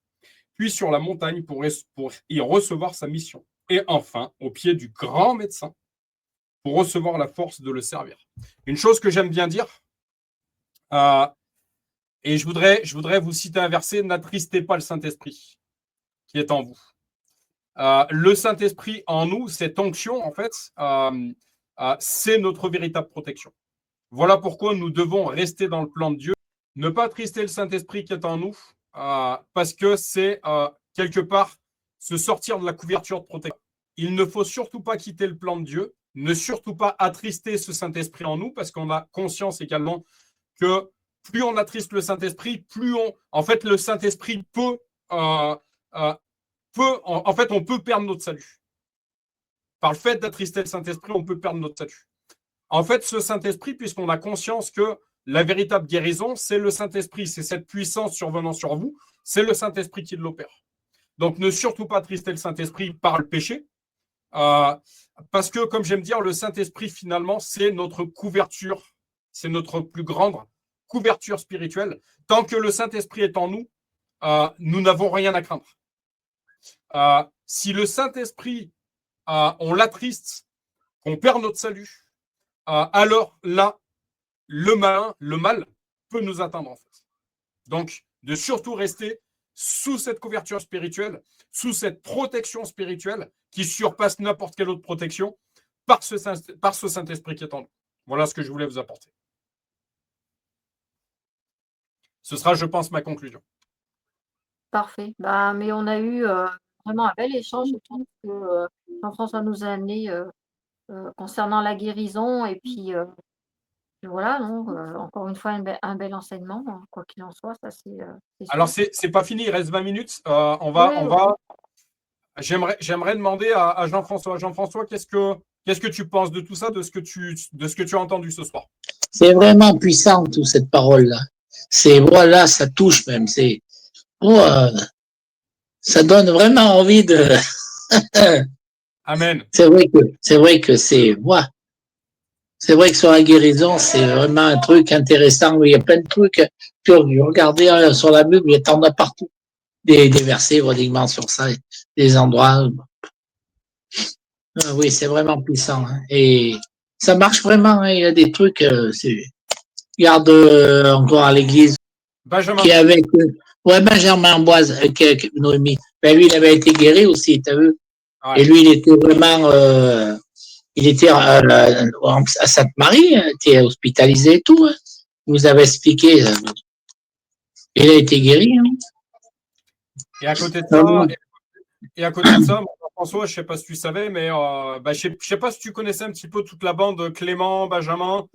puis sur la montagne pour y recevoir sa mission, et enfin au pied du grand médecin pour recevoir la force de le servir. Une chose que j'aime bien dire, euh, et je voudrais vous citer un verset, n'attristez pas le Saint-Esprit qui est en vous. Le Saint-Esprit en nous, cette onction, en fait, c'est notre véritable protection. Voilà pourquoi nous devons rester dans le plan de Dieu, ne pas attrister le Saint-Esprit qui est en nous, parce que c'est quelque part se sortir de la couverture de protection. Il ne faut surtout pas quitter le plan de Dieu, ne surtout pas attrister ce Saint-Esprit en nous, parce qu'on a conscience également que plus on attriste le Saint-Esprit, en fait, le Saint-Esprit euh, euh, en fait, on peut perdre notre salut. Par le fait d'attrister le Saint-Esprit, on peut perdre notre salut. En fait, ce Saint-Esprit, puisqu'on a conscience que la véritable guérison, c'est le Saint-Esprit, c'est cette puissance survenant sur vous, c'est le Saint-Esprit qui l'opère. Donc, ne surtout pas attrister le Saint-Esprit par le péché, parce que, comme j'aime dire, le Saint-Esprit, finalement, c'est notre couverture, c'est notre plus grande couverture spirituelle. Tant que le Saint-Esprit est en nous, nous n'avons rien à craindre. Si le Saint-Esprit, on l'attriste, qu'on perd notre salut, alors là, le mal peut nous atteindre en fait. Donc, de surtout rester sous cette couverture spirituelle, sous cette protection spirituelle qui surpasse n'importe quelle autre protection par ce Saint-Esprit qui est en nous. Voilà ce que je voulais vous apporter. Ce sera, je pense, ma conclusion. Parfait. Bah, mais on a eu, vraiment un bel échange. Je trouve que, Jean-François nous a amené, concernant la guérison et puis, voilà, non, encore une fois un bel enseignement, hein, quoi qu'il en soit, ça c'est Alors, sûr. c'est pas fini, il reste 20 minutes. Oui, oui. J'aimerais demander à Jean-François. Jean-François, qu'est-ce que tu penses de tout ça, de ce que tu as entendu ce soir? C'est vraiment puissant, toute cette parole-là. C'est, voilà, ça touche même. Ça donne vraiment envie de. Amen. C'est vrai que c'est vrai que sur la guérison, c'est vraiment un truc intéressant. Il y a plein de trucs. Tu regardez sur la Bible, il y en a partout. Des versets, pratiquement sur ça, des endroits. Oui, c'est vraiment puissant. Hein. Et ça marche vraiment. Hein. Il y a des trucs. Regarde encore à l'église Benjamin. qui est avec. Ouais, Benjamin Amboise, avec Noémie. Ben lui, il avait été guéri aussi, t'as vu? Ouais. Et lui, il était vraiment. il était à Sainte-Marie, il était hospitalisé et tout. Hein. Il vous avez expliqué. Il a été guéri. Hein. Et à côté de Non, ça, non. François, je sais pas si tu savais, mais je sais pas si tu connaissais un petit peu toute la bande Clément, Benjamin,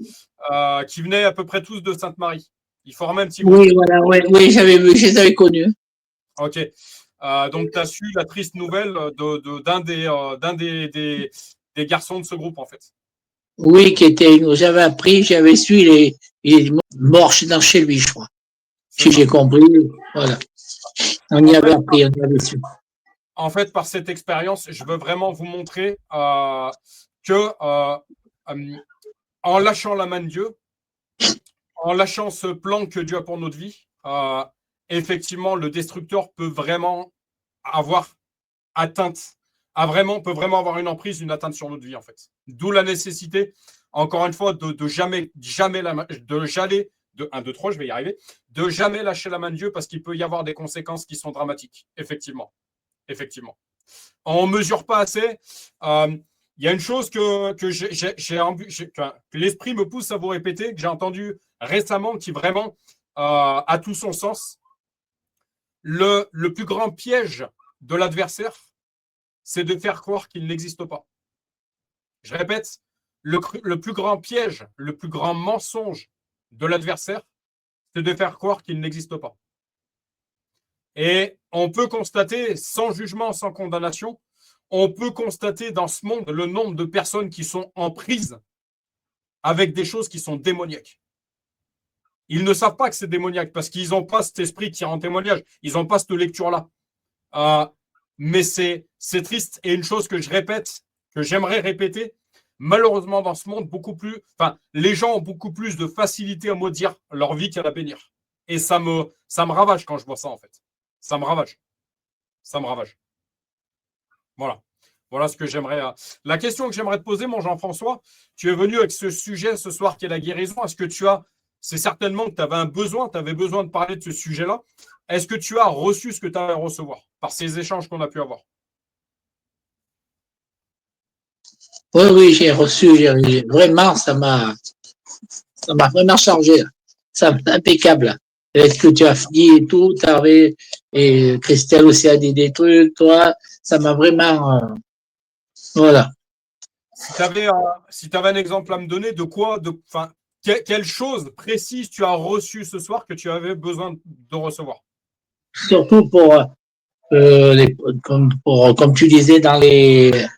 qui venaient à peu près tous de Sainte-Marie. Ils formaient un petit groupe. Oui, voilà, oui, j'avais vu, je les avais connus. Ok. Donc, tu as su la triste nouvelle d'un des garçons de ce groupe, en fait. Oui, j'avais appris, j'avais su, il est mort chez lui, je crois. Si j'ai compris, voilà. On y avait appris, on y avait su. En fait, par cette expérience, je veux vraiment vous montrer que en lâchant la main de Dieu, en lâchant ce plan que Dieu a pour notre vie, effectivement, le destructeur peut vraiment avoir atteinte, peut vraiment avoir une emprise, une atteinte sur notre vie, en fait. D'où la nécessité, encore une fois, de jamais, de 1, 2, 3, je vais y arriver, de jamais lâcher la main de Dieu parce qu'il peut y avoir des conséquences qui sont dramatiques, effectivement. Effectivement. On ne mesure pas assez. Il y a une chose que l'esprit me pousse à vous répéter, que j'ai entendu récemment, qui vraiment a tout son sens. Le plus grand piège de l'adversaire, c'est de faire croire qu'il n'existe pas. Je répète, le plus grand piège, le plus grand mensonge de l'adversaire, c'est de faire croire qu'il n'existe pas. Et on peut constater, sans jugement, sans condamnation, on peut constater dans ce monde le nombre de personnes qui sont en prise avec des choses qui sont démoniaques. Ils ne savent pas que c'est démoniaque parce qu'ils n'ont pas cet esprit qui rend témoignage. Ils n'ont pas cette lecture-là. Mais c'est triste. Et une chose que je répète, que j'aimerais répéter, malheureusement dans ce monde, les gens ont beaucoup plus de facilité à maudire leur vie qu'à la bénir. Et ça me ravage quand je vois ça, en fait. Ça me ravage. Ça me ravage. Voilà. Voilà ce que j'aimerais. La question que j'aimerais te poser, mon Jean-François, tu es venu avec ce sujet ce soir qui est la guérison. Est-ce que c'est certainement que tu avais tu avais besoin de parler de ce sujet-là. Est-ce que tu as reçu ce que tu as à recevoir par ces échanges qu'on a pu avoir? Oui, oui, j'ai reçu, vraiment, ça m'a vraiment chargé. Ça impeccable. Avec ce que tu as dit et tout, et Christelle aussi a dit des trucs, toi, ça m'a vraiment, voilà. Si tu avais, un exemple à me donner, quelle chose précise tu as reçu ce soir que tu avais besoin de recevoir? Surtout comme tu disais dans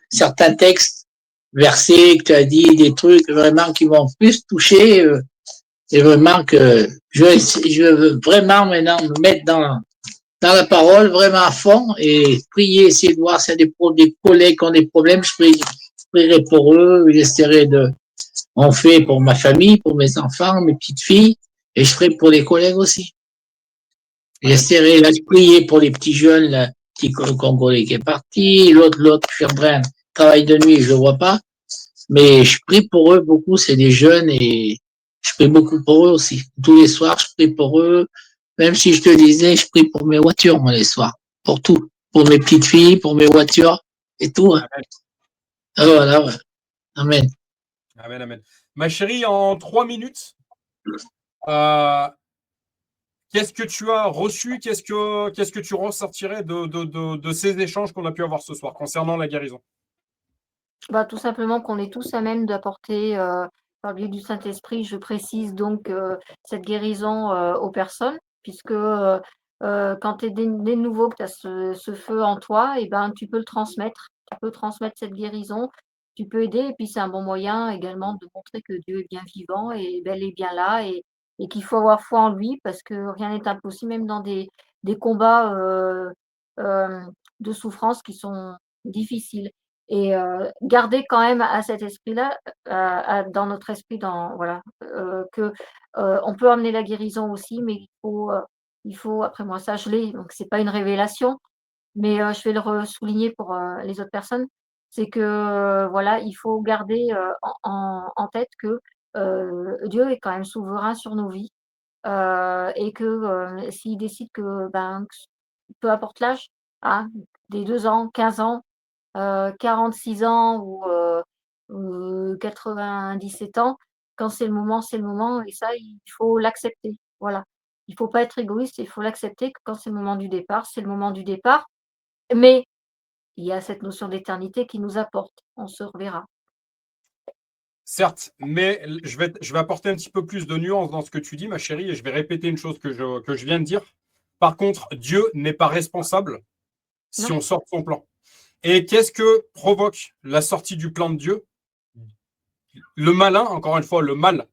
certains textes, versets que tu as dit, des trucs vraiment qui m'ont plus touché, et vraiment que je veux vraiment maintenant me mettre dans la parole vraiment à fond et prier, essayer de voir s'il y a des collègues qui ont des problèmes, je prierai pour eux, on fait pour ma famille, pour mes enfants, mes petites filles, et je ferai pour les collègues aussi. J'essaierai là de prier pour les petits jeunes, là, petit Congolais qui est parti, l'autre, je suis en train de travailler de nuit, je le vois pas, mais je prie pour eux beaucoup, c'est des jeunes et je prie beaucoup pour eux aussi. Tous les soirs, je prie pour eux. Même si je te disais, je prie pour mes voitures, moi, les soirs. Pour tout. Pour mes petites filles, pour mes voitures et tout. Hein. Ah, voilà, ouais. Amen. Amen, amen. Ma chérie, en 3 minutes, euh, qu'est-ce que tu as reçu? Qu'est-ce que tu ressortirais de ces échanges qu'on a pu avoir ce soir concernant la guérison? Bah, tout simplement qu'on est tous à même d'apporter, par le biais du Saint-Esprit, je précise donc, cette guérison, aux personnes puisque, quand tu es né de nouveau, que tu as ce feu en toi et ben, tu peux le transmettre. Tu peux transmettre cette guérison, tu peux aider et puis c'est un bon moyen également de montrer que Dieu est bien vivant et bel et bien là et qu'il faut avoir foi en lui parce que rien n'est impossible, même dans des combats, de souffrance qui sont difficiles. Et garder quand même à cet esprit-là, dans notre esprit, voilà, que, on peut amener la guérison aussi, mais il faut après moi ça je l'ai, donc c'est pas une révélation, mais je vais souligner pour, les autres personnes. C'est que, voilà, il faut garder, en tête que, Dieu est quand même souverain sur nos vies, et que, s'il décide que, ben, peu importe l'âge, hein, des 2 ans, 15 ans, 46 ans ou 97 ans. Quand c'est le moment, c'est le moment et ça, il faut l'accepter. Voilà. Il faut pas être égoïste, il faut l'accepter que quand c'est le moment du départ, c'est le moment du départ. Mais il y a cette notion d'éternité qui nous apporte. On se reverra. Certes, mais je vais apporter un petit peu plus de nuance dans ce que tu dis, ma chérie, et je vais répéter une chose que je viens de dire. Par contre, Dieu n'est pas responsable si Non, on sort de son plan. Et qu'est-ce que provoque la sortie du plan de Dieu? Le malin, encore une fois, le mal,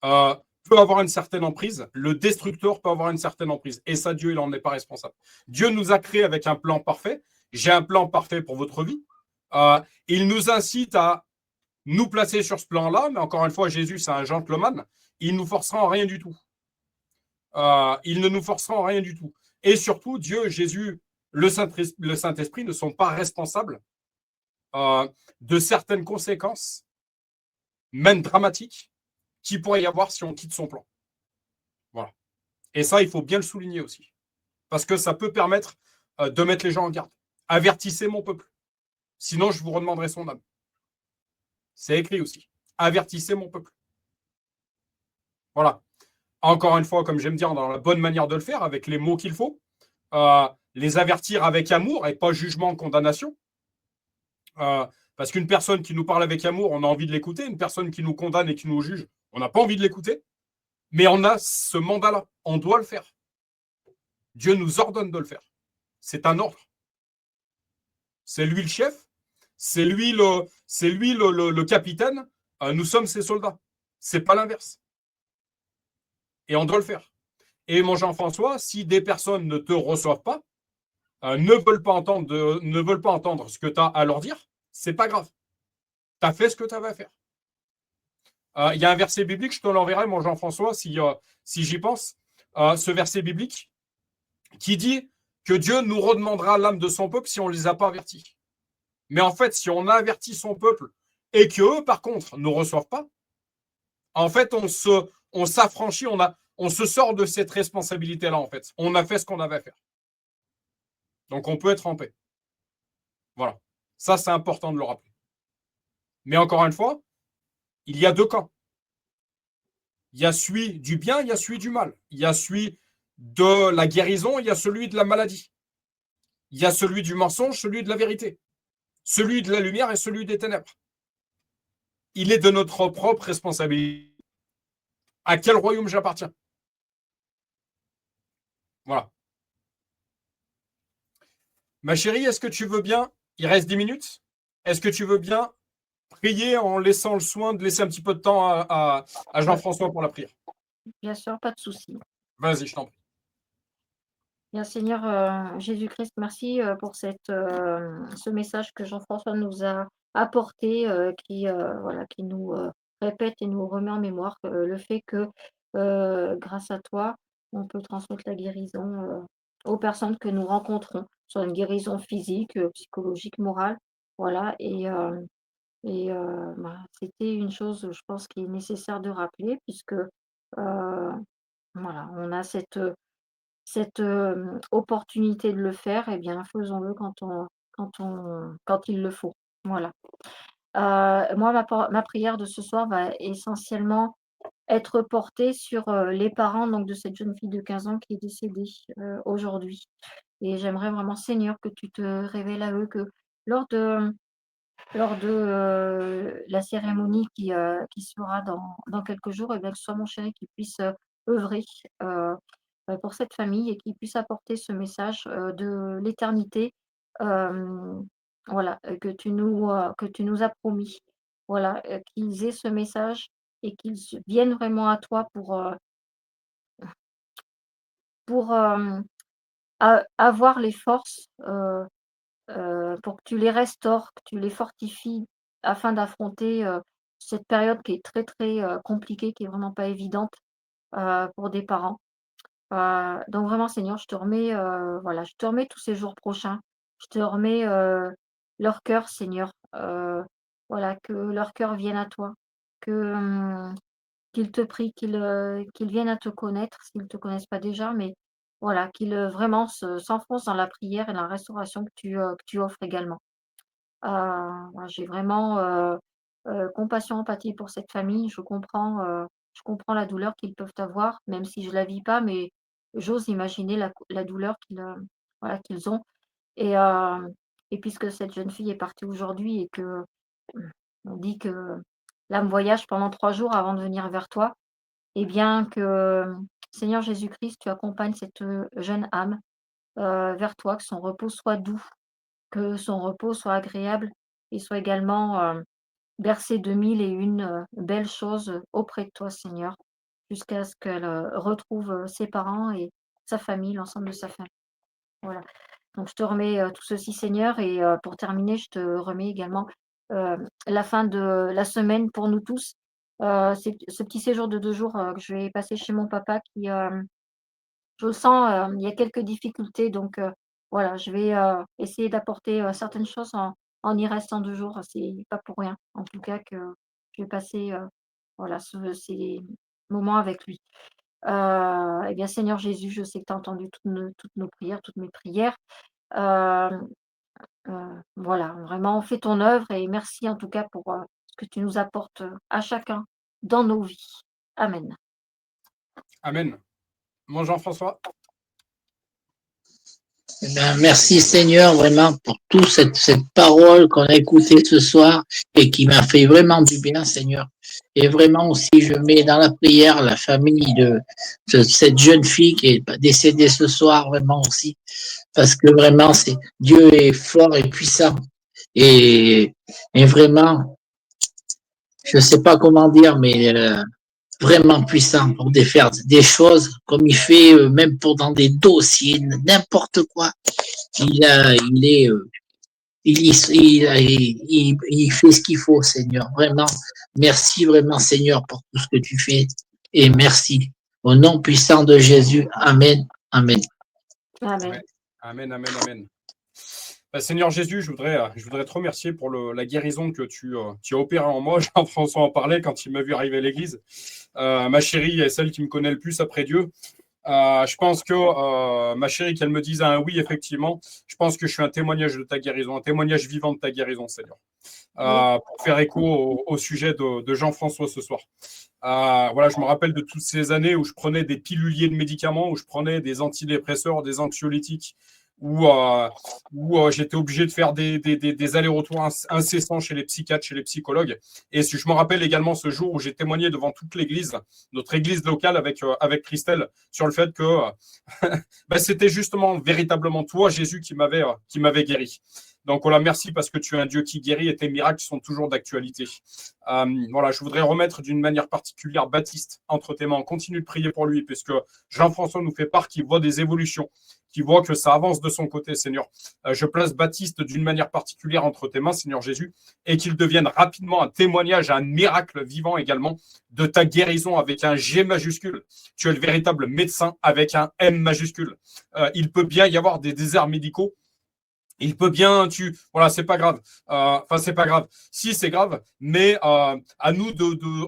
peut avoir une certaine emprise. Le destructeur peut avoir une certaine emprise. Et ça, Dieu, il n'en est pas responsable. Dieu nous a créés avec un plan parfait. J'ai un plan parfait pour votre vie. Il nous incite à nous placer sur ce plan-là, mais encore une fois, Jésus, c'est un gentleman. Il nous forcera en rien du tout. Il ne nous forcera en rien du tout. Et surtout, Dieu, Jésus, le Saint-Esprit ne sont pas responsables de certaines conséquences, même dramatiques, qu'il pourrait y avoir si on quitte son plan. Voilà. Et ça, il faut bien le souligner aussi. Parce que ça peut permettre de mettre les gens en garde. Avertissez mon peuple. Sinon, je vous redemanderai son âme. C'est écrit aussi. Avertissez mon peuple. Voilà. Encore une fois, comme j'aime dire, dans la bonne manière de le faire, avec les mots qu'il faut. Les avertir avec amour et pas jugement, condamnation. Parce qu'une personne qui nous parle avec amour, on a envie de l'écouter. Une personne qui nous condamne et qui nous juge, on n'a pas envie de l'écouter. Mais on a ce mandat-là. On doit le faire. Dieu nous ordonne de le faire. C'est un ordre. C'est lui le chef. C'est lui le capitaine. Nous sommes ses soldats. C'est pas l'inverse. Et on doit le faire. Et mon Jean-François, si des personnes ne te reçoivent pas, ne veulent pas entendre ce que tu as à leur dire, c'est pas grave. Tu as fait ce que tu avais à faire. Il y a un verset biblique, je te l'enverrai, mon Jean-François, si j'y pense. Ce verset biblique qui dit que Dieu nous redemandera l'âme de son peuple si on ne les a pas avertis. Mais en fait, si on a averti son peuple et qu'eux, par contre, ne reçoivent pas, en fait, on s'affranchit, on se sort de cette responsabilité-là, en fait. On a fait ce qu'on avait à faire. Donc, on peut être en paix. Voilà. Ça, c'est important de le rappeler. Mais encore une fois, il y a deux camps. Il y a celui du bien, il y a celui du mal. Il y a celui de la guérison, il y a celui de la maladie. Il y a celui du mensonge, celui de la vérité. Celui de la lumière et celui des ténèbres. Il est de notre propre responsabilité. À quel royaume j'appartiens? Voilà. Ma chérie, est-ce que tu veux bien, il reste 10 minutes, est-ce que tu veux bien prier en laissant le soin de laisser un petit peu de temps à Jean-François pour la prière? bien sûr, pas de souci. Vas-y, je t'en prie. Bien Seigneur, Jésus-Christ, merci, pour ce message que Jean-François nous a apporté, qui, voilà, qui nous, répète et nous remet en mémoire, le fait que, grâce à toi, on peut transmettre la guérison, aux personnes que nous rencontrons, soit une guérison physique, psychologique, morale, voilà c'était une chose, je pense, qui est nécessaire de rappeler puisque, voilà, on a cette opportunité de le faire, eh bien, faisons-le quand il le faut. Voilà. Moi, ma prière de ce soir va essentiellement être portée sur, les parents donc de cette jeune fille de 15 ans qui est décédée, aujourd'hui et j'aimerais vraiment, Seigneur, que tu te révèles à eux, que lors de la cérémonie qui se fera dans quelques jours, et bien, que ce soit mon chéri qui puisse, œuvrer, heu pour cette famille et qui puisse apporter ce message, de l'éternité, hem, voilà, que tu nous as promis. Voilà, qu'ils aient ce message et qu'ils viennent vraiment à toi pour avoir les forces, pour que tu les restaures, que tu les fortifies afin d'affronter, cette période qui est très, très, compliquée, qui est vraiment pas évidente, pour des parents. Donc vraiment Seigneur, je te remets, voilà, je te remets tous ces jours prochains. Je te remets, leur cœur Seigneur, voilà, que leur cœur vienne à toi, que, qu'ils te prient, qu'ils viennent à te connaître s'ils ne te connaissent pas déjà, mais voilà, qu'ils, vraiment s'enfoncent dans la prière et la restauration que tu offres également. J'ai vraiment compassion, empathie pour cette famille. Je comprends la douleur qu'ils peuvent avoir, même si je la vis pas, mais j'ose imaginer la douleur voilà, qu'ils ont. Et, et puisque cette jeune fille est partie aujourd'hui et que on dit que l'âme voyage pendant 3 jours avant de venir vers toi, et bien que Seigneur Jésus-Christ, tu accompagnes cette jeune âme vers toi, que son repos soit doux, que son repos soit agréable et soit également bercé de mille et une belles choses auprès de toi, Seigneur, jusqu'à ce qu'elle retrouve ses parents et sa famille, l'ensemble de sa famille. Voilà. Donc je te remets tout ceci, Seigneur, et pour terminer, je te remets également la fin de la semaine pour nous tous. Ce petit séjour de 2 jours que je vais passer chez mon papa qui, je le sens, il y a quelques difficultés, donc voilà, je vais essayer d'apporter certaines choses en y restant 2 jours. C'est pas pour rien, en tout cas, que je vais passer voilà, ces moments avec lui. Et bien, Seigneur Jésus, je sais que tu as entendu toutes nos prières, toutes mes prières. Hem, voilà, vraiment, fais ton œuvre et merci en tout cas pour ce que tu nous apportes à chacun dans nos vies. Amen. Amen. Mon Jean-François. Eh ben, merci Seigneur vraiment pour toute cette parole qu'on a écoutée ce soir et qui m'a fait vraiment du bien, Seigneur. Et vraiment aussi, je mets dans la prière la famille de cette jeune fille qui est décédée ce soir, vraiment aussi, parce que vraiment, Dieu est fort et puissant. Et vraiment, je sais pas comment dire, mais vraiment puissant pour faire des choses comme il fait, même pour dans des dossiers, n'importe quoi. Il a, il est, il fait ce qu'il faut, Seigneur. Vraiment, merci vraiment, Seigneur, pour tout ce que tu fais. Et merci. Au nom puissant de Jésus. Amen. Amen. Amen. Amen, amen, amen. Seigneur Jésus, je voudrais te remercier pour la guérison que tu as opérée en moi. Jean-François en parlait quand il m'a vu arriver à l'église. Ma chérie est celle qui me connaît le plus après Dieu. Je pense que ma chérie, qu'elle me dise un oui, effectivement, je pense que je suis un témoignage de ta guérison, un témoignage vivant de ta guérison, Seigneur. Pour faire écho au sujet de Jean-François ce soir. Voilà, je me rappelle de toutes ces années où je prenais des piluliers de médicaments, où je prenais des antidépresseurs, des anxiolytiques, où j'étais obligé de faire des allers-retours incessants chez les psychiatres, chez les psychologues. Et je me rappelle également ce jour où j'ai témoigné devant toute l'église, notre église locale avec Christelle, sur le fait que c'était justement véritablement toi, Jésus, qui m'avait guéri. Donc voilà, merci parce que tu es un Dieu qui guérit et tes miracles sont toujours d'actualité. Voilà, je voudrais remettre d'une manière particulière Baptiste entre tes mains. On continue de prier pour lui puisque Jean-François nous fait part qu'il voit des évolutions, qu'il voit que ça avance de son côté, Seigneur. Je place Baptiste d'une manière particulière entre tes mains, Seigneur Jésus, et qu'il devienne rapidement un témoignage, un miracle vivant également de ta guérison avec un G majuscule. Tu es le véritable médecin avec un M majuscule. Il peut bien y avoir des déserts médicaux. Il peut bien, voilà, c'est pas grave. Enfin, c'est pas grave. Si, c'est grave, mais à nous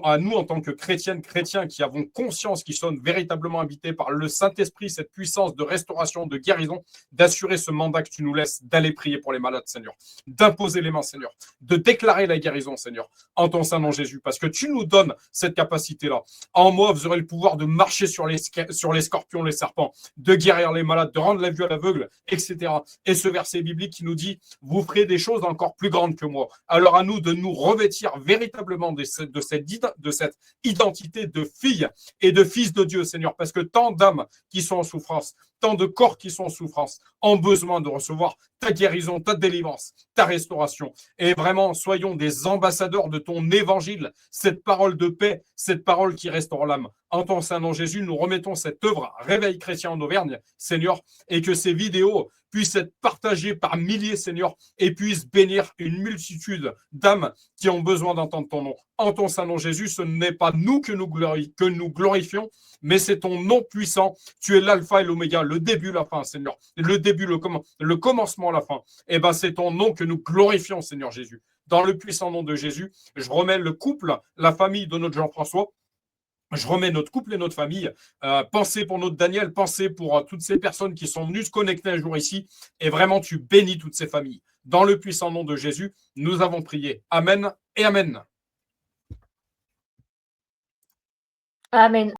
à nous en tant que chrétiens qui avons conscience, qui sommes véritablement habités par le Saint-Esprit, cette puissance de restauration, de guérison, d'assurer ce mandat que tu nous laisses, d'aller prier pour les malades, Seigneur, d'imposer les mains, Seigneur, de déclarer la guérison, Seigneur, en ton Saint nom Jésus, parce que tu nous donnes cette capacité-là. En moi, vous aurez le pouvoir de marcher sur les scorpions, les serpents, de guérir les malades, de rendre la vue à l'aveugle, etc. Et ce verset biblique qui nous dit « Vous ferez des choses encore plus grandes que moi ». Alors à nous de nous revêtir véritablement de cette identité de fille et de fils de Dieu, Seigneur, parce que tant d'âmes qui sont en souffrance, tant de corps qui sont en souffrance, ont besoin de recevoir ta guérison, ta délivrance, ta restauration. Et vraiment, soyons des ambassadeurs de ton évangile, cette parole de paix, cette parole qui restaure l'âme. En ton Saint nom Jésus, nous remettons cette œuvre Réveil chrétien en Auvergne, Seigneur, et que ces vidéos puissent être partagées par milliers, Seigneur, et puissent bénir une multitude d'âmes qui ont besoin d'entendre ton nom. En ton Saint nom Jésus, ce n'est pas nous que nous glorifions, mais c'est ton nom puissant. Tu es l'alpha et l'oméga, le début, la fin, Seigneur. Le début, le commencement, la fin. Et ben, c'est ton nom que nous glorifions, Seigneur Jésus. Dans le puissant nom de Jésus, je remets le couple, la famille de notre Jean-François. Je remets notre couple et notre famille. Pensez pour notre Daniel, pensez pour toutes ces personnes qui sont venues se connecter un jour ici. Et vraiment, tu bénis toutes ces familles. Dans le puissant nom de Jésus, nous avons prié. Amen et Amen. Amen.